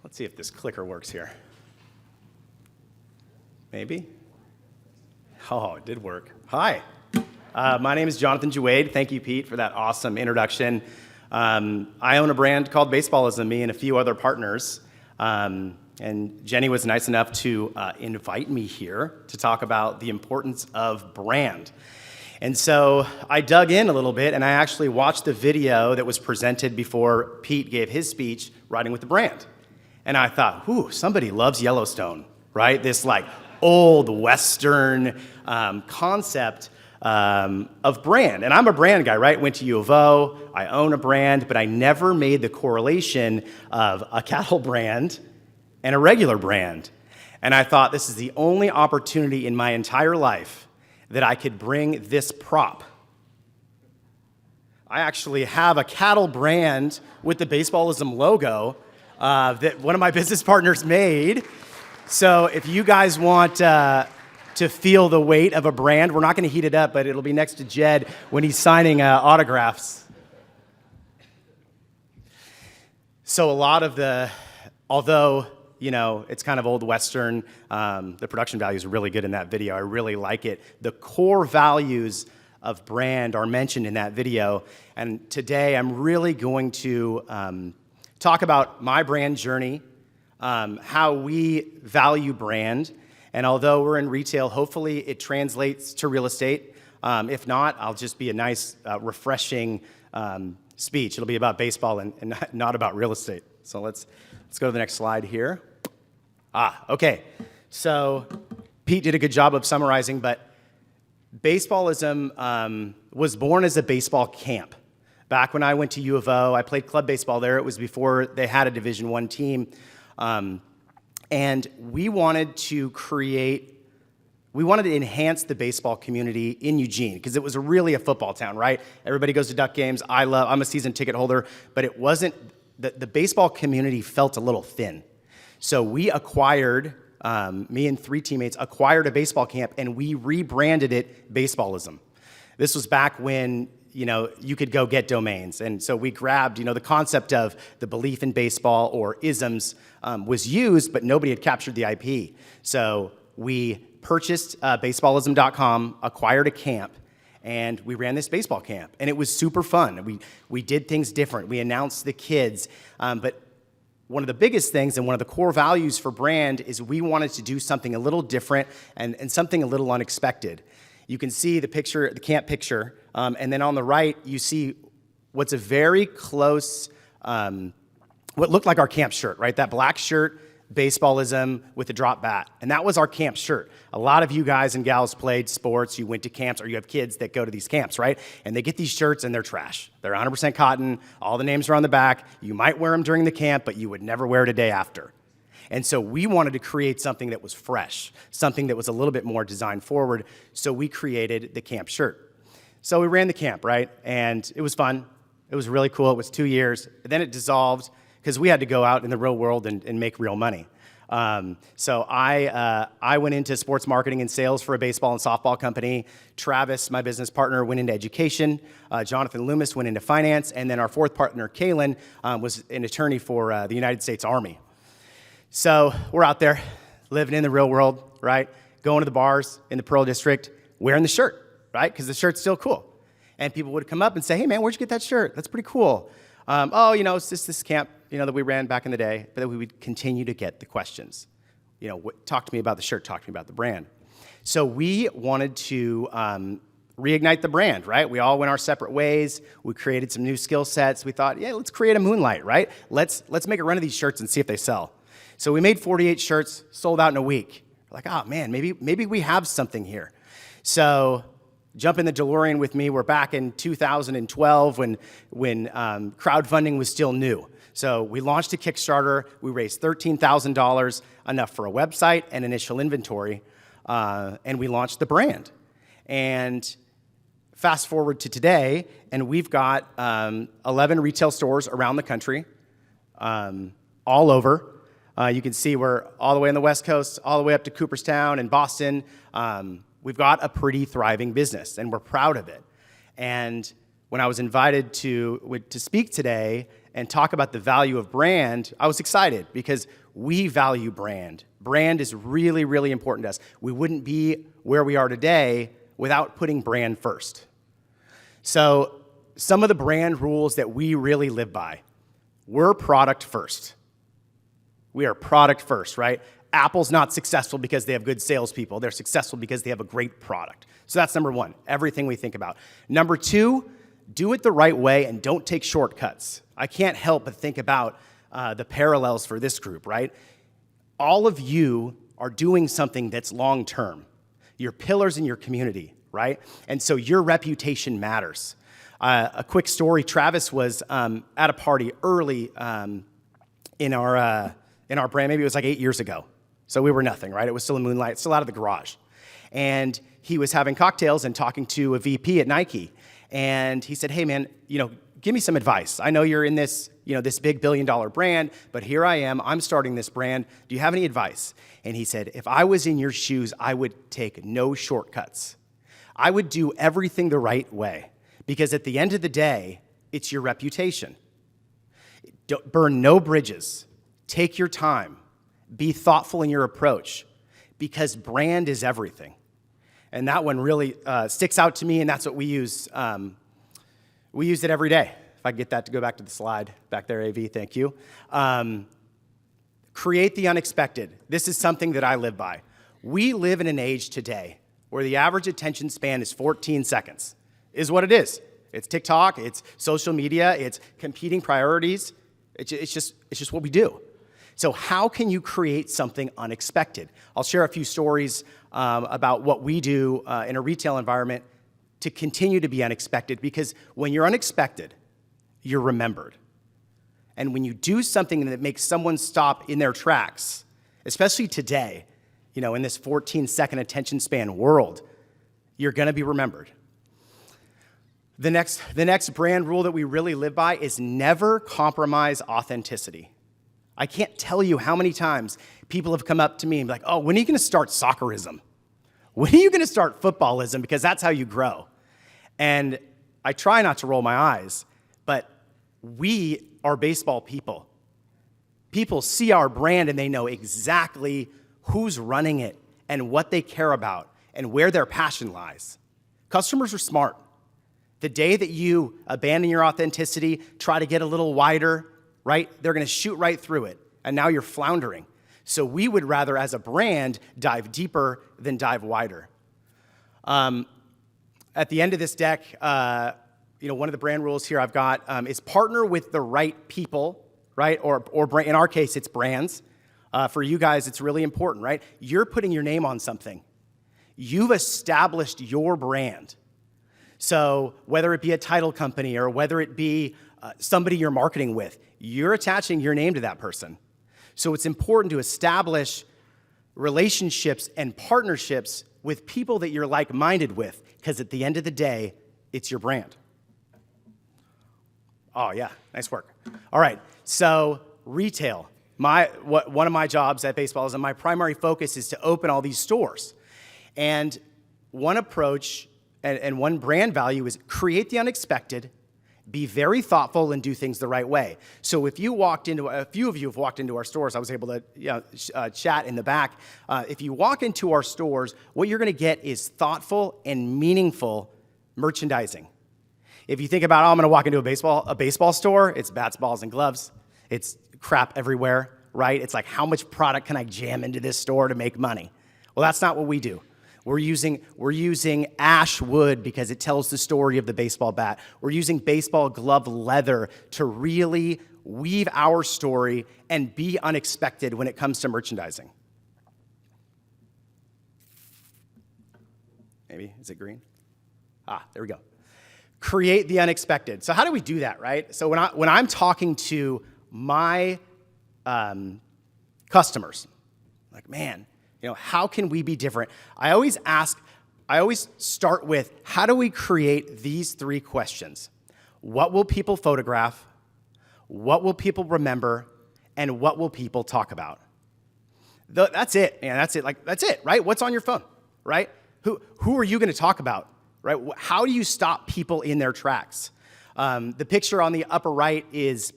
Let's see if this clicker works here. Maybe? Oh, it did work. Hi. My name is Jonathan Jwayad. Thank you, Pete, for that awesome introduction. I own a brand called Baseballism, me and a few other partners. And Jenny was nice enough to invite me here to talk about the importance of brand. And so I dug in a little bit, and I actually watched the video that was presented before Pete gave his speech, Riding with the Brand. And I thought, whew, somebody loves Yellowstone, right? This like old Western concept of brand. And I'm a brand guy, right? Went to U of O, I own a brand, but I never made the correlation of a cattle brand and a regular brand. And I thought this is the only opportunity in my entire life that I could bring this prop. I actually have a cattle brand with the Baseballism logo that one of my business partners made. So if you guys want to feel the weight of a brand, we're not going to heat it up, but it'll be next to Jed when he's signing autographs. So a lot of although, you know, it's kind of old Western, the production value is really good in that video. I really like it. The core values of brand are mentioned in that video. And today I'm really going to talk about my brand journey, how we value brand, and although we're in retail, hopefully it translates to real estate. If not, I'll just be a nice, refreshing speech. It'll be about baseball and not about real estate. So let's go to the next slide here. Okay. So Pete did a good job of summarizing, but Baseballism was born as a baseball camp. Back when I went to U of O, I played club baseball there. It was before they had a Division I team. And we wanted to enhance the baseball community in Eugene because it was really a football town, right? Everybody goes to Duck games. I'm a season ticket holder, but it wasn't, the baseball community felt a little thin. So we acquired, me and 3 teammates acquired a baseball camp and we rebranded it Baseballism. This was back when, you know, you could go get domains. And so we grabbed, you know, the concept of the belief in baseball or isms was used, but nobody had captured the IP. So we purchased baseballism.com, acquired a camp, and we ran this baseball camp. And it was super fun. We did things different. We announced the kids. But one of the biggest things and one of the core values for brand is we wanted to do something a little different and something a little unexpected. You can see the picture, the camp picture, and then on the right, you see what's a very close, what looked like our camp shirt, right? That black shirt, Baseballism with a drop bat. And that was our camp shirt. A lot of you guys and gals played sports, you went to camps, or you have kids that go to these camps, right? And they get these shirts and they're trash. They're 100% cotton, all the names are on the back. You might wear them during the camp, but you would never wear it a day after. And so we wanted to create something that was fresh, something that was a little bit more design forward. So we created the camp shirt. So we ran the camp, right? And it was fun. It was really cool. It was 2 years. Then it dissolved because we had to go out in the real world and make real money. So I went into sports marketing and sales for a baseball and softball company. Travis, my business partner, went into education. Jonathan Loomis went into finance. And then our fourth partner, Kalen, was an attorney for the United States Army. So we're out there living in the real world, right? Going to the bars in the Pearl District, wearing the shirt, right? Because the shirt's still cool. And people would come up and say, hey, man, where'd you get that shirt? That's pretty cool. Oh, you know, it's just this camp, you know, that we ran back in the day. But then we would continue to get the questions. You know, talk to me about the shirt, talk to me about the brand. So we wanted to reignite the brand, right? We all went our separate ways. We created some new skill sets. We thought, yeah, let's create a moonlight, right? Let's make a run of these shirts and see if they sell. So we made 48 shirts, sold out in a week. We're like, oh man, maybe we have something here. So jump in the DeLorean with me. We're back in 2012 when crowdfunding was still new. So we launched a Kickstarter. We raised $13,000, enough for a website and initial inventory, and we launched the brand. And fast forward to today, and we've got 11 retail stores around the country, all over. You can see we're all the way on the West Coast, all the way up to Cooperstown and Boston. We've got a pretty thriving business, and we're proud of it. And when I was invited to speak today and talk about the value of brand, I was excited because we value brand. Brand is really, really important to us. We wouldn't be where we are today without putting brand first. So some of the brand rules that we really live by, we're product first. We are product first, right? Apple's not successful because they have good salespeople. They're successful because they have a great product. So that's number one, everything we think about. Number two, do it the right way and don't take shortcuts. I can't help but think about the parallels for this group, right? All of you are doing something that's long-term. You're pillars in your community, right? And so your reputation matters. A quick story, Travis was at a party early in our brand, maybe it was like 8 years ago. So we were nothing, right? It was still a moonlight, still out of the garage. And he was having cocktails and talking to a VP at Nike. And he said, hey man, give me some advice. I know you're in this, this big $1 billion brand, but here I am, I'm starting this brand. Do you have any advice? And he said, if I was in your shoes, I would take no shortcuts. I would do everything the right way because at the end of the day, it's your reputation. Don't burn no bridges. Take your time. Be thoughtful in your approach because brand is everything. And that one really sticks out to me, and that's what we use. We use it every day. If I get that to go back to the slide back there, AV, thank you. Create the unexpected. This is something that I live by. We live in an age today where the average attention span is 14 seconds, is what it is. It's TikTok, it's social media, it's competing priorities. It's just what we do. So how can you create something unexpected? I'll share a few stories about what we do in a retail environment to continue to be unexpected, because when you're unexpected, you're remembered. And when you do something that makes someone stop in their tracks, especially today, in this 14-second attention span world, you're gonna be remembered. The next brand rule that we really live by is never compromise authenticity. I can't tell you how many times people have come up to me and be like, oh, when are you gonna start soccerism? When are you gonna start footballism? Because that's how you grow. And I try not to roll my eyes, but we are baseball people. People see our brand and they know exactly who's running it and what they care about and where their passion lies. Customers are smart. The day that you abandon your authenticity, try to get a little wider, right? They're gonna shoot right through it, and now you're floundering. So we would rather, as a brand, dive deeper than dive wider. At the end of this deck, one of the brand rules here I've got is partner with the right people, right? Or in our case, it's brands. For you guys, it's really important, right? You're putting your name on something. You've established your brand. So whether it be a title company or whether it be somebody you're marketing with, you're attaching your name to that person. So it's important to establish relationships and partnerships with people that you're like-minded with, because at the end of the day, it's your brand. Oh yeah, nice work. All right, so retail. One of my jobs at Baseballism, my primary focus is to open all these stores. And one approach and one brand value is create the unexpected, be very thoughtful, and do things the right way. So if you walked into, a few of you have walked into our stores, I was able to chat in the back. If you walk into our stores, what you're gonna get is thoughtful and meaningful merchandising. If you think about, I'm gonna walk into a baseball store, it's bats, balls, and gloves. It's crap everywhere, right? It's like, how much product can I jam into this store to make money? Well, that's not what we do. We're using ash wood because it tells the story of the baseball bat. We're using baseball glove leather to really weave our story and be unexpected when it comes to merchandising. Maybe, is it green? There we go. Create the unexpected. So how do we do that, right? So when I'm talking to my customers, like, man, how can we be different? I always start with, how do we create these three questions? What will people photograph? What will people remember? And what will people talk about? That's it, man. That's it. That's it, right? What's on your phone, right? Who are you going to talk about, right? How do you stop people in their tracks? The picture on the upper right is,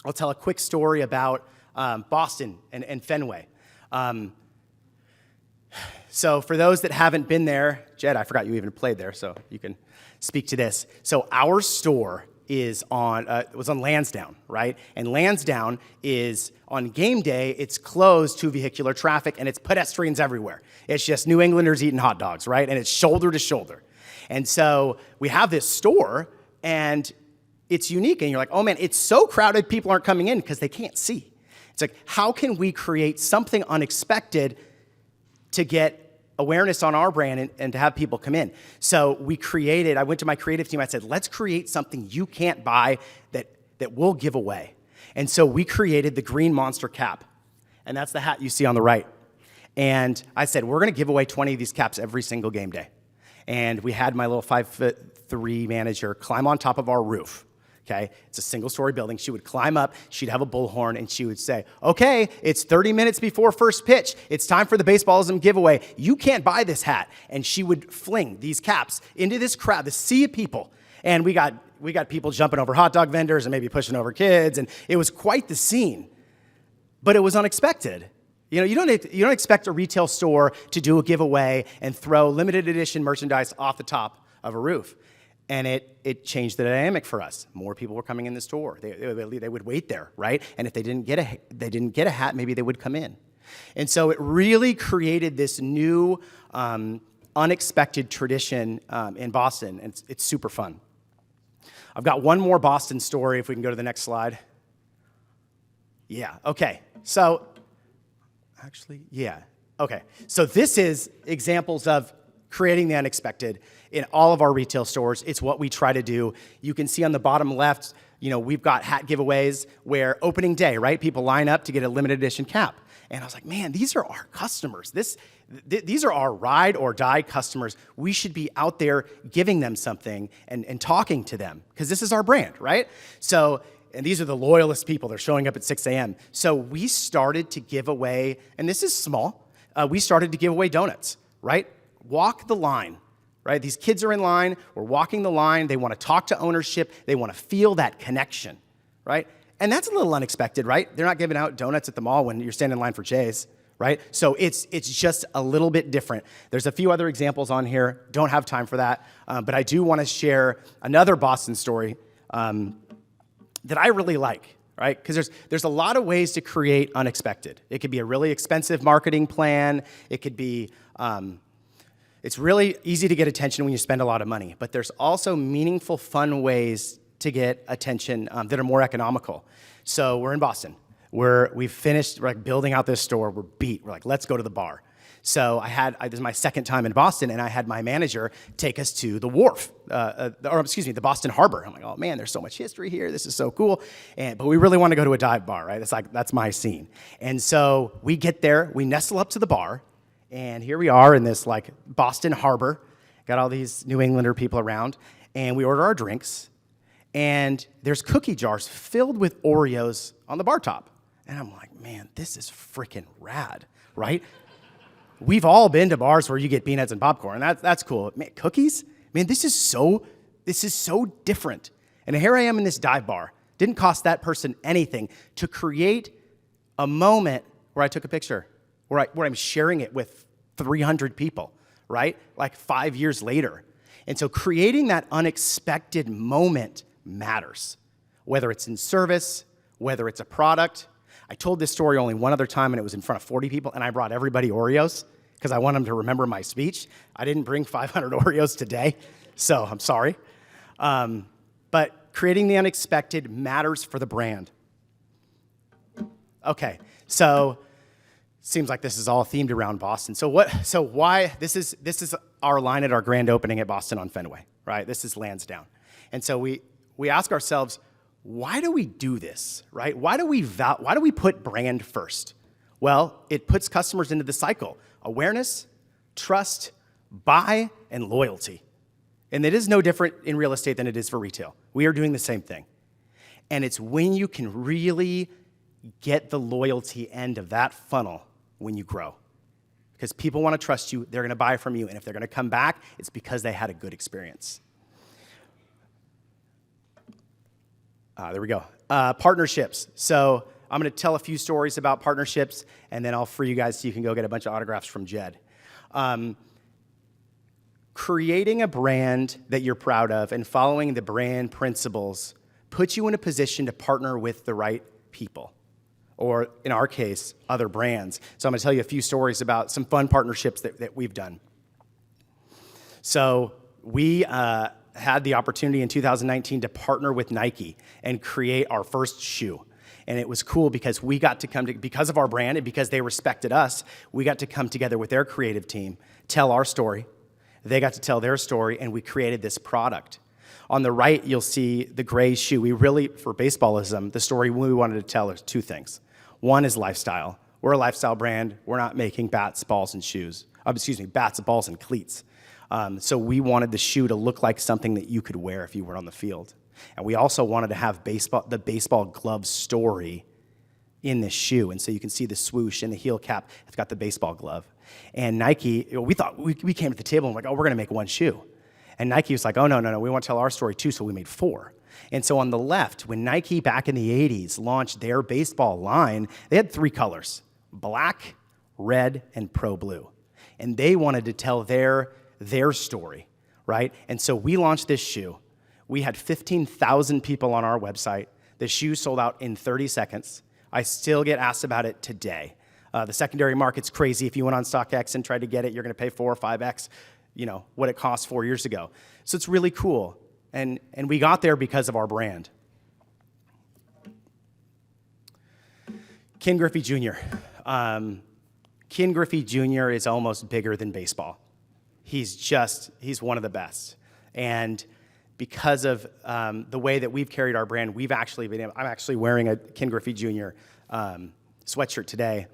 I'll tell a quick story about Boston and Fenway. So for those that haven't been there, Jed, I forgot you even played there, so you can speak to this. So our store was on Lansdowne, right? And Lansdowne is, on game day, it's closed to vehicular traffic and it's pedestrians everywhere. It's just New Englanders eating hot dogs, right? And it's shoulder to shoulder. And so we have this store and it's unique and you're like, oh man, it's so crowded, people aren't coming in because they can't see. It's like, how can we create something unexpected to get awareness on our brand and to have people come in? So I went to my creative team, I said, let's create something you can't buy that we'll give away. And so we created the green monster cap. And that's the hat you see on the right. And I said, we're gonna give away 20 of these caps every single game day. And we had my little 5'3" manager climb on top of our roof. Okay, it's a single-story building. She would climb up, she'd have a bullhorn, and she would say, okay, it's 30 minutes before first pitch. It's time for the Baseballism giveaway. You can't buy this hat. And she would fling these caps into this crowd, this sea of people. And we got people jumping over hot dog vendors and maybe pushing over kids, and it was quite the scene. But it was unexpected. You don't expect a retail store to do a giveaway and throw limited edition merchandise off the top of a roof. And it changed the dynamic for us. More people were coming in the store. They would wait there, right? And if they didn't get a hat, maybe they would come in. And so it really created this new unexpected tradition in Boston. And it's super fun. I've got one more Boston story, if we can go to the next slide. Yeah, okay. So, okay. So this is examples of creating the unexpected in all of our retail stores. It's what we try to do. You can see on the bottom left, we've got hat giveaways where opening day, right? People line up to get a limited edition cap. And I was like, man, these are our customers. These are our ride or die customers. We should be out there giving them something and talking to them because this is our brand, right? So, and these are the loyalist people. They're showing up at 6 a.m. So we started to give away, and this is small, we started to give away donuts, right? Walk the line, right? These kids are in line. We're walking the line. They want to talk to ownership. They want to feel that connection, right? And that's a little unexpected, right? They're not giving out donuts at the mall when you're standing in line for Jay's, right? So it's just a little bit different. There's a few other examples on here. Don't have time for that. But I do want to share another Boston story that I really like, right? Because there's a lot of ways to create unexpected. It could be a really expensive marketing plan. It could be, it's really easy to get attention when you spend a lot of money. But there's also meaningful, fun ways to get attention that are more economical. So we're in Boston. We've finished building out this store. We're beat. We're like, let's go to the bar. So this is my second time in Boston, and I had my manager take us to the wharf, the Boston Harbor. I'm like, oh man, there's so much history here. This is so cool. But we really want to go to a dive bar, right? That's my scene. And so we get there, we nestle up to the bar, and here we are in this Boston Harbor. Got all these New Englander people around, and we order our drinks, and there's cookie jars filled with Oreos on the bar top. And I'm like, man, this is freaking rad, right? We've all been to bars where you get peanuts and popcorn. That's cool. Man, cookies? Man, this is so different. And here I am in this dive bar. Didn't cost that person anything to create a moment where I took a picture, where I'm sharing it with 300 people, right? 5 years later. And so creating that unexpected moment matters, whether it's in service, whether it's a product. I told this story only one other time, and it was in front of 40 people, and I brought everybody Oreos, because I want them to remember my speech. I didn't bring 500 Oreos today, so I'm sorry. But creating the unexpected matters for the brand. Okay, so seems like this is all themed around Boston. So why, this is our line at our grand opening at Boston on Fenway, right? This is Lansdowne. And so we ask ourselves, why do we do this, right? Why do we put brand first? Well, it puts customers into the cycle: awareness, trust, buy, and loyalty. And it is no different in real estate than it is for retail. We are doing the same thing. And it's when you can really get the loyalty end of that funnel when you grow. Because people want to trust you, they're going to buy from you, and if they're going to come back, it's because they had a good experience. There we go. Partnerships. So I'm going to tell a few stories about partnerships, and then I'll free you guys so you can go get a bunch of autographs from Jed. Creating a brand that you're proud of and following the brand principles puts you in a position to partner with the right people, or in our case, other brands. So I'm going to tell you a few stories about some fun partnerships that we've done. So we had the opportunity in 2019 to partner with Nike and create our first shoe. And it was cool because we got to come to, because of our brand and because they respected us, we got to come together with their creative team, tell our story. They got to tell their story, and we created this product. On the right, you'll see the gray shoe. We really, for Baseballism, the story we wanted to tell is two things. One is lifestyle. We're a lifestyle brand. We're not making bats, balls, and shoes. Bats, balls, and cleats. So we wanted the shoe to look like something that you could wear if you were on the field. And we also wanted to have the baseball glove story in this shoe. And so you can see the swoosh and the heel cap. It's got the baseball glove. And Nike, we thought, we came to the table and we're like, oh, we're going to make one shoe. And Nike was like, oh, no, we want to tell our story too, so we made 4. And so on the left, when Nike back in the 80s launched their baseball line, they had 3 colors: black, red, and pro blue. And they wanted to tell their story, right? And so we launched this shoe. We had 15,000 people on our website. The shoe sold out in 30 seconds. I still get asked about it today. The secondary market's crazy. If you went on StockX and tried to get it, you're going to pay 4 or 5x, what it cost 4 years ago. So it's really cool. And we got there because of our brand. Ken Griffey Jr. Ken Griffey Jr. is almost bigger than baseball. He's one of the best. And because of the way that we've carried our brand, we've actually been able, I'm actually wearing a Ken Griffey Jr. Sweatshirt today.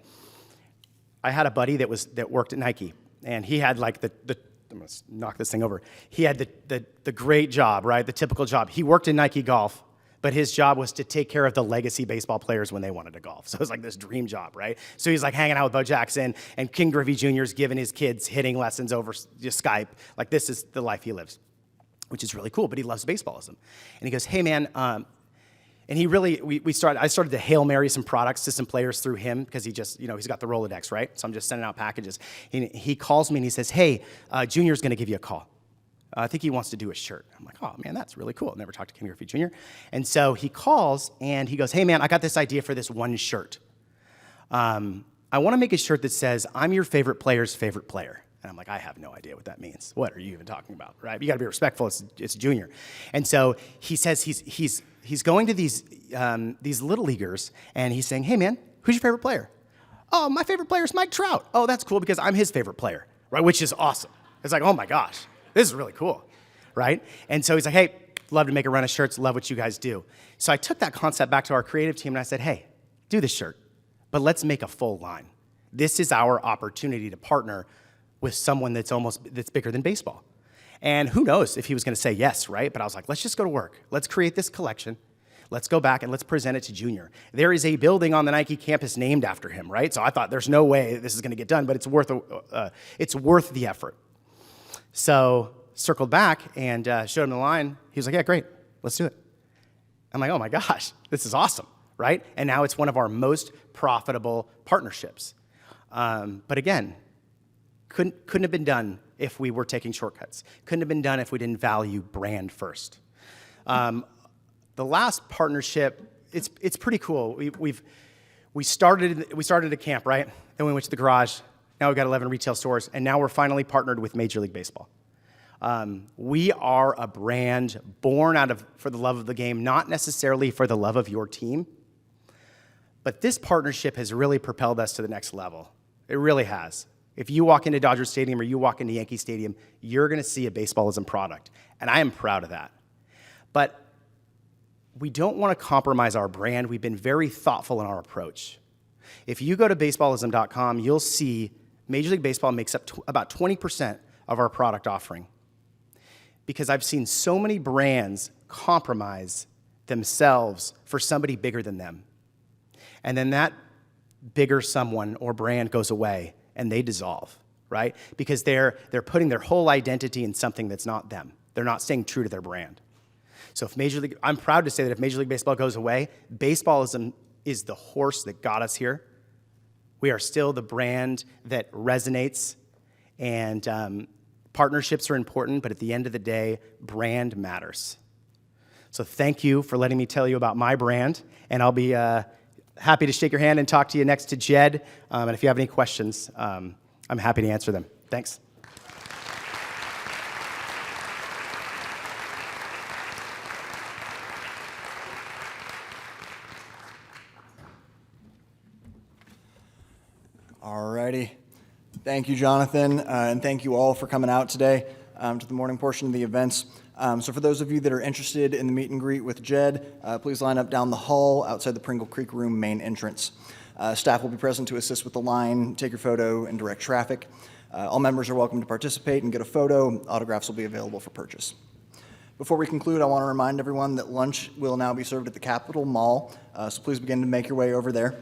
I had a buddy that worked at Nike, and he had like I'm gonna knock this thing over. He had the great job, right? The typical job. He worked in Nike Golf, but his job was to take care of the legacy baseball players when they wanted to golf. So it was like this dream job, right? So he's like hanging out with Bo Jackson, and Ken Griffey Jr. is giving his kids hitting lessons over just Skype. Like, this is the life he lives, which is really cool, but he loves Baseballism. And he goes, hey man, and he really, I started to Hail Mary some products to some players through him, because he just, he's got the Rolodex, right? So I'm just sending out packages. And he calls me and he says, hey, Junior's gonna give you a call. I think he wants to do a shirt. I'm like, oh man, that's really cool. I've never talked to Ken Griffey Jr. And so he calls and he goes, hey man, I got this idea for this one shirt. I wanna make a shirt that says, I'm your favorite player's favorite player. And I'm like, I have no idea what that means. What are you even talking about, right? You gotta be respectful, it's Junior. And so he says he's going to these little leaguers, and he's saying, hey man, who's your favorite player? Oh, my favorite player is Mike Trout. Oh, that's cool because I'm his favorite player, right? Which is awesome. It's like, oh my gosh, this is really cool, right? And so he's like, hey, love to make a run of shirts, love what you guys do. So I took that concept back to our creative team and I said, hey, do this shirt, but let's make a full line. This is our opportunity to partner with someone that's bigger than baseball. And who knows if he was gonna say yes, right? But I was like, let's just go to work. Let's create this collection. Let's go back and let's present it to Junior. There is a building on the Nike campus named after him, right? So I thought there's no way this is gonna get done, but it's worth the effort. So circled back and showed him the line. He was like, yeah, great, let's do it. I'm like, oh my gosh, this is awesome, right? And now it's one of our most profitable partnerships. But again, couldn't have been done if we were taking shortcuts. Couldn't have been done if we didn't value brand first. The last partnership, it's pretty cool. We started a camp, right? Then we went to the garage, Now we've got 11 retail stores, and now we're finally partnered with Major League Baseball. We are a brand born for the love of the game, not necessarily for the love of your team. But this partnership has really propelled us to the next level. It really has. If you walk into Dodger Stadium or you walk into Yankee Stadium, you're going to see a Baseballism product, and I am proud of that. But we don't want to compromise our brand. We've been very thoughtful in our approach. If you go to baseballism.com, you'll see Major League Baseball makes up about 20% of our product offering. Because I've seen so many brands compromise themselves for somebody bigger than them. And then that bigger someone or brand goes away and they dissolve, right? Because they're putting their whole identity in something that's not them. They're not staying true to their brand. So if I'm proud to say that if Major League Baseball goes away, Baseballism is the horse that got us here. We are still the brand that resonates, and partnerships are important, but at the end of the day, brand matters. So thank you for letting me tell you about my brand, and I'll be happy to shake your hand and talk to you next to Jed. And if you have any questions, I'm happy to answer them. Thanks. Alrighty. Thank you, Jonathan, and thank you all for coming out today to the morning portion of the events. So for those of you that are interested in the meet and greet with Jed, please line up down the hall outside the Pringle Creek Room main entrance. Staff will be present to assist with the line, take your photo, and direct traffic. All members are welcome to participate and get a photo. Autographs will be available for purchase. Before we conclude, I want to remind everyone that lunch will now be served at the Capitol Mall, so please begin to make your way over there.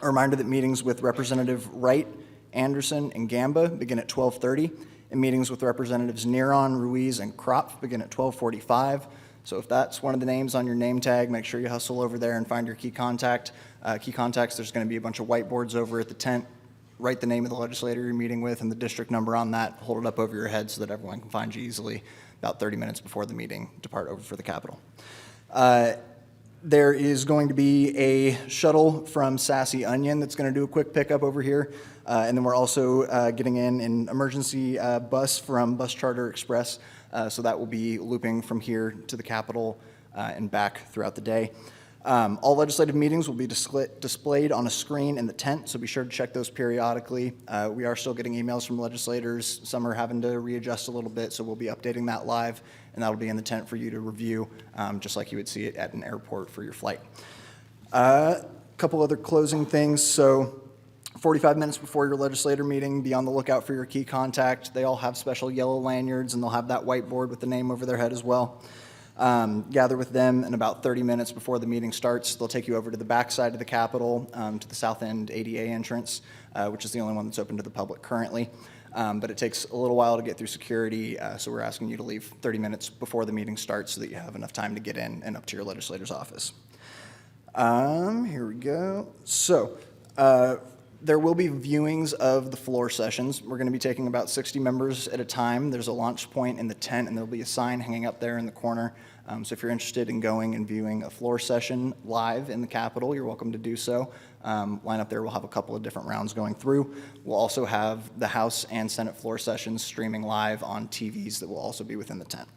A reminder that meetings with Representative Wright, Anderson, and Gamba begin at 12:30, and meetings with Representatives Neron, Ruiz, and Kopf begin at 12:45. So if that's one of the names on your name tag, make sure you hustle over there and find your key contact. Key contacts, there's going to be a bunch of whiteboards over at the tent. Write the name of the legislator you're meeting with and the district number on that. Hold it up over your head so that everyone can find you easily about 30 minutes before the meeting. Depart over for the Capitol. There is going to be a shuttle from Sassy Onion that's going to do a quick pickup over here. And then we're also getting in an emergency bus from Bus Charter Express. So that will be looping from here to the Capitol and back throughout the day. All legislative meetings will be displayed on a screen in the tent, so be sure to check those periodically. We are still getting emails from legislators. Some are having to readjust a little bit, so we'll be updating that live, and that'll be in the tent for you to review, just like you would see it at an airport for your flight. A couple other closing things. So 45 minutes before your legislator meeting, be on the lookout for your key contact. They all have special yellow lanyards, and they'll have that whiteboard with the name over their head as well. Gather with them, and about 30 minutes before the meeting starts, they'll take you over to the back side of the Capitol, to the South End ADA entrance, which is the only one that's open to the public currently. But it takes a little while to get through security, so we're asking you to leave 30 minutes before the meeting starts so that you have enough time to get in and up to your legislator's office. Here we go. So, there will be viewings of the floor sessions. We're going to be taking about 60 members at a time. There's a launch point in the tent, and there'll be a sign hanging up there in the corner. So if you're interested in going and viewing a floor session live in the Capitol, you're welcome to do so. Line up there. We'll have a couple of different rounds going through. We'll also have the House and Senate floor sessions streaming live on TVs that will also be within the tent.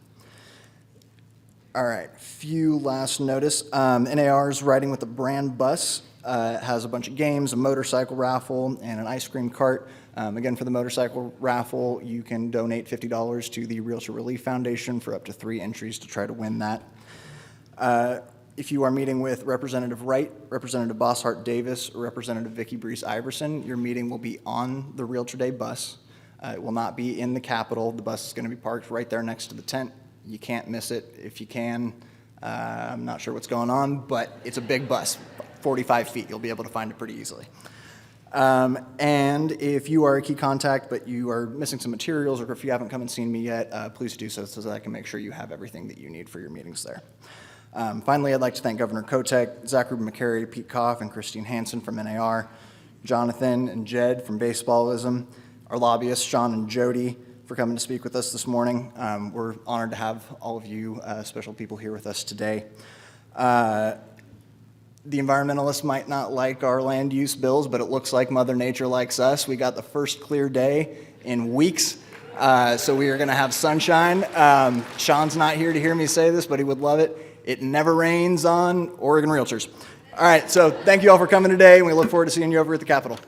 All right, few last notice. NAR's riding with the brand bus. Has a bunch of games, a motorcycle raffle, and an ice cream cart. Again, for the motorcycle raffle, you can donate $50 to the Realtor Relief Foundation for up to 3 entries to try to win that. If you are meeting with Representative Wright, Representative Bosshart Davis, or Representative Vicky Brees Iverson, your meeting will be on the Realtor Day bus. It will not be in the Capitol. The bus is going to be parked right there next to the tent. You can't miss it. If you can, I'm not sure what's going on, but it's a big bus. 45 feet, you'll be able to find it pretty easily. And if you are a key contact, but you are missing some materials, or if you haven't come and seen me yet, please do so that I can make sure you have everything that you need for your meetings there. Finally, I'd like to thank Governor Kotek, Zach Rubin McCarry, Pete Kopf, and Christine Hansen from NAR, Jonathan and Jed from Baseballism, our lobbyists, Shaun and Jodi, for coming to speak with us this morning. We're honored to have all of you special people here with us today. The environmentalists might not like our land use bills, but it looks like Mother Nature likes us. We got the first clear day in weeks, so we are going to have sunshine. Shaun's not here to hear me say this, but he would love it. It never rains on Oregon Realtors. All right, so thank you all for coming today, and we look forward to seeing you over at the Capitol.